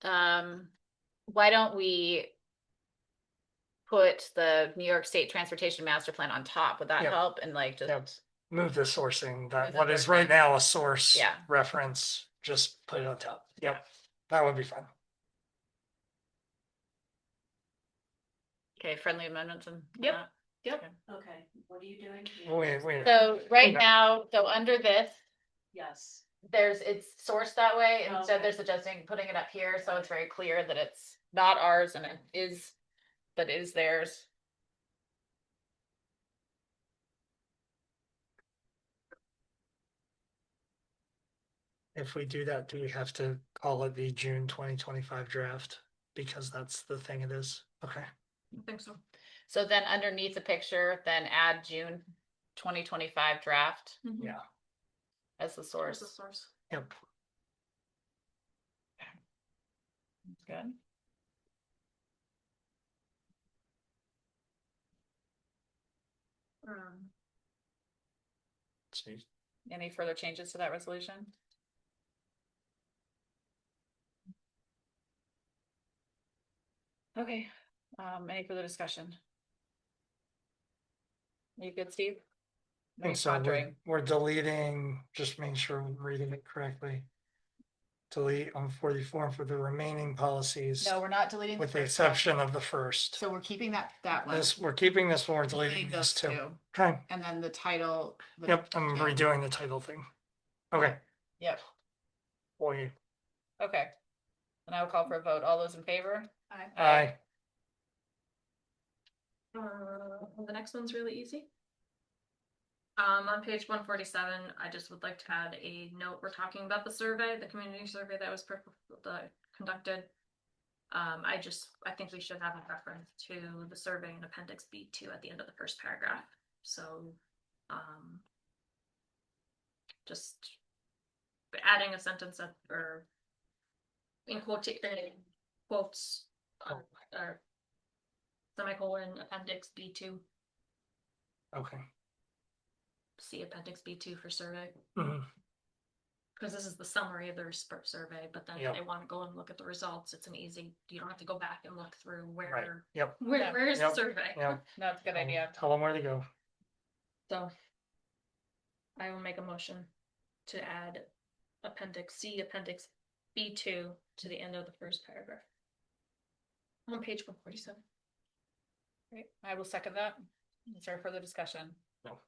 why don't we put the New York State Transportation Master Plan on top? Would that Yep. help? And like just, Yep. Move the sourcing that Move the what is sourcing. right now a source Yeah. reference, just put it on top. Yep. That would be fun. okay, friendly amendments and. Yep. that? Yep. Okay, what are you doing? Wait. So right Okay. now, so under this, Yes, it's sourced that way. Instead, Okay. they're suggesting putting it up here, so it's very clear that it's not ours and it is, but is theirs. If we do that, do we have to call it the June 2025 draft? Because that's the thing it is. Okay. I think so. So then underneath the picture, then add June 2025 draft Yeah. as the Source. source. The source. Yep. Good. See. Any further changes to that resolution? Okay, any further discussion? Are you good, Steve? I think so. Pondering. We're deleting, just making sure we're reading it correctly. Delete on 44 for the remaining policies, No, we're not deleting with the the first one. exception of the first. So we're keeping that one. We're keeping this one, we're Deleting deleting these those two. two. Okay. And then the title. Yep, I'm yeah. redoing the title thing. Okay. Yep, Boy. okay. And I will call for a vote. All those in favor? Aye. The next one's really easy. On page 147, I just would like to add a note. We're talking about the survey, the community survey that was conducted. I think we should have a reference to the survey in Appendix B2 at the end of the first paragraph. So, just adding a sentence that, or in quotes, or semicolon Appendix B2. Okay. See Appendix B2 for survey. Mhm. Because this is the summary of the survey, but then Yep. if they want to go and look at the results, it's an easy, you don't have to go back and look through Right. where, Yep. where is the Yep. survey? Yep. That's a good idea. Tell them where to go. So I will make a motion to add Appendix B2 to the end of the first paragraph. On page 147. Great, I will second that. Is there further discussion? No.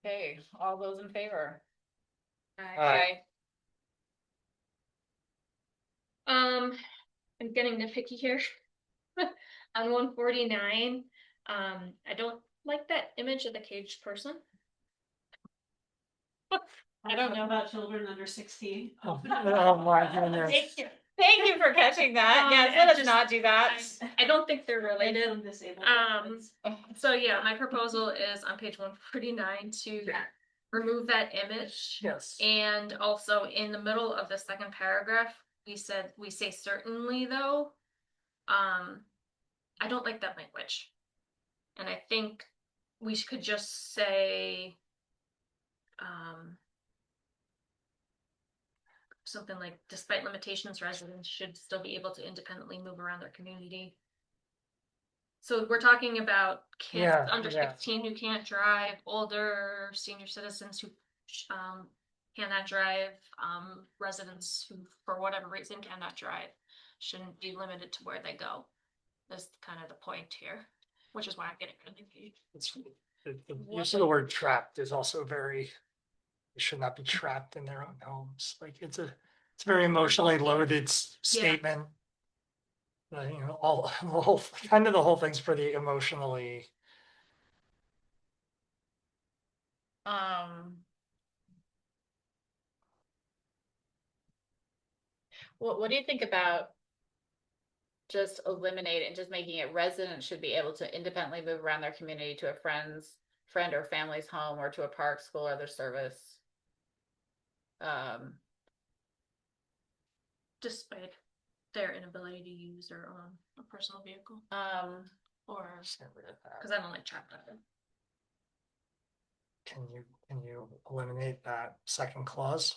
Okay, all those in favor? Aye. I'm getting nitpicky here. On 149, I don't like that image of the caged person. I don't know. about children under 16. Oh my goodness. Thank you for catching that. Yes, let us not do that. I don't think they're related. Some disabled kids. So yeah, my proposal is on page 149 to remove that image. Yes. And also in the middle of the second paragraph, we say certainly though. I don't like that language. And I think we could just say something like, despite limitations, residents should still be able to independently move around their community. So we're talking about kids under 16 who can't drive, older senior citizens who cannot drive, residents who, for whatever reason, cannot drive, shouldn't be limited to where they go. That's kind of the point here, which is why I'm getting really confused. The use of the word trapped is also very, they should not be trapped in their own homes. Like it's a it's a very emotionally loaded Yeah. statement. You know, all, the whole, kind of the whole thing's pretty emotionally, Um. What do you think about just eliminate and just making it residents should be able to independently move around their community to a friend or family's home or to a park, school, or other service? Um, Despite their inability to use their own a personal vehicle or because I don't like trapped out. can you eliminate that second clause?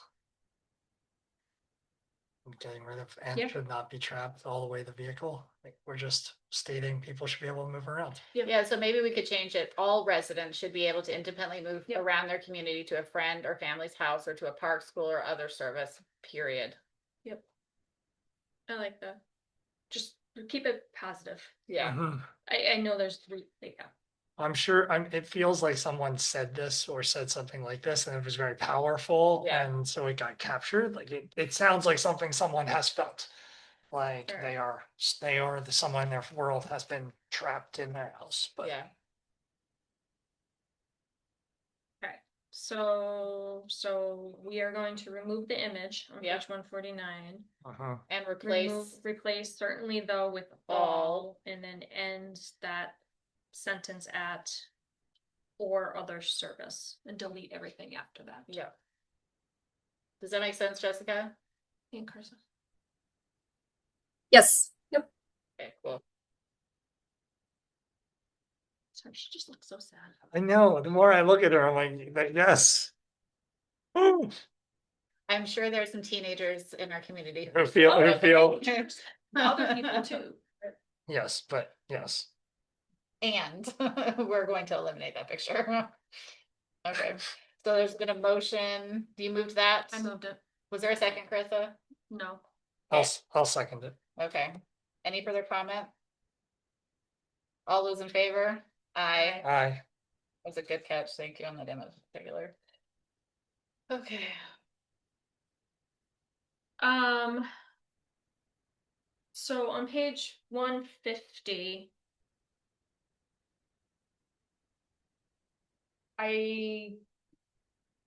Getting rid of and Yeah. should not be trapped all the way the vehicle, like, we're just stating people should be able to move around. yeah, so maybe we could change it. All residents should be able to independently move Yep. around their community to a friend or family's house or to a park, school, or other service, period. Yep. I like that. Just keep it positive. Yeah. Mhm. I know there's three. Yeah. I'm sure, it feels like someone said this or said something like this and it was very powerful, Yeah. and so it got captured, like, it sounds like something someone has felt. Like Sure. they are someone, their world has been trapped in their house, but. Yeah. Okay. So we are going to remove the image on Yep. page 149. Uh-huh. And Replace certainly though with all, and then end that sentence at or other service and delete everything after that. Yeah. Does that make sense, Jessica? In cursive. Yes. Yep. Okay, cool. Sorry, she just looks so sad. I know, the more I look at her, I'm like, yes. Woo! I'm sure there's some teenagers in our community. Who feel, Other people too. yes, but yes. And we're going to eliminate that picture. Okay, so there's been a motion. Do you move that? I moved it. Was there a second, Carissa? No. I'll second it. Okay. Any further comment? All those in favor? Aye. Aye. That was a good catch. Thank you on that image in particular. Okay. So on page 150,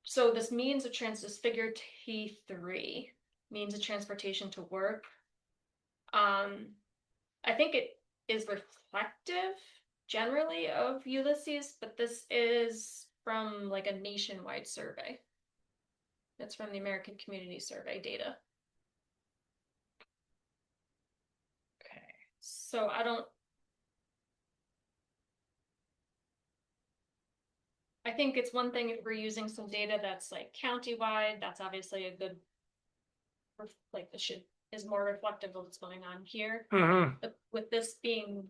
so this this figure T3 means of transportation to work. I think it is reflective generally of Ulysses, but this is from like a nationwide survey. That's from the American Community Survey data. Okay. So I think it's one thing if we're using some data that's like countywide, that's obviously a good, like this is more reflective of what's going on here. Mm-hmm. But with this being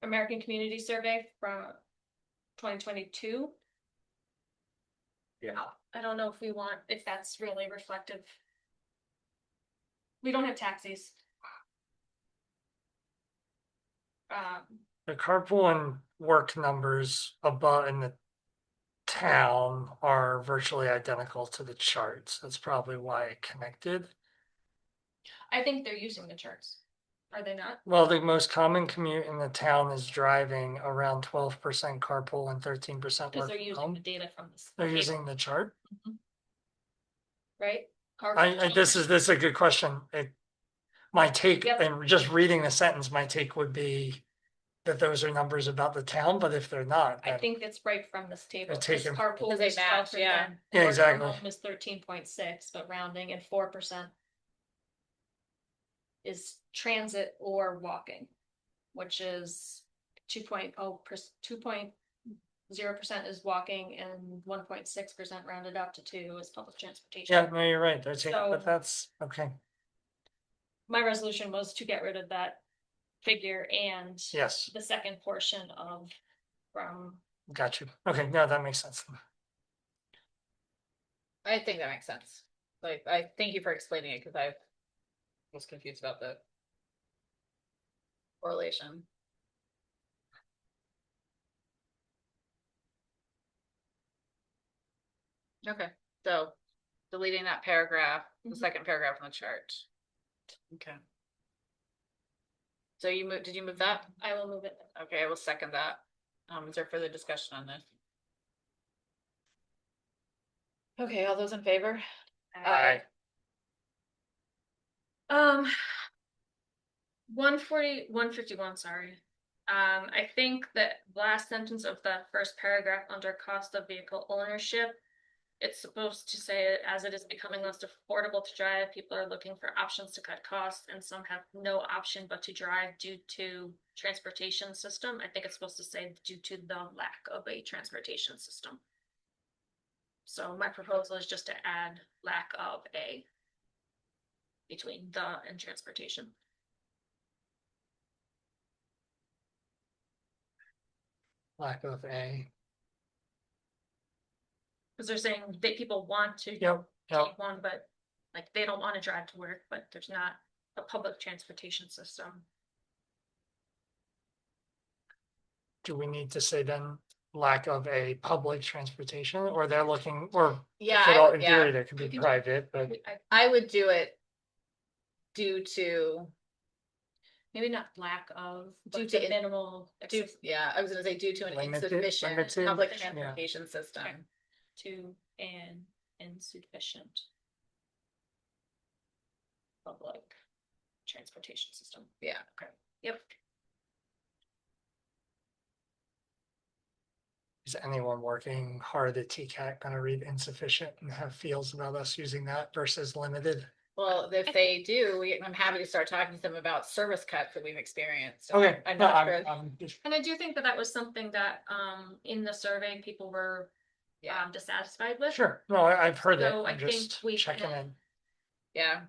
American Community Survey from 2022. Yeah. I don't know if that's really reflective. We don't have taxis. The carpool and work numbers above in the town are virtually identical to the charts. That's probably why it connected. I think they're using the charts. Are they not? Well, the most common commute in the town is driving, around 12% carpool and 13% Because work they're from using home. the data from this. They're table, using the chart. right? This is a good question. My take, Yep. and just reading the sentence, my take would be that those are numbers about the town, but if they're not, I then think it's right from this table. They're taken- This carpool Because they is match, 12%, yeah. and Yeah, work from exactly. home is 13.6, but rounding, and 4% is transit or walking, which is 2.0% is walking, and 1.6% rounded up to 2 is public transportation. yeah, no, you're right. They're taking, but So- that's okay. My resolution was to get rid of that figure and Yes, the second portion of from. got you. Okay, no, that makes sense. I think that makes sense. Like, I thank you for explaining it because I was confused about the correlation. Okay, so deleting that paragraph, the Mhm. second paragraph in the chart. Okay. So did you move that? I will move it. Okay, I will second that. Is there further discussion on this? Okay, all those in favor? Aye. 151, sorry. I think that last sentence of the first paragraph under cost of vehicle ownership, it's supposed to say, as it is becoming less affordable to drive, people are looking for options to cut costs, and some have no option but to drive due to transportation system. I think it's supposed to say due to the lack of a transportation system. So my proposal is just to add lack of a between the and transportation. Lack of a. Because they're saying that people want to Yep. take one, but like they don't want to drive to work, but there's not a public transportation system. Do we need to say then lack of a public transportation, or they're looking, or Yeah, if it all- I, in yeah, theory, there could We be can do- private, but I would do it due to, Maybe not lack of, Due but to the minimal. yeah, I was gonna say due to an Limited- insufficient limited, public yeah. transportation system. Okay. To an insufficient public transportation system. Yeah. Okay. Yep. is anyone working hard at TCAT gonna read insufficient and have feels about us using that versus limited? Well, if they do, I'm happy to start talking to them about service cuts that we've experienced. So Okay, I'm no, not sure. I'm just, And I do think that that was something that in the survey people were Yeah, dissatisfied with. sure, no, I've heard it, So I I'm think just we checking can- in. yeah.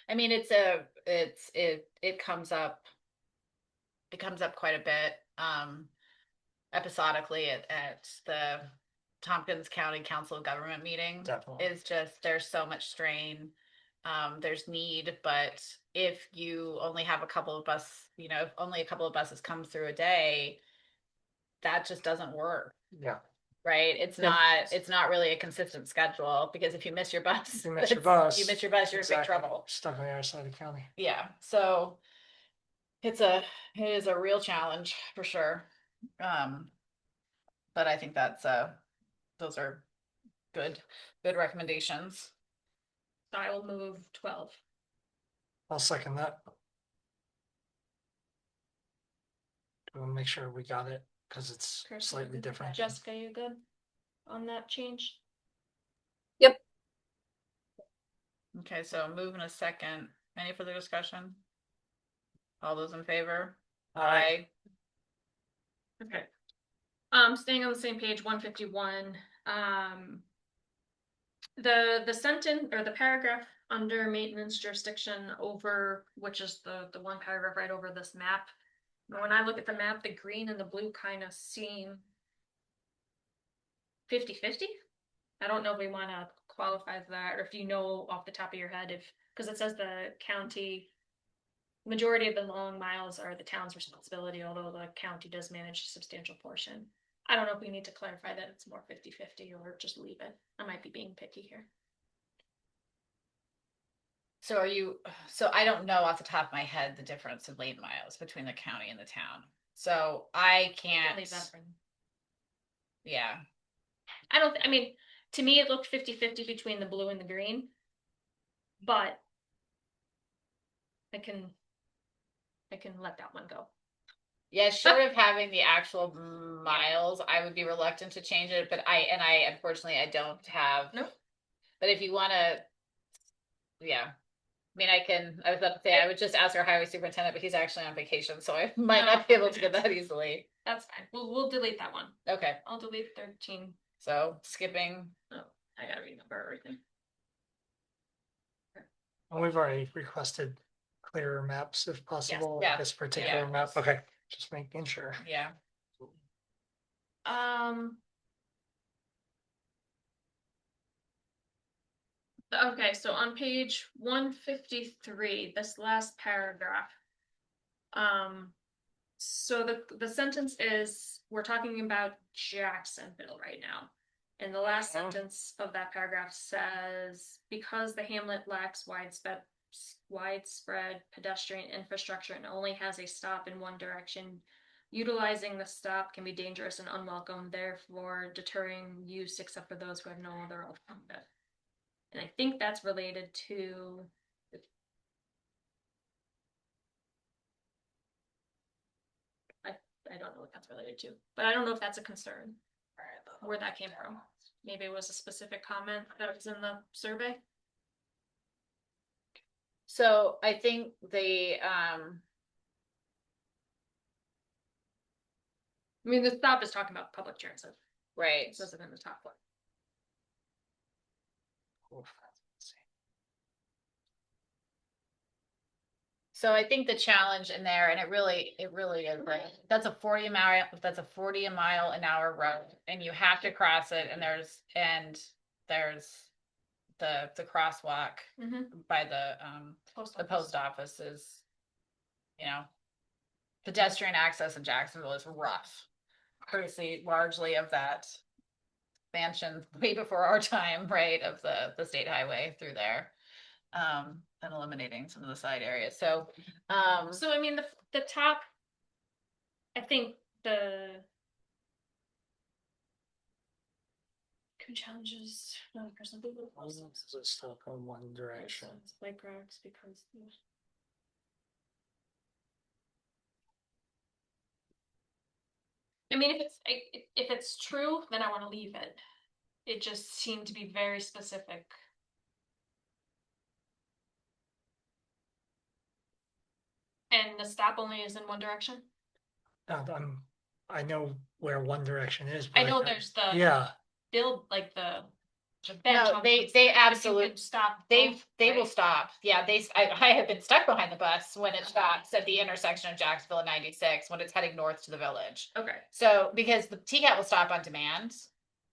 I mean, it comes up. It comes up quite a bit, episodically at the Tompkins County Council of Government meeting. Definitely. It's just, there's so much strain. There's need, but if you only have a couple of if only a couple of buses come through a day, that just doesn't work, Yeah, right? It's Yep. it's not really a consistent schedule, because if you miss your bus, if you miss your bus. you miss your bus, you're in big exactly, trouble. Stuck on the other side of the county. Yeah, so it is a real challenge for sure. But I think those are good recommendations. So I will move 12. I'll second that. We'll make sure we got it, because it's Kirsten, slightly different. Jessica, you good on that change? Okay, so move in a second. Any further discussion? All those in favor? Aye. Okay. Staying on the same page, 151. The sentence or the paragraph under maintenance jurisdiction over, which is the one paragraph right over this map. When I look at the map, the green and the blue kind of seem 50-50. I don't know if we want to qualify that, or if you know off the top of your head, because it says the county, majority of the long miles are the town's responsibility, although the county does manage a substantial portion. I don't know if we need to clarify that it's more 50-50 or just leave it. I might be being picky here. So I don't know off the top of my head the difference in lane miles between the county and the town. So I can't. Leave that for- Yeah. I mean, to me, it looked 50-50 between the blue and the green. But I can let that one go. Yeah, short of having the actual miles, I would be reluctant to change it, but I unfortunately I don't have. Nope. But if you want to, yeah. I mean, I was about to say, I would just ask our highway superintendent, but he's actually on vacation, so I might not be able to get that easily. That's fine. We'll delete that one. Okay, I'll delete 13. so skipping, Oh, I gotta renumber everything. And we've already requested clearer maps if possible, yeah, this particular yeah. map, okay, just making sure. yeah. Okay, so on page 153, this last paragraph. So the sentence is, we're talking about Jacksonville right now. And the last sentence of that paragraph says, because the hamlet lacks widespread pedestrian infrastructure and only has a stop in one direction, utilizing the stop can be dangerous and unwelcome, therefore deterring use except for those who have no other alternative. And I think that's related to I don't know what that's related to, but I don't know if that's a concern, where that came from. Maybe it was a specific comment that was in the survey. So I think the I mean, the stop is talking about public transit. right. It says it in the top one. So I think the challenge in there, and it really is right. That's a 40 mile, a mile an hour road, and you have to cross it, and there's the crosswalk by the post office is, you know, pedestrian access in Jacksonville is rough. Courtesy largely of that expansion way before our time, right, of the state highway through there. And eliminating some of the side areas. So I mean, the top, I think challenges another person. Stop in one direction. Bike racks because. I mean, if it's true, then I want to leave it. It just seemed to be very specific. And the stop only is in one direction? I know where one direction is. I but know there's the Yeah, build, like the bench. no, on they but you absolutely can stop. they both, will right? stop. Yeah, I have been stuck behind the bus when it stops at the intersection of Jacksonville and 96 when it's heading north to the village. Okay. So because the TCAT will stop on demand.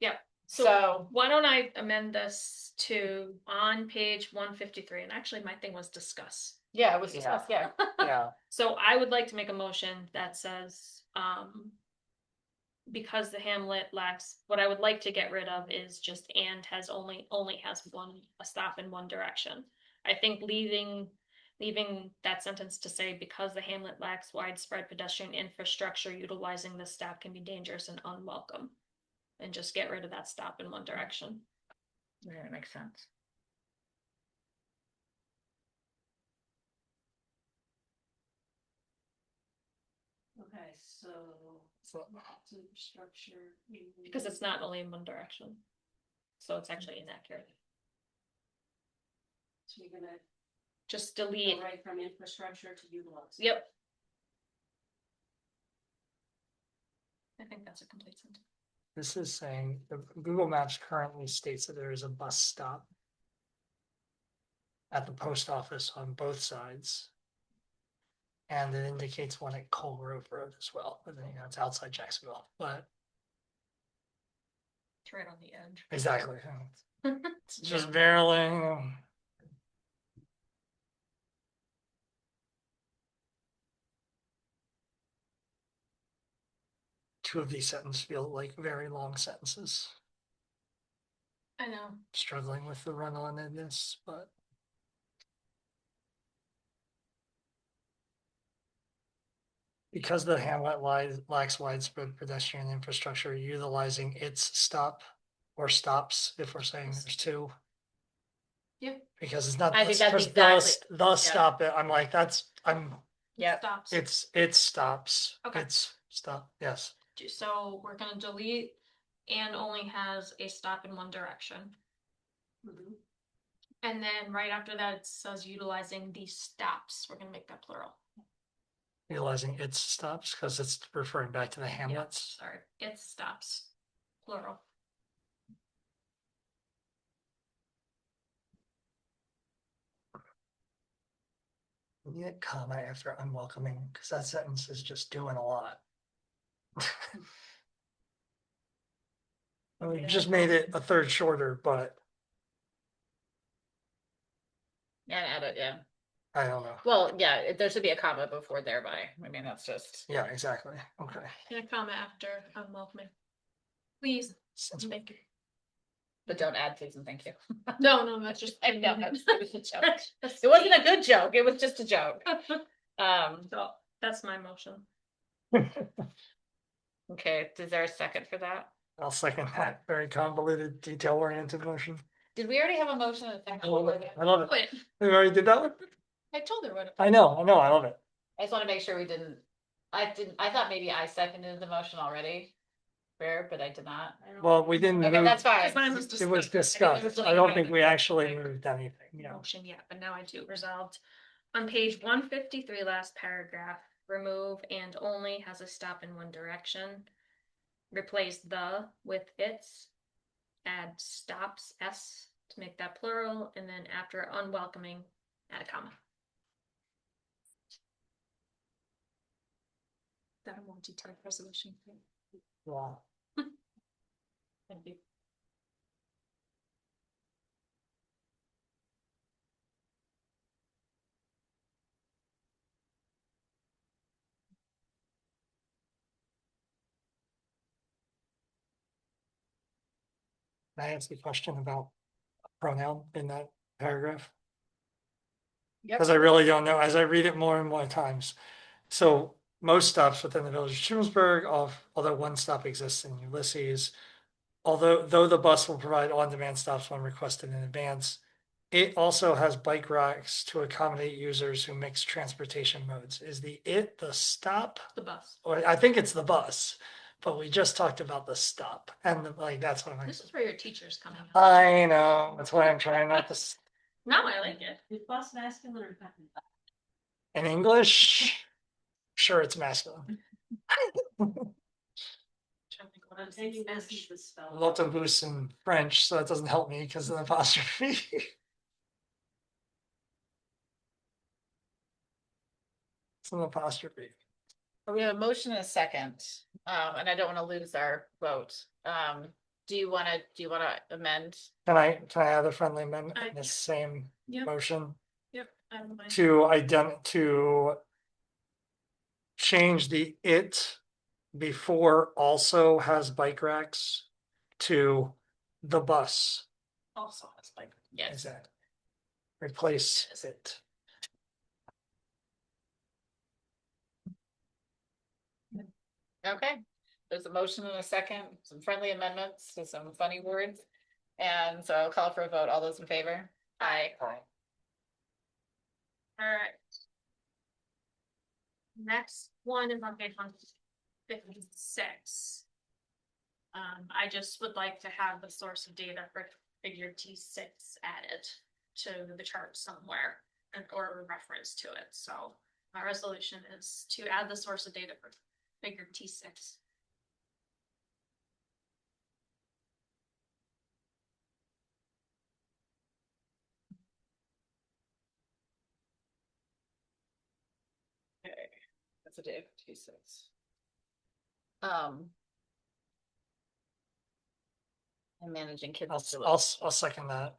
Yep. So Why don't I amend this to on page 153? And actually my thing was discuss. yeah, it was discussed. Yeah. yeah. So I would like to make a motion that says, because the hamlet lacks, what I would like to get rid of is just and has only has a stop in one direction. I think leaving that sentence to say because the hamlet lacks widespread pedestrian infrastructure, utilizing the stop can be dangerous and unwelcome. And just get rid of that stop in one direction. Yeah, that makes sense. Okay, so. Infrastructure. Because it's not only in one direction. So it's actually inaccurate. So you're gonna Just delete. go right from infrastructure to utilize. Yep. I think that's a complete sentence. This is saying the Google Maps currently states that there is a bus stop at the post office on both sides. And it indicates one at Coal Grove Road as well, but then, you know, it's outside Jacksonville, but It's right on the edge. exactly. It's just barely. Two of these sentences feel like very long sentences. I know. Struggling with the run on in this, but. Because the hamlet lacks widespread pedestrian infrastructure, utilizing its stop or stops, if we're saying there's two. Yep. Because it's not I think that's just exactly- the stop. I'm like, Yeah. Stops. it stops. Okay. It's stop. Yes. So we're gonna delete and only has a stop in one direction. Mhm. And then right after that, it says utilizing these stops. We're gonna make that plural. Utilizing its stops because it's referring back to the hamlets. Sorry, it stops, plural. You need a comma after unwelcoming because that sentence is just doing a lot. We just made it a third shorter, but Yeah, add it. Yeah. I don't know. Well, yeah, there should be a comma before thereby. I mean, that's just. Yeah, exactly. Okay. And a comma after unwelcoming. Please Since make it. But don't add please and thank you. No, that's just. I know, it was a joke. It wasn't a good joke, it was just a joke. So that's my motion. Okay, is there a second for that? I'll second that very convoluted, detail-oriented motion. Did we already have a motion? And a second? I love it. I love it. Wait, We already did that one? I told her what. I know, I love it. I just wanna make sure we didn't, I thought maybe I seconded the motion already. Fair, but I did not. Well, we didn't Okay, move, that's fine. Because mine was it was discussed. discussed. I don't think we actually moved anything, you know. Motion yet, but now I do. Resolved. On page 153, last paragraph, remove and only has a stop in one direction. Replace the with its. Add stops s to make that plural, and then after unwelcoming, add a comma. That a more detailed resolution. Wow. Thank you. Can I ask a question about pronoun in that paragraph? Yep. Because I really don't know, as I read it more and more times. So most stops within the village of Trumansburg, although one stop exists in Ulysses, though the bus will provide on-demand stops when requested in advance, it also has bike racks to accommodate users who mix transportation modes. Is the stop? The bus. Or I think it's the bus, but we just talked about the stop, and like that's what I'm. This is where your teacher's coming. I know, that's why I'm trying not to. No, I like it. Is bus masculine or feminine? In English, sure, it's masculine. I'm taking this as the spell. L'autobus in French, so that doesn't help me because of the apostrophe. It's an apostrophe. We have a motion and a second, and I don't wanna lose our vote. Do you wanna amend? Can I add a friendly amendment in the I- same Yep. motion Yep, I don't mind. to change the it before also has bike racks to the bus? Also has like. Is Yes. that replace it? Okay, there's a motion and a second, some friendly amendments to some funny words. And so I'll call for a vote. All those in favor? Aye. Alright. Next one is on page 156. I just would like to have the source of data for figure T6 added to the chart somewhere or a reference to it. So my resolution is to add the source of data for figure T6. Okay, that's a day of T6. I'm managing kids. I'll second that.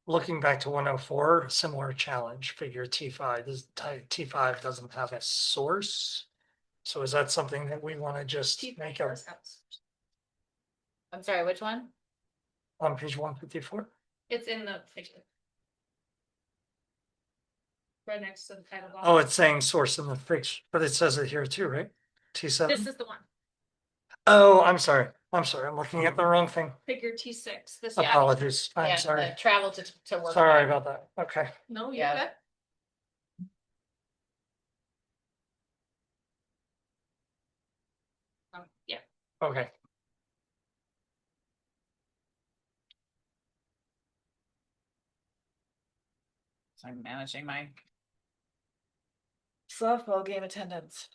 Looking back to 104, similar challenge, figure T5, T5 doesn't have a source. So is that something that we want to just make a, I'm sorry, which one? on page 154? It's in the figure. Right next to the title block. Oh, it's saying source in the fix, but it says it here too, right? T7? This is the one, Oh, I'm sorry. I'm looking at the wrong thing. figure T6. This. Apologies. Yeah, I'm the sorry. travel to work. Sorry time. about that. Okay. No, you're Yeah. good. Yeah. Okay. So I'm managing my softball game attendance.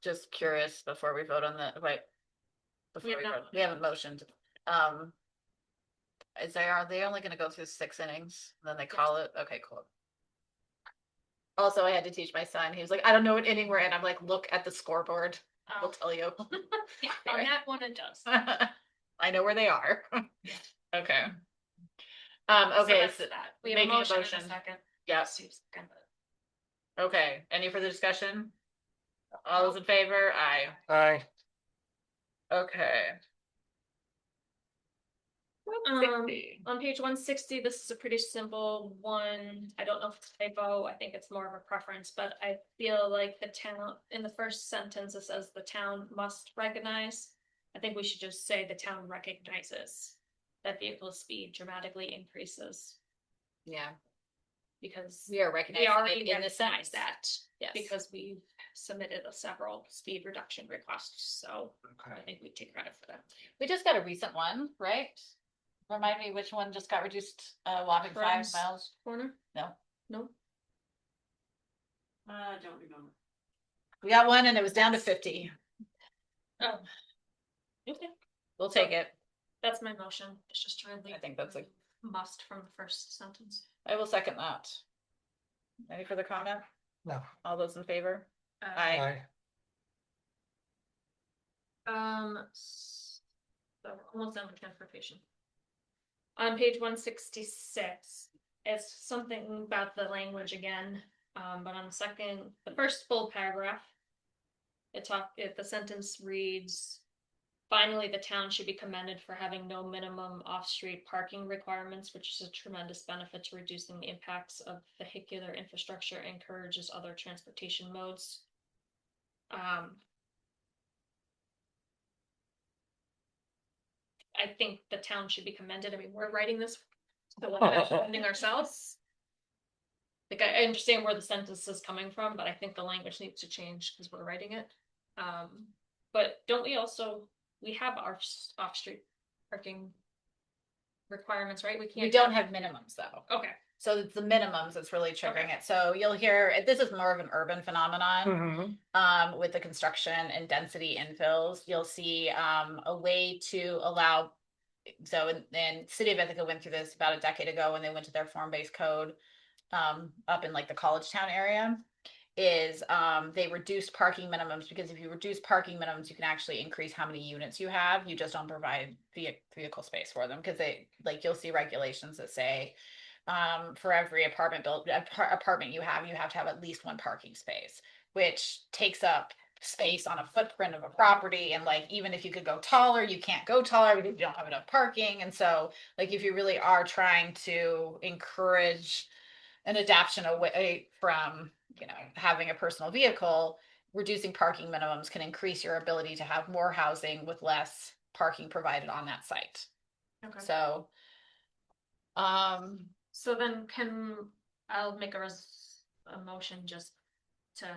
Just curious before we vote on the, wait. Before have not vote, we haven't motioned. Are they only gonna go through 6 innings, and then they call it? Okay, cool. Also, I had to teach my son, he was like, I don't know what inning we're in, I'm like, look at the scoreboard, I'll tell you. Yeah, on that one it does. I know where they are. Okay. So Okay, that's so that. We have a making a motion and motion. a second. yeah, Second. okay, any further discussion? All those in favor? Aye. Aye. Okay. On page 160, this is a pretty simple one. I don't know if it's a typo. I think it's more of a preference, but I feel like the town, in the first sentence, it says the town must recognize. I think we should just say the town recognizes that vehicle speed dramatically increases Yeah, because we are we recognizing already it in the recognize sentence. that Yes. because we've submitted several speed reduction requests. So I think we take credit for that. We just got a recent one, right? Remind me which one just got reduced, whopping 5 Friends miles? Corner? No. No. I don't remember. We got one and it was down to 50. Oh. Okay. We'll take it. That's my motion. It's just to relieve. I think that's a- Must from the first sentence. I will second that. Any further comment? No. All those in favor? Uh, Aye. So almost done with transportation. On page 166, it's something about the language again, but on the first full paragraph, the sentence reads, finally, the town should be commended for having no minimum off-street parking requirements, which is a tremendous benefit to reducing the impacts of vehicular infrastructure and encourages other transportation modes. I think the town should be commended. I mean, we're writing this, so we're not commending ourselves. Like, I understand where the sentence is coming from, but I think the language needs to change because we're writing it. But don't we have our off-street parking requirements, right? We don't have minimums though. Okay. So it's the minimums that's really triggering Okay. it. So you'll hear, this is more of an urban phenomenon. Mhm. With the construction and density infills, you'll see a way to allow. So in City of Ithaca went through this about a decade ago when they went to their form-based code up in like the College Town area. Is they reduced parking minimums because if you reduce parking minimums, you can actually increase how many units you have. You just don't provide vehicle space for them because you'll see regulations that say for every apartment you have to have at least one parking space, which takes up space on a footprint of a property. And like, even if you could go taller, you can't go taller because you don't have enough parking. And so like, if you really are trying to encourage an adaptation away from, having a personal vehicle, reducing parking minimums can increase your ability to have more housing with less parking provided on that site. Okay. So, So then I'll make a motion just to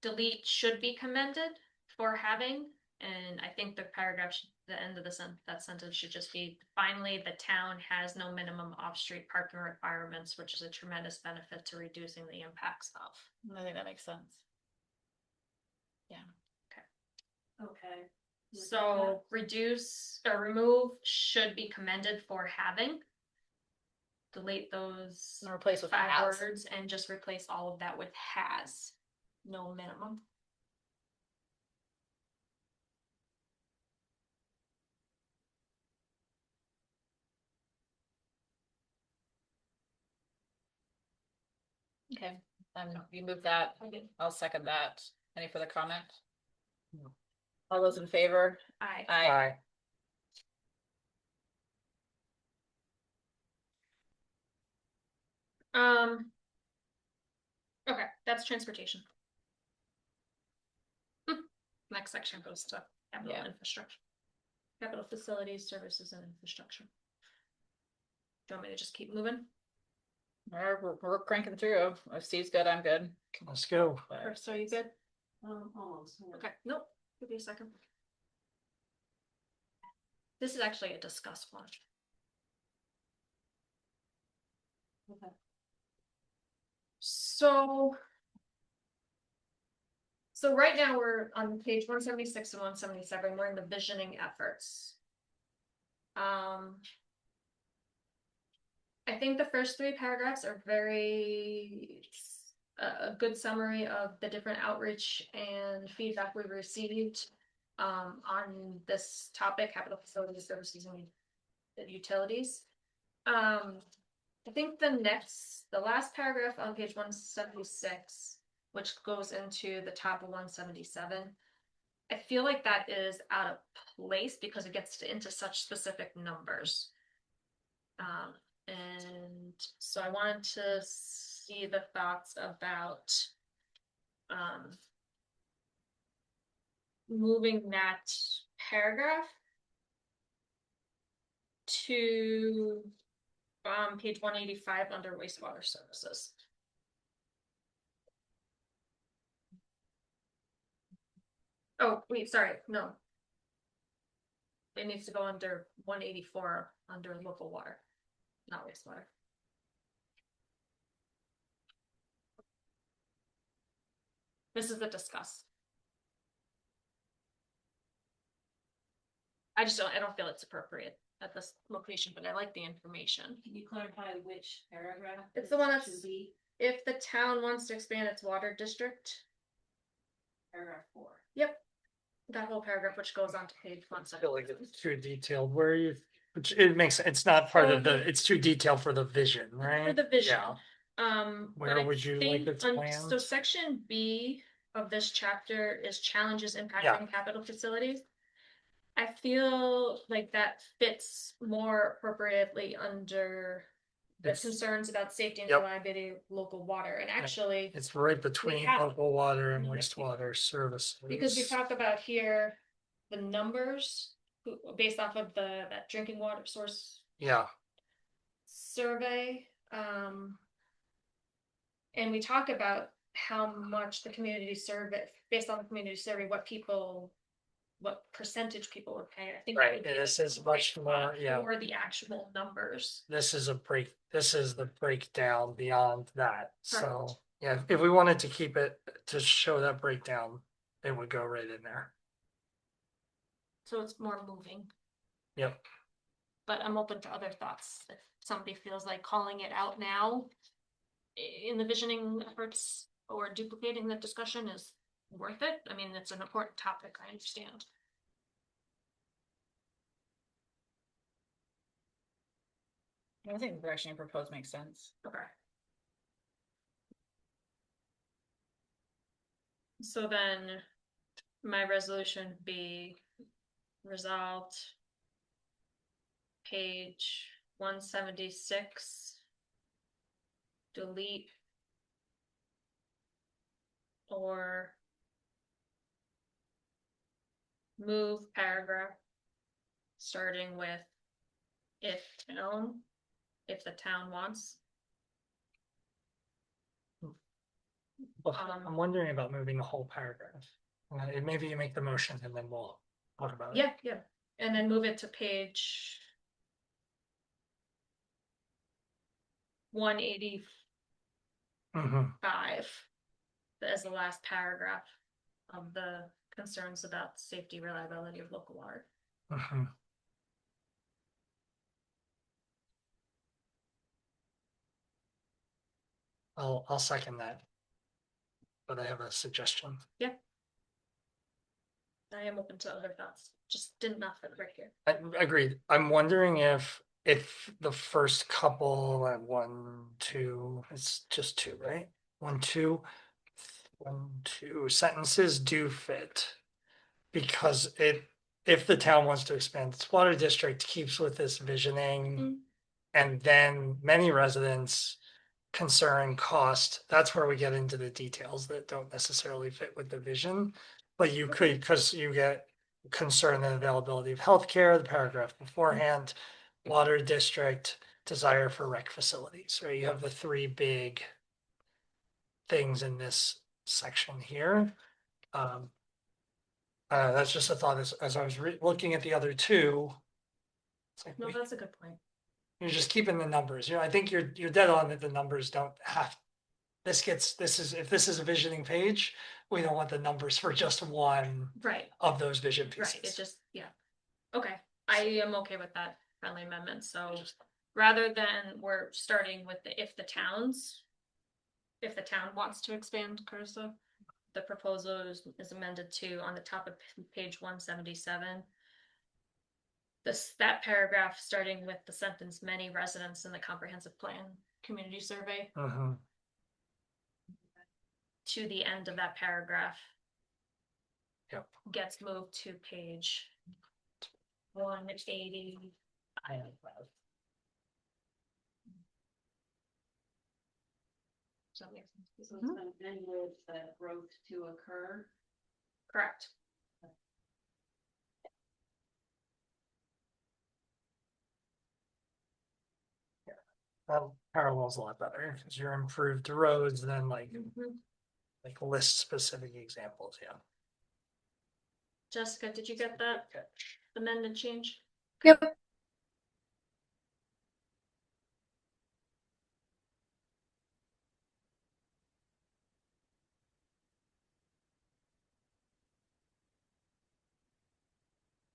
delete should be commended for having, and I think the paragraph, the end of that sentence should just be, finally, the town has no minimum off-street parking requirements, which is a tremendous benefit to reducing the impacts of. I think that makes sense. Okay. So reduce or remove should be commended for having. Delete those And replace with 5 has. words and just replace all of that with has. No minimum. Okay, you move that. I'll second that. Any further comment? No. All those in favor? Aye. Aye. Okay, that's transportation. Next section goes to capital infrastructure. Capital facilities, services, and infrastructure. Do you want me to just keep moving? We're cranking through. If Steve's good, I'm good. Let's go. So are you good? Almost. Okay, nope, give me a second. This is actually a discuss one. Okay. So right now we're on page 176 and 177, we're in the visioning efforts. I think the first 3 paragraphs are a good summary of the different outreach and feedback we've received on this topic, capital facilities, services, and utilities. I think the last paragraph on page 176, which goes into the top of 177, I feel like that is out of place because it gets into such specific numbers. And so I wanted to see the thoughts about moving that paragraph to page 185 under wastewater services. Oh, wait, sorry, no. It needs to go under 184 under local water, not wastewater. This is the discuss. I don't feel it's appropriate at this location, but I like the information. Can you clarify which paragraph? It's the one this that's- should be? If the town wants to expand its water district, Paragraph 4. yep. That whole paragraph, which goes on to page I feel like 177. it's too detailed where you, which it makes, it's not part of So- the, it's too detailed for the vision, right? For the vision. Yeah. But Where I would you like think its so plans? section B of this chapter is challenges impacting capital facilities. I feel like that fits more appropriately under the It's- concerns about safety and Yep. reliability of local water. And actually, It's right between have- local water and wastewater services. because we talk about here the numbers based off of that drinking water source Yeah, survey, and we talk about how much the community survey, based on the community survey, what percentage people would pay. I think that right, would be and this the is much right more, spot yeah. for the actual numbers. This is the breakdown beyond that, so, Correct. yeah, if we wanted to keep it, to show that breakdown, it would go right in there. So it's more moving, Yep, but I'm open to other thoughts. If somebody feels like calling it out now in the visioning efforts or duplicating the discussion is worth it. I mean, it's an important topic, I understand. I think the direction you propose makes sense. Okay. So then my resolution would be resolved. Page 176. Delete. Or move paragraph. Starting with if the town wants. well, I'm wondering about moving the whole paragraph. Maybe you make the motion and then we'll talk about it. Yeah, and then move it to page 185 Mhm. as the last paragraph of the concerns about safety, reliability of local water. Mhm. I'll second that. But I have a suggestion. I am open to other thoughts, just did not fit right here. Agreed. I'm wondering if the first couple at 1, 2, it's just 2, right? 1, 2, 1, 2 sentences do fit. Because if the town wants to expand its water district, keeps with this visioning. Mm. And then many residents concern cost, that's where we get into the details that don't necessarily fit with the vision. But you could, because you get concern and availability of healthcare, the paragraph beforehand, water district, desire for rec facilities, right? You have the 3 big things in this section here. That's just a thought as I was looking at the other 2. It's like No, that's a good point. you're just keeping the numbers, I think you're dead on that the numbers don't have. If this is a visioning page, we don't want the numbers for just one Right, of those vision right, it pieces. just, yeah. Okay, I am okay with that friendly amendment, so rather than we're starting with if the town wants to expand Cursa, the proposal is amended to on the top of page 177. That paragraph starting with the sentence many residents in the comprehensive plan community survey Mhm. to the end of that paragraph. Yep. Gets moved to page 180. Does that make sense? So it's gonna end with the growth to occur. Correct. That parallels a lot better because you're improved roads than like list specific examples, yeah. Jessica, did you get that Okay. amended change? Yep. If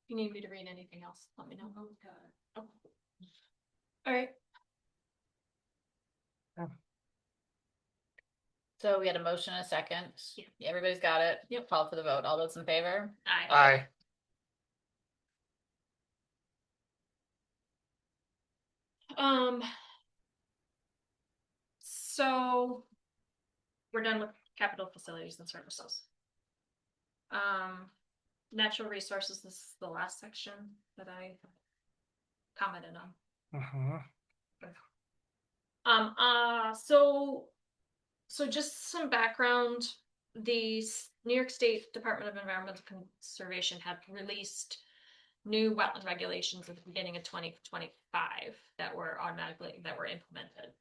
you need me to read anything else, let me know. Oh. All right. So we had a motion and a second. Yeah. Everybody's got it. Yep. Call for the vote. All those in favor? Aye. So we're done with capital facilities and services. Natural resources, this is the last section that I commented on. Mhm. So just some background, the New York State Department of Environmental Conservation had released new wetland regulations at the beginning of 2025 that were implemented.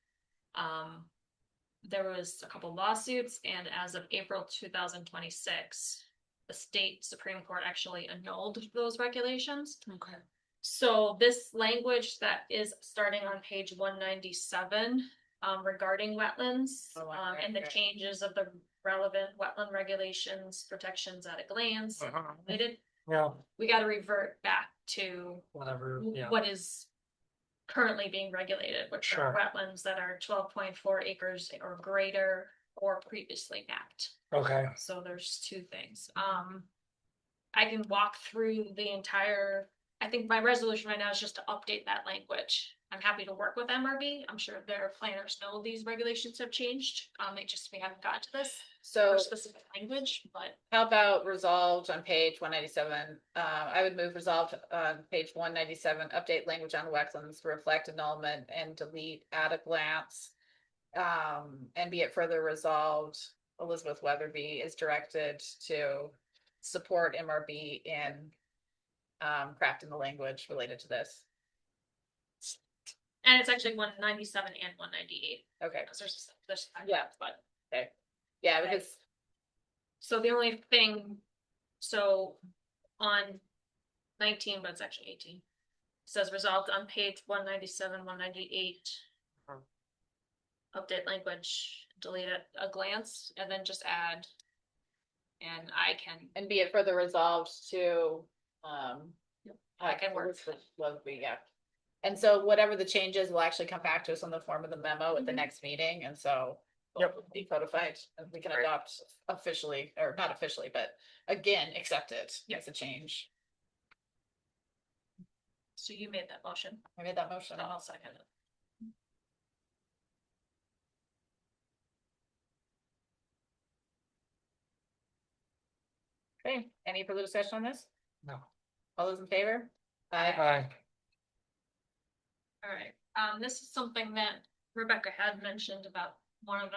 There was a couple lawsuits, and as of April 2026, the state Supreme Court actually annulled those regulations. Okay. So this language that is starting on page 197 regarding wetlands and the changes of the relevant wetland regulations, protections at a glance, related, Yeah, we got to revert back to whatever, yeah. what is currently being regulated, which Sure. are wetlands that are 12.4 acres or greater or previously mapped. Okay, So there's two things. I can walk through the entire, I think my resolution right now is just to update that language. I'm happy to work with MRB. I'm sure their planners know these regulations have changed. We haven't got to this So for specific language, but how about resolved on page 197? I would move resolved on page 197, update language on wetlands, reflect annulment and delete at a glance. And be it further resolved, Elizabeth Weatherby is directed to support MRB in crafting the language related to this. and it's actually 197 and 198 Okay, because there's Yeah. but okay. Yeah, because so the only thing, so on 19, but it's actually 18. It says resolved on page 197, 198. Update language, delete it a glance, and then just add. And I can. and be it further resolved to I can work. Yeah. And so whatever the changes will actually come back to us in the form of the memo at the next meeting, and so Yep. it'll be codified, and we can Great. adopt officially, or not officially, but again, accept it as a change. So you made that motion. I made that motion. I'll second it. Okay, any further discussion on this? no. All those in favor? Aye. All right, this is something that Rebecca had mentioned about one of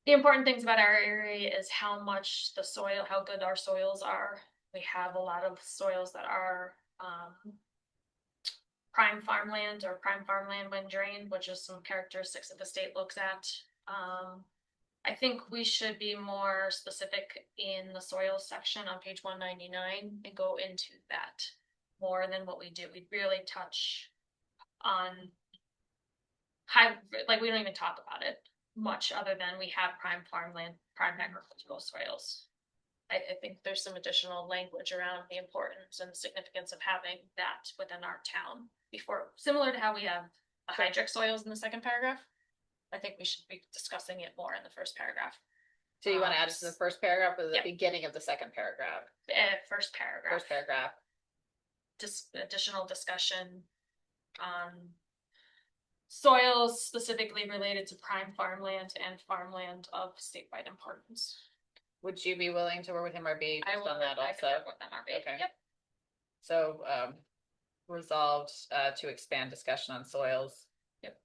the important things about our area is how much the soil, how good our soils are. We have a lot of soils that are prime farmland or prime farmland when drained, which is some characteristics that the state looks at. I think we should be more specific in the soil section on page 199 and go into that more than what we do. We really touch on we don't even talk about it much other than we have prime farmland, prime agricultural soils. I think there's some additional language around the importance and significance of having that within our town before, similar to how we have the hydric soils in the second paragraph. I think we should be discussing it more in the first paragraph. So you want to add it to the first paragraph or the Yep. beginning of the second paragraph? First paragraph. First paragraph. Just additional discussion on soils specifically related to prime farmland and farmland of statewide importance. Would you be willing to work with MRB I just will on that I can also? work with MRB. Okay. Yep. So resolved to expand discussion on soils. Yep.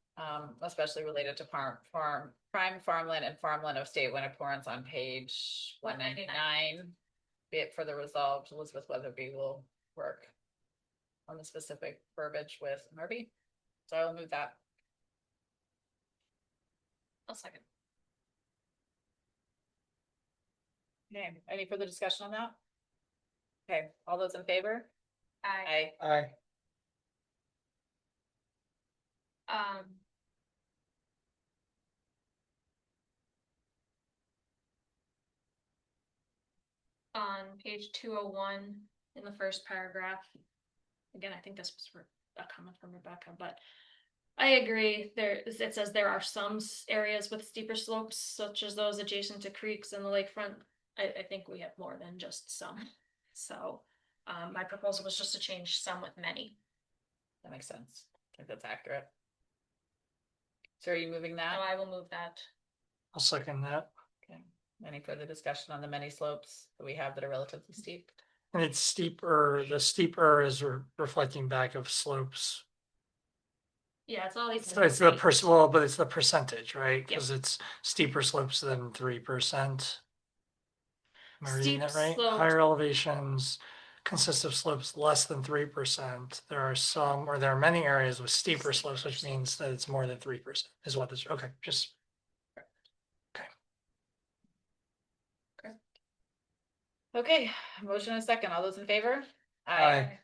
especially related to prime farmland and farmland of state when occurrence on page 199. Be it further resolved, Elizabeth Weatherby will work on the specific verbiage with Murphy. So I will move that. I'll second. Okay, any further discussion on that? Okay, all those in favor? Aye. Aye. Um. On page 201, in the first paragraph, again, I think this was for a comment from Rebecca, but I agree. It says there are some areas with steeper slopes, such as those adjacent to creeks and the lakefront. I think we have more than just some. So, my proposal was just to change some with many. That makes sense. I think that's accurate. So are you moving that? Now I will move that. I'll second that. Okay. Any further discussion on the many slopes that we have that are relatively steep? And it's steeper, the steeper is reflecting back of slopes. Yeah, it's all these. So it's the well, but it's the percentage, right? Yep. Because it's steeper slopes than 3%. Am I reading Steep that right? slopes. Higher elevations consist of slopes less than 3%. There are some, or there are many areas with steeper slopes, which means that it's more than 3%, is what this, okay, just. Okay, motion and a second. All those in favor? Aye.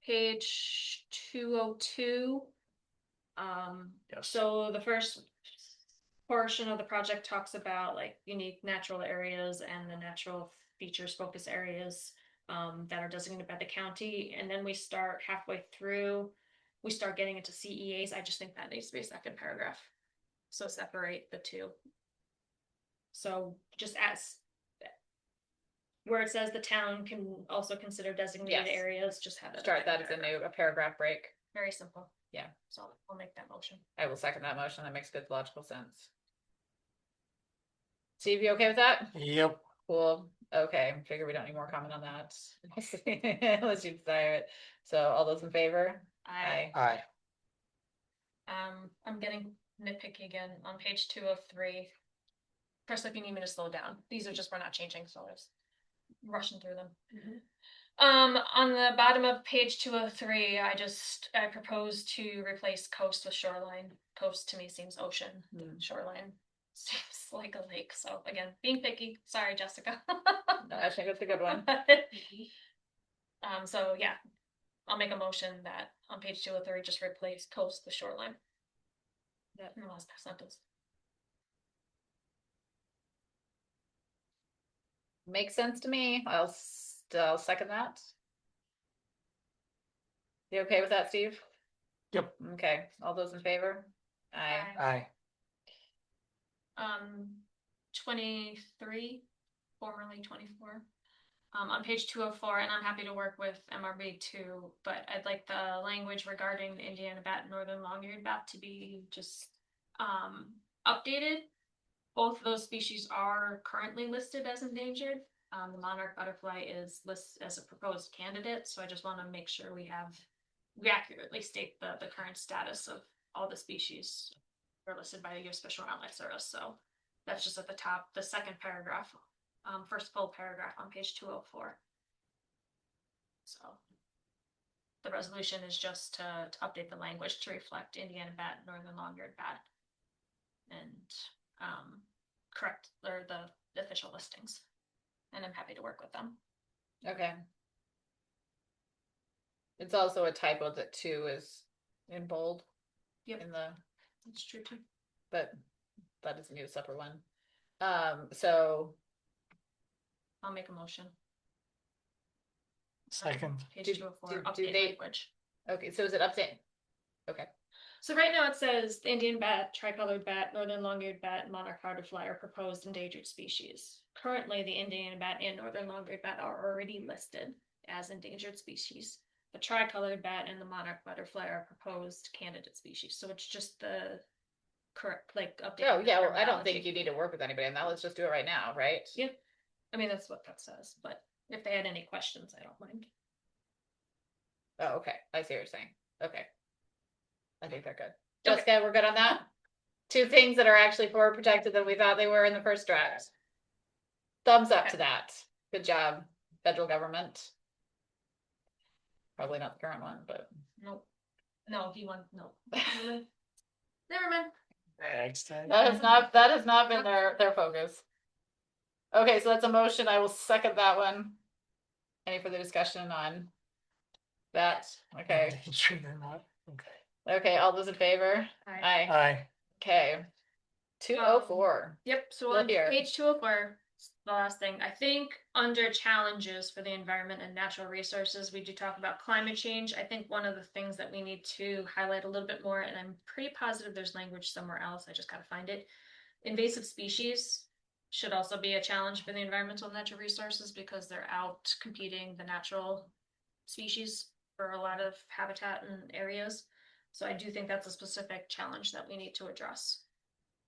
Page 202. Yes. So the first portion of the project talks about like unique natural areas and the natural features focus areas that are designated by the county. And then we start halfway through, we start getting into CEAs. I just think that needs to be a second paragraph. So separate the two. So just as where it says the town can also consider designated Yes. areas, just have that. Start that as a paragraph break. Very simple. Yeah. So I'll make that motion. I will second that motion. That makes good logical sense. Steve, you okay with that? Yep. Cool. Okay, figure we don't need more comment on that. Unless you desire it. So all those in favor? Aye. I'm getting nitpicky again on page 203. First, if you need me to slow down, these are just, we're not changing, so I was rushing through them. On the bottom of page 203, I propose to replace coast with shoreline. Coast to me seems ocean. Shoreline seems like a lake. So again, being picky. Sorry, Jessica. No, I think that's a good one. So yeah, I'll make a motion that on page 203, just replace coast with shoreline. That in the last sentence. Makes sense to me. I'll second that. You okay with that, Steve? Yep. Okay, all those in favor? Aye. 23, formerly 24. On page 204, and I'm happy to work with MRB too, but I'd like the language regarding the Indiana bat and northern long-eared bat to be just updated. Both of those species are currently listed as endangered. The monarch butterfly is listed as a proposed candidate, so I just want to make sure we accurately state the current status of all the species that are listed by the U.S. Fish and Wildlife Service. So that's just at the top, the second paragraph, first full paragraph on page 204. So the resolution is just to update the language to reflect Indiana bat, northern long-eared bat, and correct the official listings. And I'm happy to work with them. Okay. It's also a typo that 2 is in bold. Yep. In the. That's true too. But that doesn't need a separate one. So. I'll make a motion. Second. Page Do- 204, do update they- language. Okay, so is it update? Okay. So right now it says the Indian bat, tricolored bat, northern long-eared bat, and monarch butterfly are proposed endangered species. Currently, the Indian bat and northern long-eared bat are already listed as endangered species. The tricolored bat and the monarch butterfly are proposed candidate species. So it's just the correct, like, update. Oh, yeah, well, I don't think you need to work with anybody on that. Let's just do it right now, right? Yeah. I mean, that's what that says, but if they had any questions, I don't mind. Oh, okay. I see what you're saying. Okay. I think they're good. Jessica, we're good on that? Two things that are actually more protected than we thought they were in the first draft. Thumbs up to that. Good job, federal government. Probably not the current one, but. Nope. No, he won, no. Never mind. Thanks, Ted. That has not been their focus. Okay, so that's a motion. I will second that one. Any further discussion on that? Okay. Sure they're not. Okay. Okay, all those in favor? Aye. Aye. Okay. 204. Yep, so Look on here. page 204, the last thing, I think under challenges for the environment and natural resources, we do talk about climate change. I think one of the things that we need to highlight a little bit more, and I'm pretty positive there's language somewhere else, I just gotta find it. Invasive species should also be a challenge for the environmental and natural resources because they're out competing the natural species for a lot of habitat and areas. So I do think that's a specific challenge that we need to address.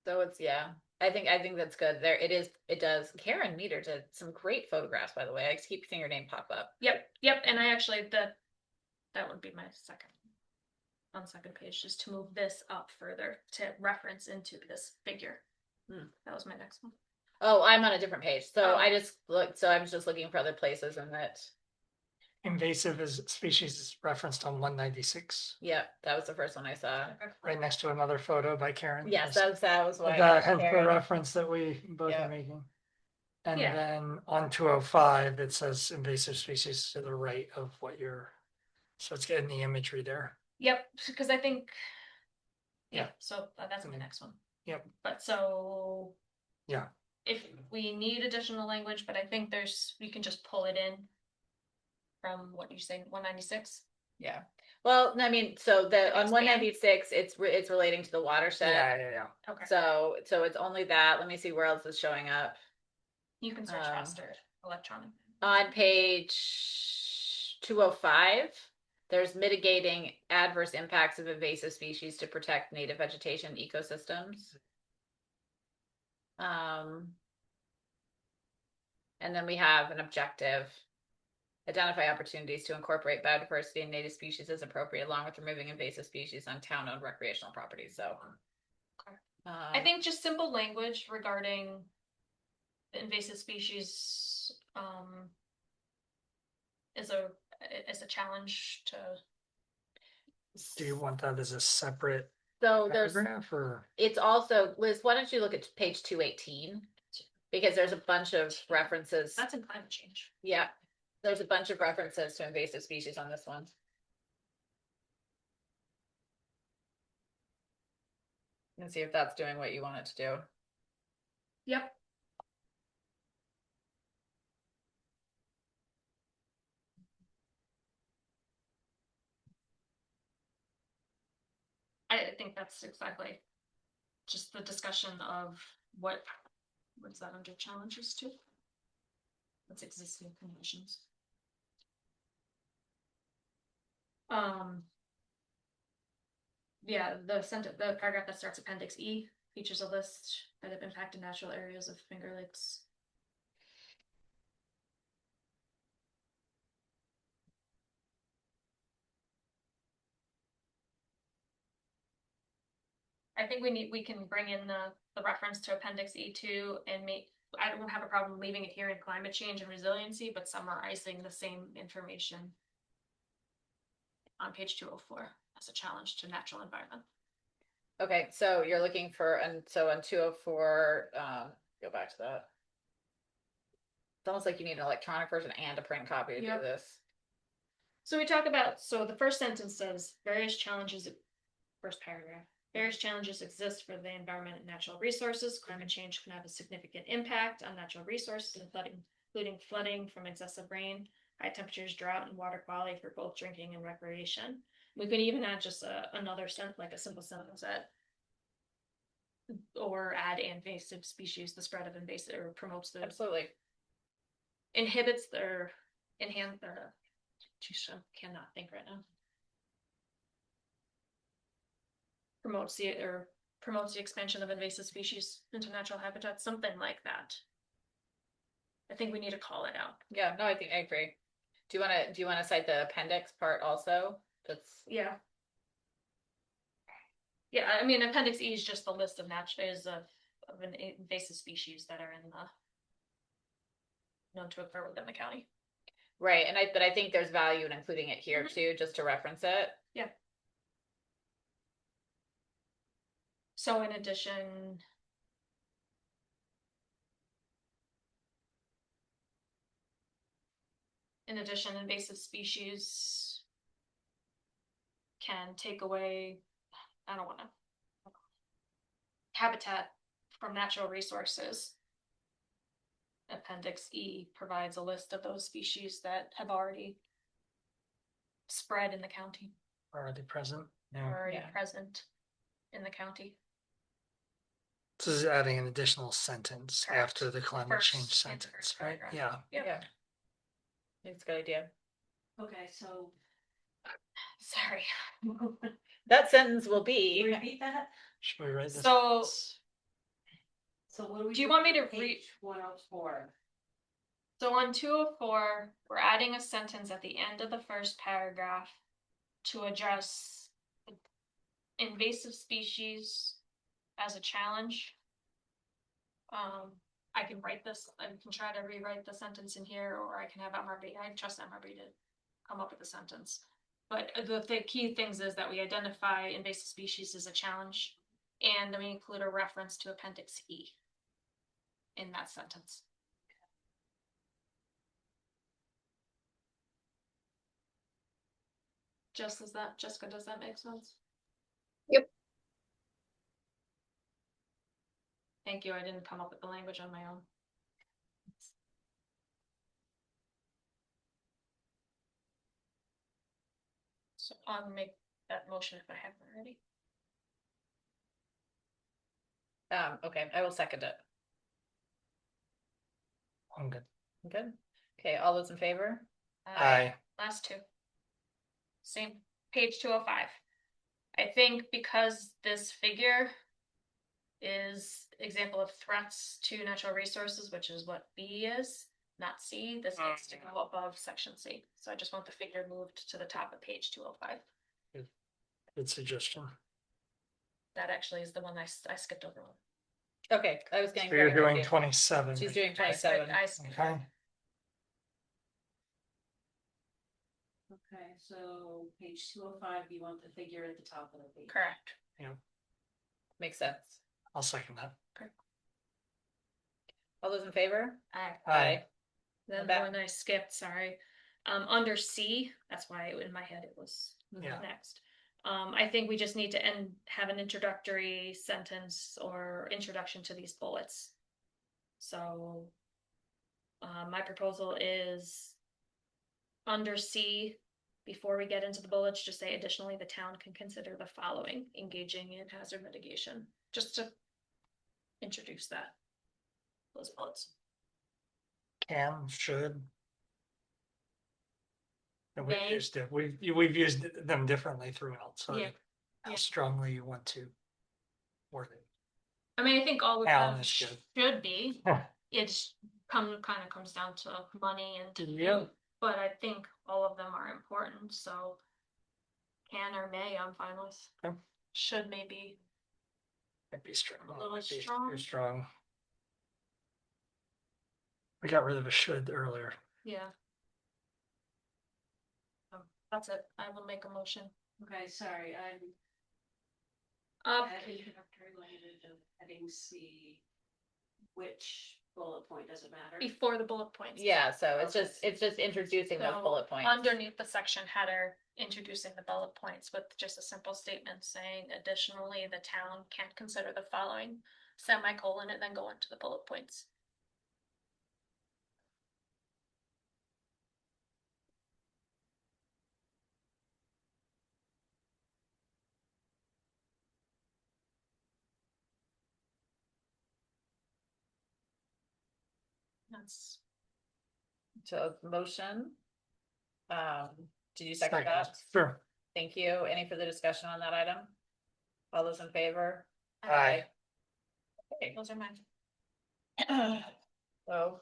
So it's, yeah, I think that's good. There it is. It does. Karen Meter did some great photographs, by the way. I keep seeing your name pop up. Yep, and I actually that would be my second on the second page, just to move this up further to reference into this figure. That was my next one. Oh, I'm on a different page. So Oh. I just looked, so I was just looking for other places and that, Invasive species is referenced on 196, yeah, that was the first one I saw. right next to another photo by Karen. Yes, That's that was why. hence the Karen. reference that we both Yeah. are making. And Yeah. then on 205, it says invasive species to the right of what you're, so it's getting the imagery there. Yep, because I think. Yeah. So that's my next one. Yep. But so. Yeah. If we need additional language, but I think we can just pull it in. From what you say, 196. Yeah. Well, I mean, so the on Expand. 196, it's relating to the watershed. Yeah. Okay. So it's only that. Let me see where else is showing up. You can search faster, electronic. On page 205, there's mitigating adverse impacts of invasive species to protect native vegetation ecosystems. And then we have an objective. Identify opportunities to incorporate biodiversity and native species as appropriate, along with removing invasive species on town-owned recreational properties. So, Okay. I think just simple language regarding the invasive species is a challenge to. Do you want that as a separate so there's paragraph or? it's also, Liz, why don't you look at page 218, because there's a bunch of references. That's in climate change. Yeah, there's a bunch of references to invasive species on this one. And see if that's doing what you want it to do. Yep. I think that's exactly just the discussion of what's that under challenges to? What's existing conditions? Yeah, the paragraph that starts Appendix E features a list that have impacted natural areas of Finger Lakes. I think we can bring in the reference to Appendix E2 and I don't have a problem leaving it here in climate change and resiliency, but summarizing the same information on page 204 as a challenge to natural environment. Okay, so you're looking for, and so on 204, go back to that. It's almost like you need an electronic version and a print copy to do this. So we talk about, so the first sentence says various challenges, first paragraph, various challenges exist for the environment and natural resources. Climate change can have a significant impact on natural resources and flooding, including flooding from excessive rain, high temperatures, drought, and water quality for both drinking and recreation. We could even add just another sentence, like a simple sentence that, or add invasive species, the spread of invasive, or promotes the, Absolutely. inhibits their, enhance their, geez, I cannot think right now. Promotes the expansion of invasive species into natural habitats, something like that. I think we need to call it out. Yeah, no, I think I agree. Do you want to cite the appendix part also? That's Yeah. Yeah, I mean, appendix E is just the list of of an invasive species that are in the known to occur within the county. Right, and but I think there's value in including it here too, just to reference it. Yeah. So in addition. In addition, invasive species can take away, I don't wanna. Habitat from natural resources. Appendix E provides a list of those species that have already spread in the county, Are they present? are Yeah. already Yeah. present in the county. This is adding an additional sentence Correct. after the climate First change in the sentence, first right? paragraph. Yeah. Yep. Yeah. It's a good idea. Okay, so Sorry. That sentence will be, repeat that. Should we write this? So So what do we? Do you want me to page read- 104. So on 204, we're adding a sentence at the end of the first paragraph to address invasive species as a challenge. I can write this, I can try to rewrite the sentence in here, or I can have MRB, I trust MRB to come up with a sentence. But the key things is that we identify invasive species as a challenge, and we include a reference to appendix E in that sentence. Jessica, does that make sense? Yep. Thank you, I didn't come up with the language on my own. So I'll make that motion if I haven't already. okay, I will second it. I'm good. Good. Okay, all those in favor? Aye. Last two. Same, page 205. I think because this figure is example of threats to natural resources, which is what B is, not C, this needs to go above section C. So I just want the figure moved to the top of page 205. Good suggestion. That actually is the one I skipped over. Okay, I was getting. So you're very doing confused. 27. She's doing I skipped- 27. I skipped- Okay. Okay, so page 205, you want the figure at the top of the page. Correct. Makes sense. I'll second that. All those in favor? Aye. Then Back. one I skipped, sorry. Under C, that's why in my head it was Yeah. next. I think we just need to have an introductory sentence or introduction to these bullets. So my proposal is under C, before we get into the bullets, just say additionally, the town can consider the following: engaging in hazard mitigation, just to introduce that, those bullets. Can, should. And May. we've used them differently throughout, so Yeah. how Yeah. strongly you want to word it. I mean, I think all of Alan them is good. should be. It kind of comes down to money and Yeah. but I think all of them are important. So can or may, I'm fine with. Okay. Should maybe. Might be strong. A little Might be strong. too strong. We got rid of a should earlier. Yeah. That's it. I will make a motion. Okay, sorry, I'm Up. at introductory language of heading C. Which bullet point, does it matter? Before the bullet points. Yeah, so it's just introducing those So, bullet points. Underneath the section header, introducing the bullet points with just a simple statement saying additionally, the town can consider the following, semicolon, and then go into the bullet points. That's So motion. Did you second that? Sure. Thank you. Any further discussion on that item? All those in favor? Aye. Okay. those are mine. So.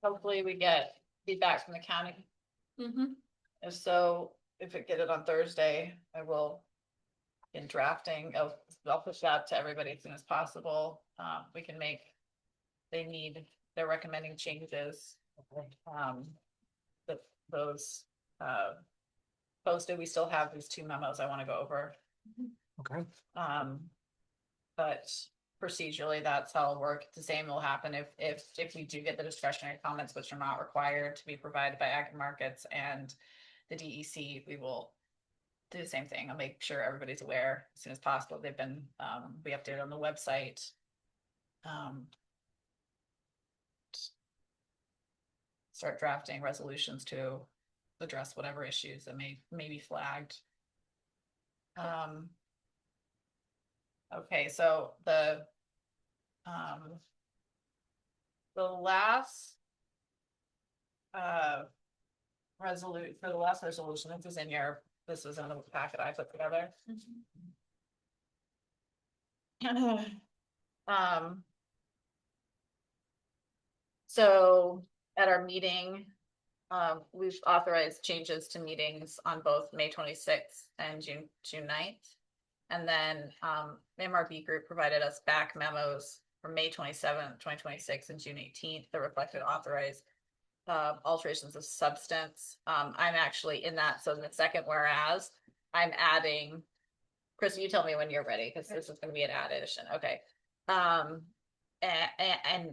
Hopefully we get feedback from the county. Mm-hmm. And so if it get it on Thursday, I will. In drafting, I'll push out to everybody as soon as possible. We can make. They're recommending changes. But those, posted, we still have these 2 memos I want to go over. Okay. But procedurally, that's how it'll work. The same will happen if we do get the discretionary comments, which are not required to be provided by Ag Markets and the DEC, we will do the same thing. I'll make sure everybody's aware as soon as possible. They've been, we updated on the website. Start drafting resolutions to address whatever issues that may be flagged. Okay, so the last resolution, this was in the packet I put together. So at our meeting, we've authorized changes to meetings on both May 26th and June 9th. And then MRB Group provided us back memos from May 27th, 2026 and June 18th that reflected authorized alterations of substance. I'm actually in that. So in the second whereas, I'm adding, Chris, you tell me when you're ready, because this is going to be an addition. Okay. And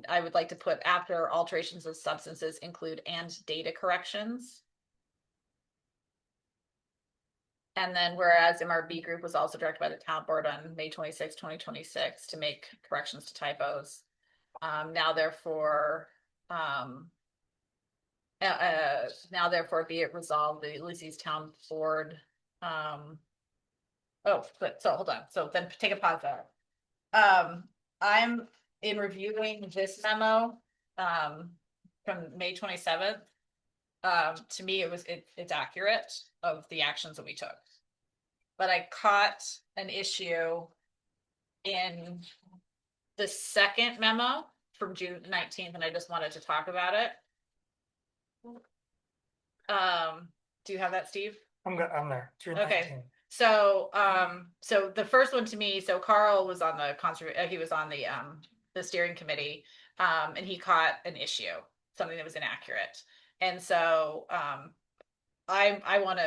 I would like to put after alterations of substances include and data corrections. And then whereas MRB Group was also directed by the town board on May 26, 2026 to make corrections to typos. Now therefore be it resolved, the Ulysses Town Board. So hold on. So then take a pause there. I'm in reviewing this memo from May 27th. To me, it's accurate of the actions that we took. But I caught an issue in the second memo from June 19th, and I just wanted to talk about it. Do you have that, Steve? I'm there. June Okay. 19th. So, so the first one to me, so Carl was on the he was on the steering committee, and he caught an issue, something that was inaccurate. And so, I want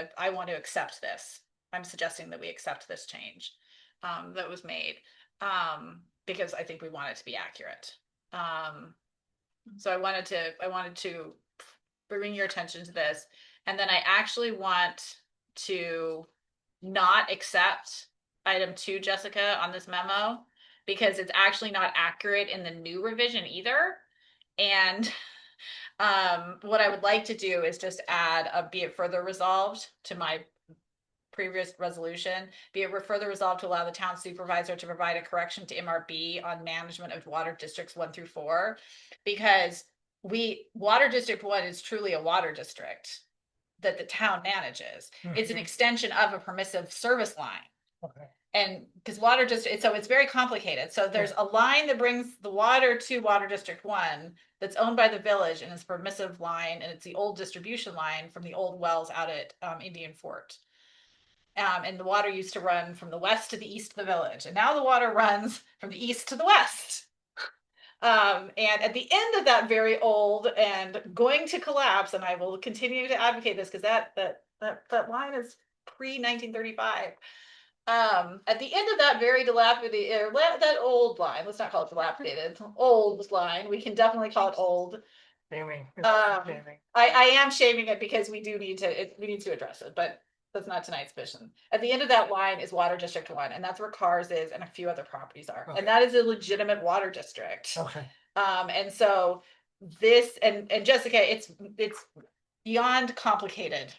to accept this. I'm suggesting that we accept this change, that was made, because I think we want it to be accurate. So I wanted to bring your attention to this. And then I actually want to not accept item 2, Jessica, on this memo, because it's actually not accurate in the new revision either. And what I would like to do is just add a be it further resolved to my previous resolution. Be it further resolved to allow the town supervisor to provide a correction to MRB on management of water districts 1 through 4, because water district 1 is truly a water district that the town manages. It's an extension of a permissive service line. Okay. And because water district, so it's very complicated. So there's a line that brings the water to Water District 1 that's owned by the village, and it's a permissive line, and it's the old distribution line from the old wells out at Indian Fort. And the water used to run from the west to the east of the village, and now the water runs from the east to the west. And at the end of that very old and going to collapse, and I will continue to advocate this because that line is pre-1935. At the end of that very dilapidated, that old line, let's not call it dilapidated, old line, we can definitely call it old. Shaming. I am shaming it because we need to address it, but that's not tonight's mission. At the end of that line is Water District 1, and that's where Cars is and a few other properties are. Okay. And that is a legitimate water district. Okay. And so this, and Jessica, it's beyond complicated.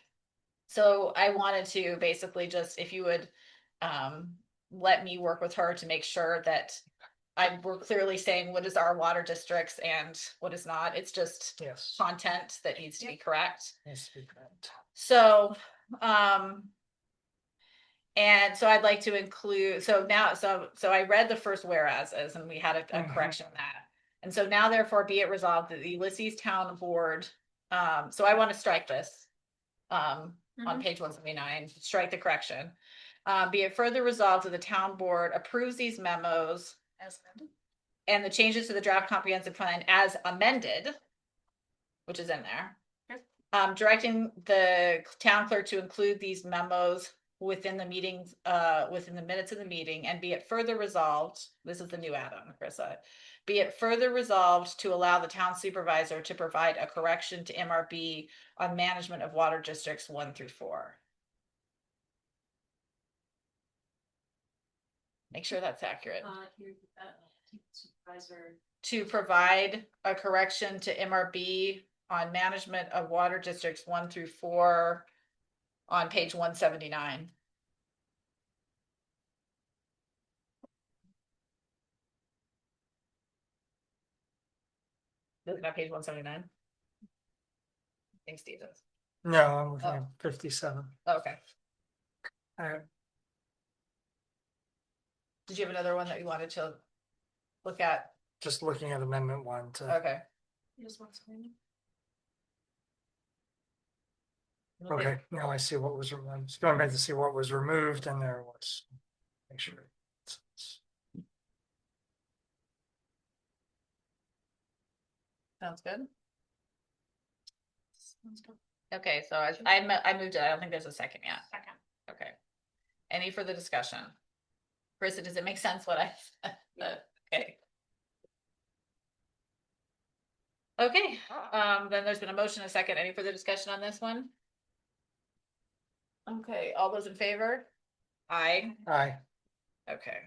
So I wanted to basically just, if you would let me work with her to make sure that we're clearly saying what is our water districts and what is not. It's just content that needs to be correct. Needs to be correct. So, and so I'd like to include, so I read the first whereases and we had a correction on that. And so now therefore be it resolved that the Ulysses Town Board, so I want to strike this. on Mhm. page 179, strike the correction. Be it further resolved that the town board approves these memos As amended. and the changes to the draft comprehensive plan as amended, which is in there. Okay. Directing the town clerk to include these memos within the meetings, within the minutes of the meeting, and be it further resolved, this is the new add-on, Carissa. Be it further resolved to allow the town supervisor to provide a correction to MRB on management of water districts 1 through 4. Make sure that's accurate. Here, supervisor. To provide a correction to MRB on management of water districts 1 through 4 on page 179. Isn't that page 179? I think Steve does. No, I'm looking at 57. Okay. All right. Did you have another one that you wanted to look at? Just looking at amendment 1 to, Okay. Just one second. okay, now I see what was, I'm just going back to see what was removed and there was. Make sure. Sounds good. Sounds good. Okay, so I moved it. I don't think there's a second yet. Second. Okay. Any further discussion? Carissa, does it make sense what I said? Okay. Okay, then there's been a motion, a second. Any further discussion on this one? Okay, all those in favor? Aye. Aye. Okay.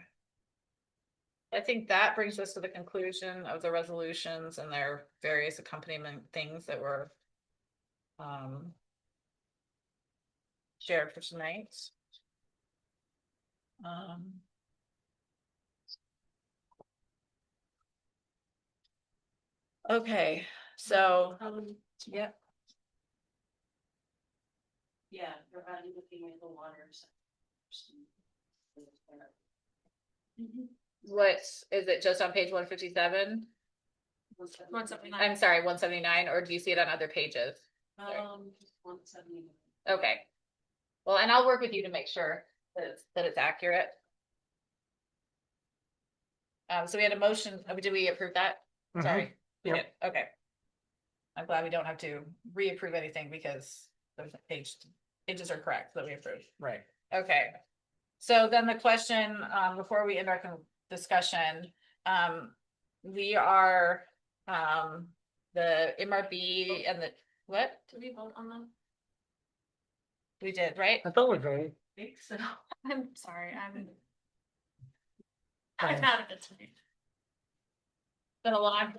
I think that brings us to the conclusion of the resolutions and their various accompaniment things that were shared for tonight. Okay, so yeah, Yeah, you're already looking at the water. what is it, just on page 157? 179. I'm sorry, 179, or do you see it on other pages? 179. Okay. Well, and I'll work with you to make sure that it's accurate. So we had a motion, did we approve that? Mhm. Sorry, we Yep. did, okay. I'm glad we don't have to reapprove anything because the pages are correct that we approved. Right. Okay. So then the question, before we end our discussion, we are, the MRB and the, what? Did we vote on them? We did, right? I thought we voted. I think so. I'm sorry, I'm Fine. out of it tonight. Been a long.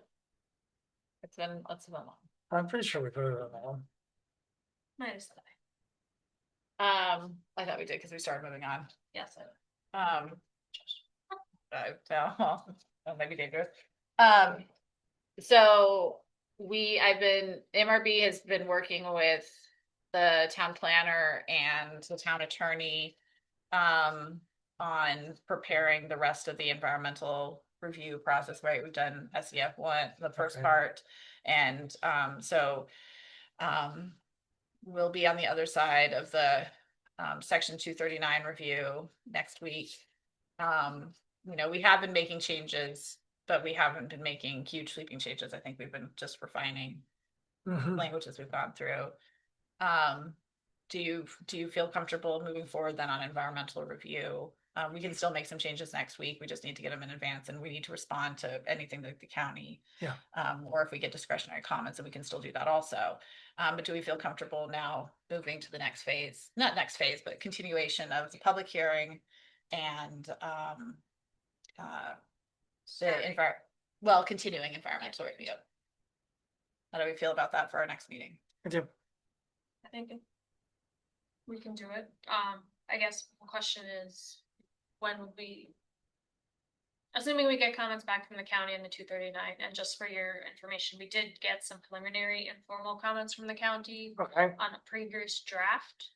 It's been long. I'm pretty sure we voted on that one. Might have said I thought we did because we started moving on. yes. Well, that might be dangerous. So MRB has been working with the town planner and the town attorney on preparing the rest of the environmental review process, right? We've done SEF 1, the first Okay. part, and so we'll be on the other side of the section 239 review next week. We have been making changes, but we haven't been making huge sweeping changes. I think we've been just refining languages we've gone through. Do you feel comfortable moving forward then on environmental review? We can still make some changes next week. We just need to get them in advance, and we need to respond to anything that the county. Yeah. Or if we get discretionary comments, then we can still do that also. But do we feel comfortable now moving to the next phase? Not next phase, but continuation of the public hearing and continuing environmental review. How do we feel about that for our next meeting? I do. I think we can do it. I guess the question is, when would we, assuming we get comments back from the county in the 239, and just for your information, we did get some preliminary informal comments from the county Okay. on a previous draft.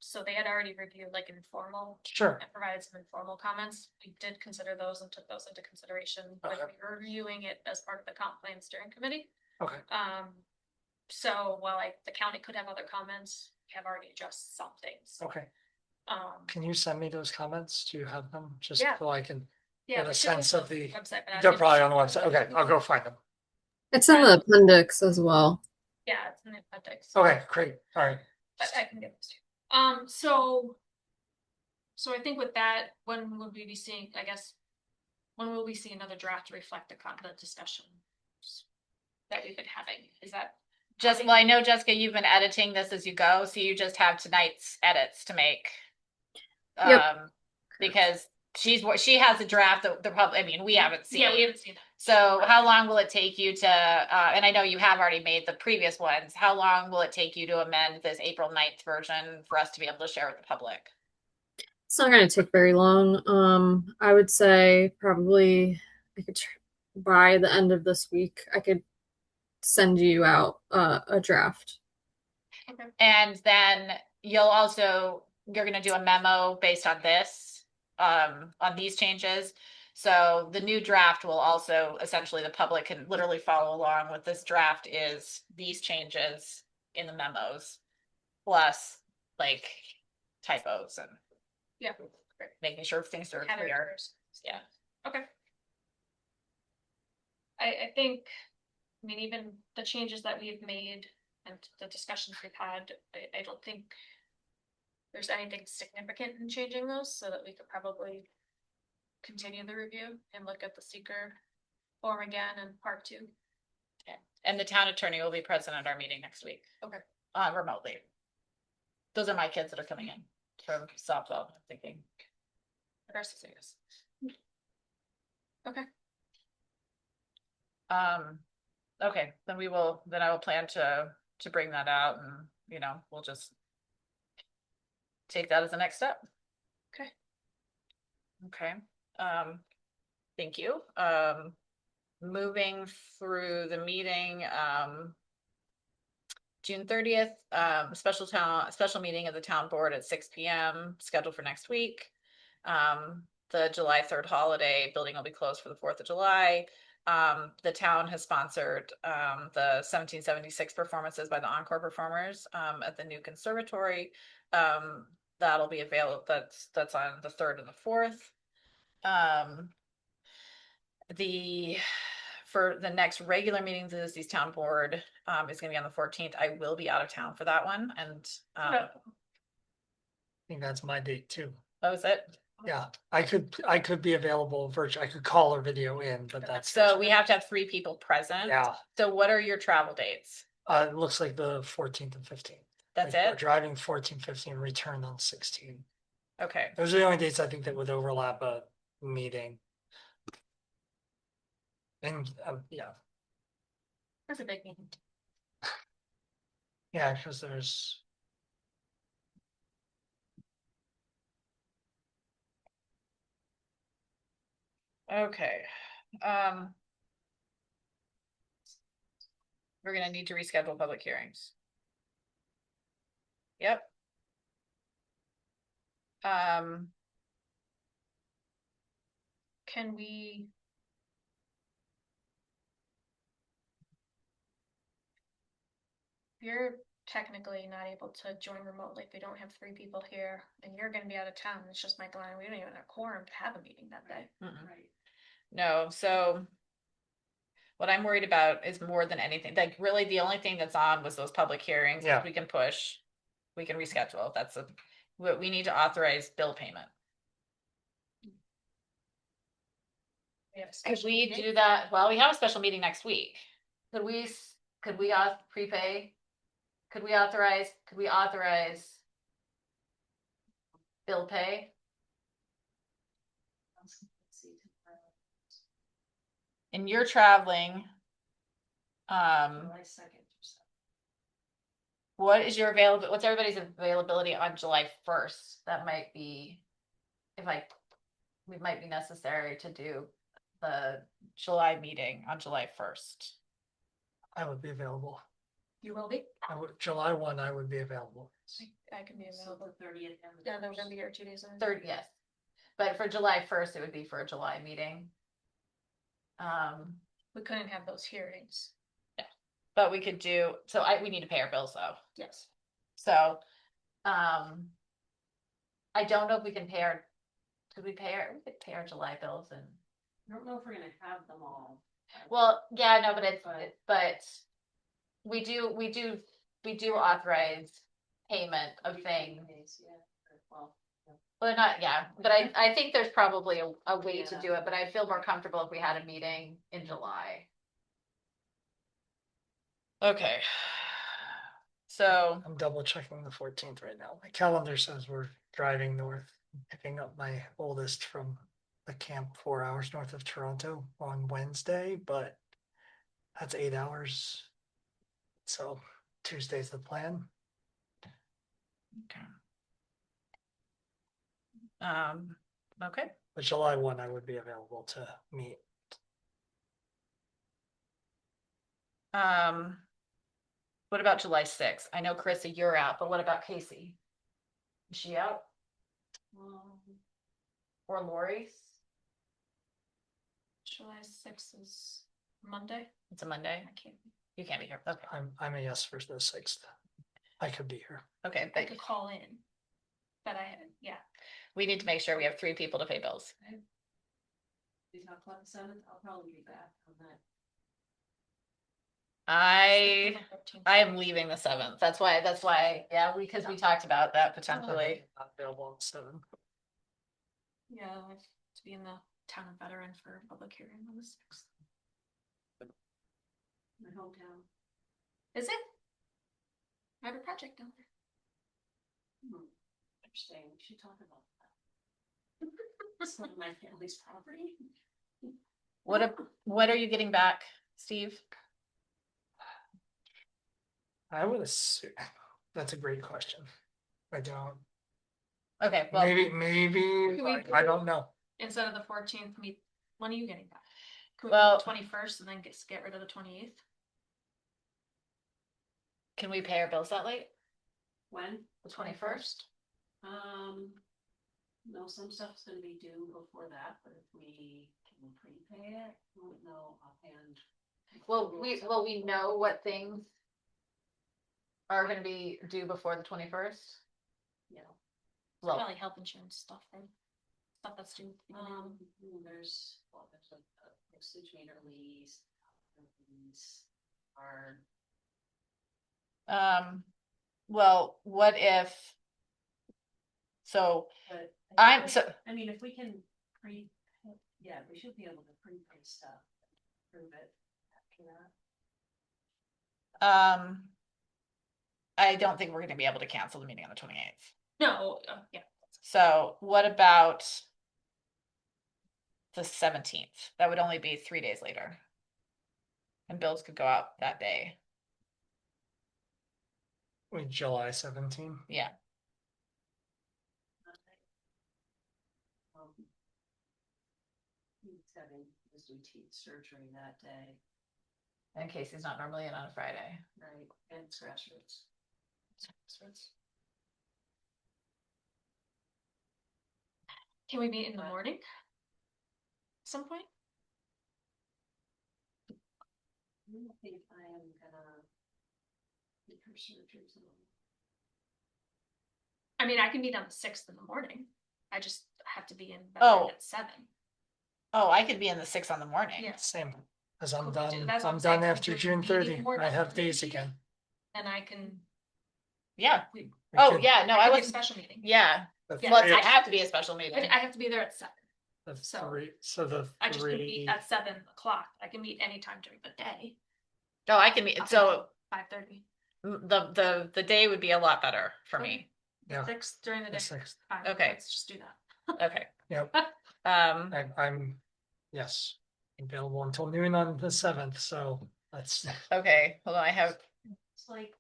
So they had already reviewed like informal Sure. and provided some informal comments. We did consider those and took those into consideration when Okay. we were reviewing it as part of the comp plan steering committee. Okay. So while the county could have other comments, we have already addressed some things. Okay, Um, can you send me those comments? Do you have them? Just Yeah. so I can yeah, get a it should be sense on of the, website, but I they're can- probably on the website. Okay, I'll go find them. It's in the appendix as well. Yeah, it's in the appendix. Okay, great. All right. But I can get those to you. So I think with that, when will we be seeing, I guess, when will we see another draft to reflect the discussion that we've been having? Is that Just, well, I know, Jessica, you've been editing this as you go, so you just have tonight's edits to make. Yep. Because she has a draft that the public, I mean, we haven't seen. Yeah, we haven't seen that. So how long will it take you to, and I know you have already made the previous ones, how long will it take you to amend this April 9th version for us to be able to share with the public? It's not going to take very long. I would say probably I could by the end of this week, I could send you out a draft. Okay. And then you're gonna do a memo based on this, on these changes. So the new draft will also, essentially, the public can literally follow along with this draft is these changes in the memos. Plus, like, typos and Yeah. making sure things are Have it clear. first. Yeah. Okay. I think, I mean, even the changes that we've made and the discussions we've had, I don't think there's anything significant in changing those, so that we could probably continue the review and look at the seeker form again in part 2. And the town attorney will be present at our meeting next week. Okay. Remotely. Those are my kids that are coming in from softball, I'm thinking. Versus yes. Okay. Okay, then I will plan to bring that out and, we'll just take that as the next step. Okay. Okay, thank you. Moving through the meeting, June 30th, special meeting of the town board at 6 p.m. scheduled for next week. The July 3rd holiday, building will be closed for the 4th of July. The town has sponsored the 1776 performances by the Encore performers at the new conservatory. That'll be available. That's on the 3rd and the 4th. For the next regular meetings, the East Town Board is going to be on the 14th. I will be out of town for that one, and I think that's my date too. that was it. Yeah, I could be available virtual. I could call or video in, but that's So we have to have 3 people present. yeah. So what are your travel dates? It looks like the 14th and 15th. That's We're it? driving 14, 15, return on 16. Okay. Those are the only dates I think that would overlap a meeting. And yeah, That's a big meeting. yeah, because there's Okay. We're gonna need to reschedule public hearings. Yep. Can we? You're technically not able to join remotely if we don't have 3 people here, and you're gonna be out of town. It's just Michael and I. We don't even have a quorum to have a meeting that day. Right. No, so what I'm worried about is more than anything, like, really the only thing that's on was those public hearings. Yeah. We can push, we can reschedule. That's what we need to authorize bill payment. Could we do that? Well, we have a special meeting next week. Could we prepay? Could we authorize bill pay? And you're traveling. July 2nd. What's everybody's availability on July 1st? That might be, it might be necessary to do the July meeting on July 1st. I would be available. You will be? July 1, I would be available. I can be So available. the 30th. Yeah, they're gonna be here 2 days. Third, yes. But for July 1st, it would be for a July meeting. We couldn't have those hearings. Yeah. but we could do, we need to pay our bills though. Yes. So, I don't know if we can pay our, we could pay our July bills and, I don't know if we're gonna have them all. well, yeah, no, but But- but we do authorize payment of things. Yeah, well, But not, yeah, but I think there's probably a way to do it, but I'd feel more comfortable if we had a meeting in July. Okay. So, I'm double checking the 14th right now. My calendar says we're driving north, picking up my oldest from a camp 4 hours north of Toronto on Wednesday, but that's 8 hours. So Tuesday's the plan. okay. But July 1, I would be available to meet. What about July 6th? I know Carissa, you're out, but what about Casey? Is she out? Or Lori? July 6th is Monday. It's a Monday. I can't. You can't be here. Okay. I'm a yes for the 6th. I could be here. Okay, I but could call in. But yeah. we need to make sure we have 3 people to pay bills. we talk about the 7th, I'll probably be back on that. I am leaving the 7th. That's why, yeah, because we talked about that potentially. Not available on the 7th. Yeah, I have to be in the town of Veteran for a public hearing on the 6th. My hometown. Is it? I have a project down there. Interesting, we should talk about that. It's like my family's property. What are you getting back, Steve? I would assume that's a great question. I don't. Okay, well, Maybe I don't know. Instead of the 14th, when are you getting back? Can we Well- do the 21st and then get rid of the 28th? can we pay our bills that late? When? The 21st? No, some stuff's gonna be due before that, but if we can prepay it, I don't know offhand. Well, we know what things are gonna be due before the 21st. Yeah. Well, Probably health insurance stuff, right? Stuff that's due. There's a postage meter lease. Are well, what if? So But I'm so, I mean, if we can yeah, we should be able to prepay stuff, prove it after that. I don't think we're gonna be able to cancel the meeting on the 28th. No, yeah. So what about the 17th? That would only be 3 days later. And bills could go out that day. Wait, July 17. Yeah. He's having wisdom teeth surgery that day, In case he's not normally in on a Friday. right, and scratch roots. Can we meet in the morning? Some point? I don't think I am gonna get her surgery. I mean, I can meet on the 6th in the morning. I just have to be in bed Oh. at 7. Oh, I could be in the 6 on the morning. Yeah. Same. As I'm Cool. done. That's what I'm I'm saying. done after Could we June meet 30. more I have than- days again. And I can. Yeah. We, We Oh, could- yeah, no, I I can do a was, special meeting. yeah. the Yeah, Well, three- I have to be a special I meeting. I have to be there at 7. the so- three- So the I just can meet three. at 7 o'clock. I can meet anytime during the day. Oh, I can meet, so 5:30. the day would be a lot better for me. Yeah. 6 during the The day. 6th. Fine, Okay. let's just do that. Okay. Yep. I'm yes available until noon on the 7th. So that's Okay, hold on, I have, It's like,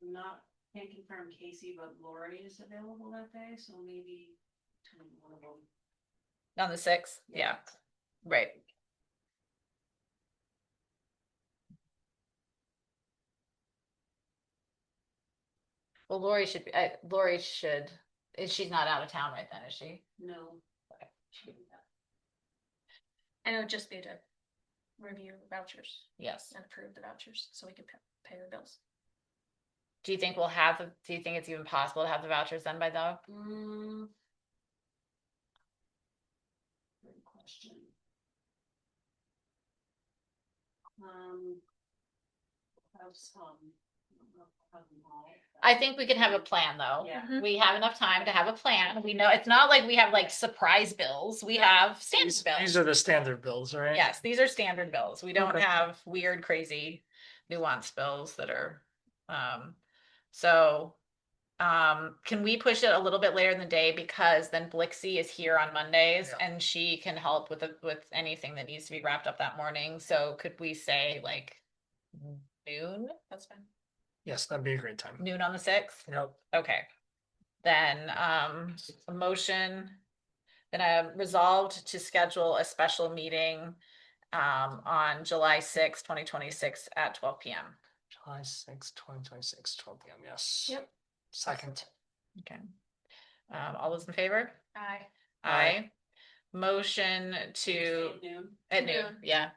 not, can't confirm Casey, but Lori is available that day, so maybe between one of them. on the 6th, yeah, right. Well, Lori should be, she's not out of town right then, is she? No. Okay. And it would just be to review vouchers Yes. and approve the vouchers so we can pay the bills. Do you think we'll have, do you think it's even possible to have the vouchers done by though? Great question. Have some. I don't know if we'll have them all. I think we can have a plan though. Yeah. We have enough time to have a plan. We know it's not like we have like surprise bills. We have standard These bills. are the standard bills, right? Yes, these are standard bills. We don't Okay. have weird, crazy nuanced bills that are, so, can we push it a little bit later in the day because then Blixie is here on Mondays Yeah. and she can help with with anything that needs to be wrapped up that morning. So could we say like noon? That's fine. Yes, that'd be a great time. Noon on the 6th? Yep. Okay. Then, a motion, then I resolved to schedule a special meeting on July 6th, 2026 at 12 p.m. July 6th, 2026, 12 p.m. Yes. Yep. Second. Okay. All those in favor? Aye. Aye. Motion to, At noon. at noon, yeah.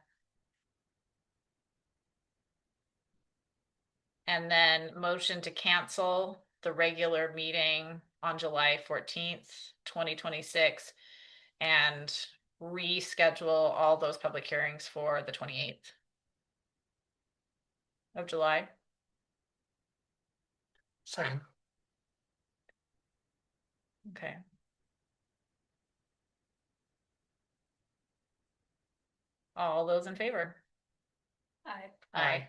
And then motion to cancel the regular meeting on July 14th, 2026, and reschedule all those public hearings for the 28th of July. Second. Okay. All those in favor? Aye. Aye.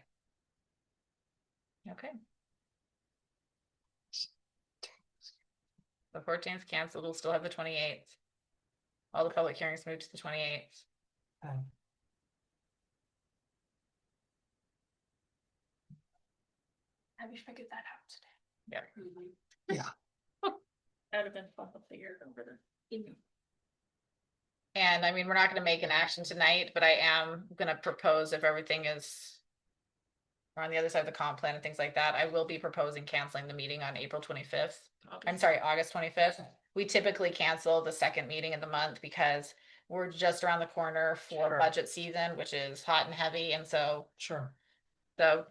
Okay. The 14th canceled, we'll still have the 28th. All the public hearings moved to the 28th. Okay. Have you figured that out today? Yeah. Mhm. Yeah. That'd have been fun to figure it over the evening. And I mean, we're not gonna make an action tonight, but I am gonna propose if everything is we're on the other side of the comp plan and things like that, I will be proposing canceling the meeting on April 25th. I'm sorry, August 25th. We typically cancel the second meeting of the month because we're just around the corner for Sure. budget season, which is hot and heavy. And so Sure. the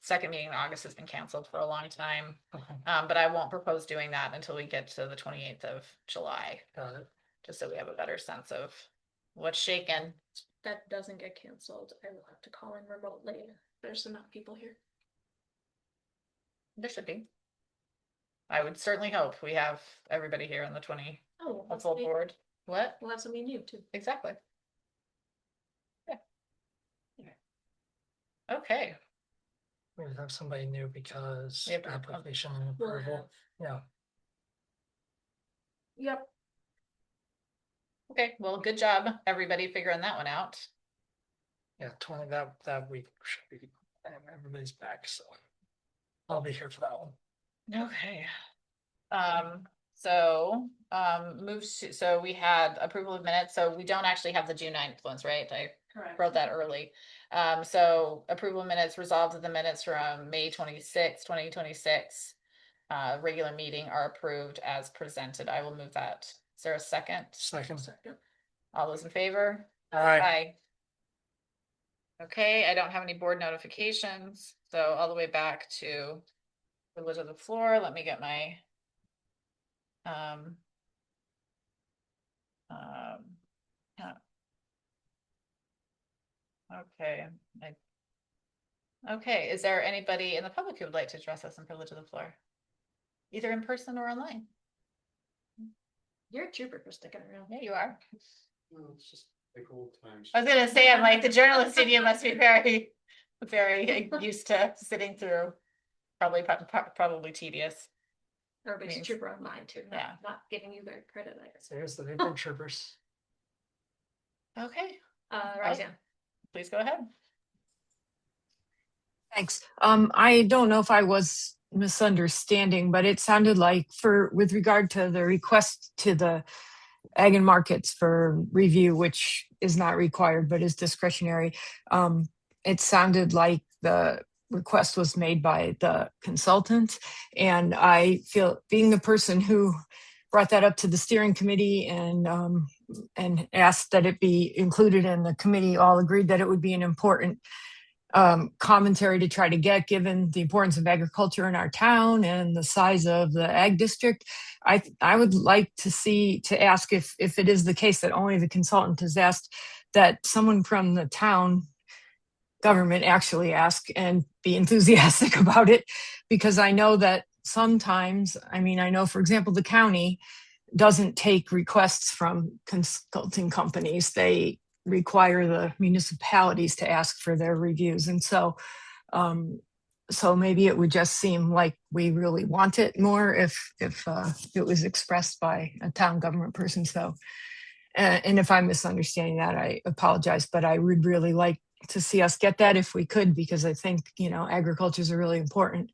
second meeting in August has been canceled for a long time. Okay. But I won't propose doing that until we get to the 28th of July, Got it. just so we have a better sense of what's shaken. That doesn't get canceled. I will have to call in remotely. There's enough people here. There should be. I would certainly hope we have everybody here on the 20, Oh, a full board. What? Well, that's something new too. Exactly. Yeah. Okay, We would have somebody new because We have to- application and We'll approval. Yeah. Yep. okay, well, good job, everybody figuring that one out. Yeah, 20 that week should be everybody's back, so I'll be here for that one. Okay. So we had approval of minutes, so we don't actually have the June 9th ones, right? I Correct. wrote that early. So approval of minutes resolved that the minutes from May 26, 2026. Regular meeting are approved as presented. I will move that. Is there a second? Second. All those in favor? All right. Aye. Okay, I don't have any board notifications, so all the way back to privilege of the floor. Let me get my yeah. Okay. Okay, is there anybody in the public who would like to address us in privilege of the floor? Either in person or online? You're a trooper for sticking around. Yeah, you are. Well, it's just like old times. I was gonna say, I'm like, the journalist in you must be very, very used to sitting through probably tedious. Everybody's a Means- trooper on mine too. Yeah. Not giving you their credit, I guess. Seriously, they've been troopers. Okay, Roseanne. please go ahead. Thanks. I don't know if I was misunderstanding, but it sounded like with regard to the request to the Ag and Markets for review, which is not required but is discretionary, it sounded like the request was made by the consultant. And I feel, being the person who brought that up to the steering committee and and asked that it be included, and the committee all agreed that it would be an important commentary to try to get, given the importance of agriculture in our town and the size of the ag district. I would like to ask if it is the case that only the consultant has asked, that someone from the town government actually ask and be enthusiastic about it, because I know that sometimes, I mean, I know, for example, the county doesn't take requests from consulting companies. They require the municipalities to ask for their reviews. And so, so maybe it would just seem like we really want it more if it was expressed by a town government person. So, and if I'm misunderstanding that, I apologize, but I would really like to see us get that if we could, because I think, agriculture is a really important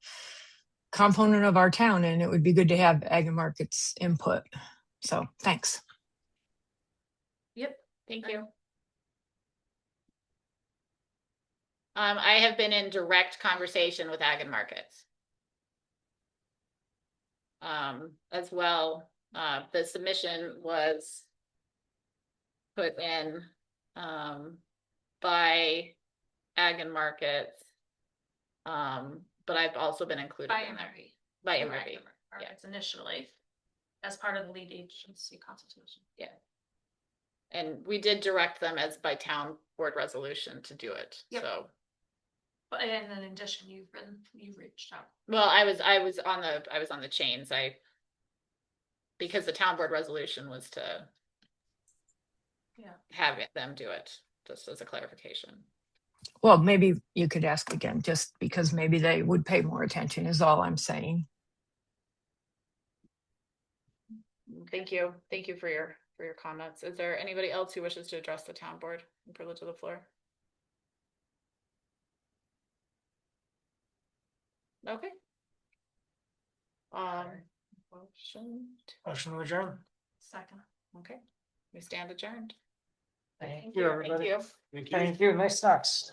component of our town, and it would be good to have Ag and Markets input. So thanks. Yep, Thank you. I have been in direct conversation with Ag and Markets. As well, the submission was put in, by Ag and Markets. But I've also been included by in there. MRV. By Ag MRV, and Markets initially, as part of the lead agency consultation. yeah. And we did direct them as by town board resolution to do it, Yep. so. But in addition, you've reached out. Well, I was on the chains, because the town board resolution was to have them do it, just as a clarification. Well, maybe you could ask again, just because maybe they would pay more attention is all I'm saying. Thank you for your comments. Is there anybody else who wishes to address the town board and privilege of the floor? Okay. Motion to adjourn. Second. Okay, we stand adjourned. Thank you, everybody. Thank you. Thank you. Thank you. Nice talks.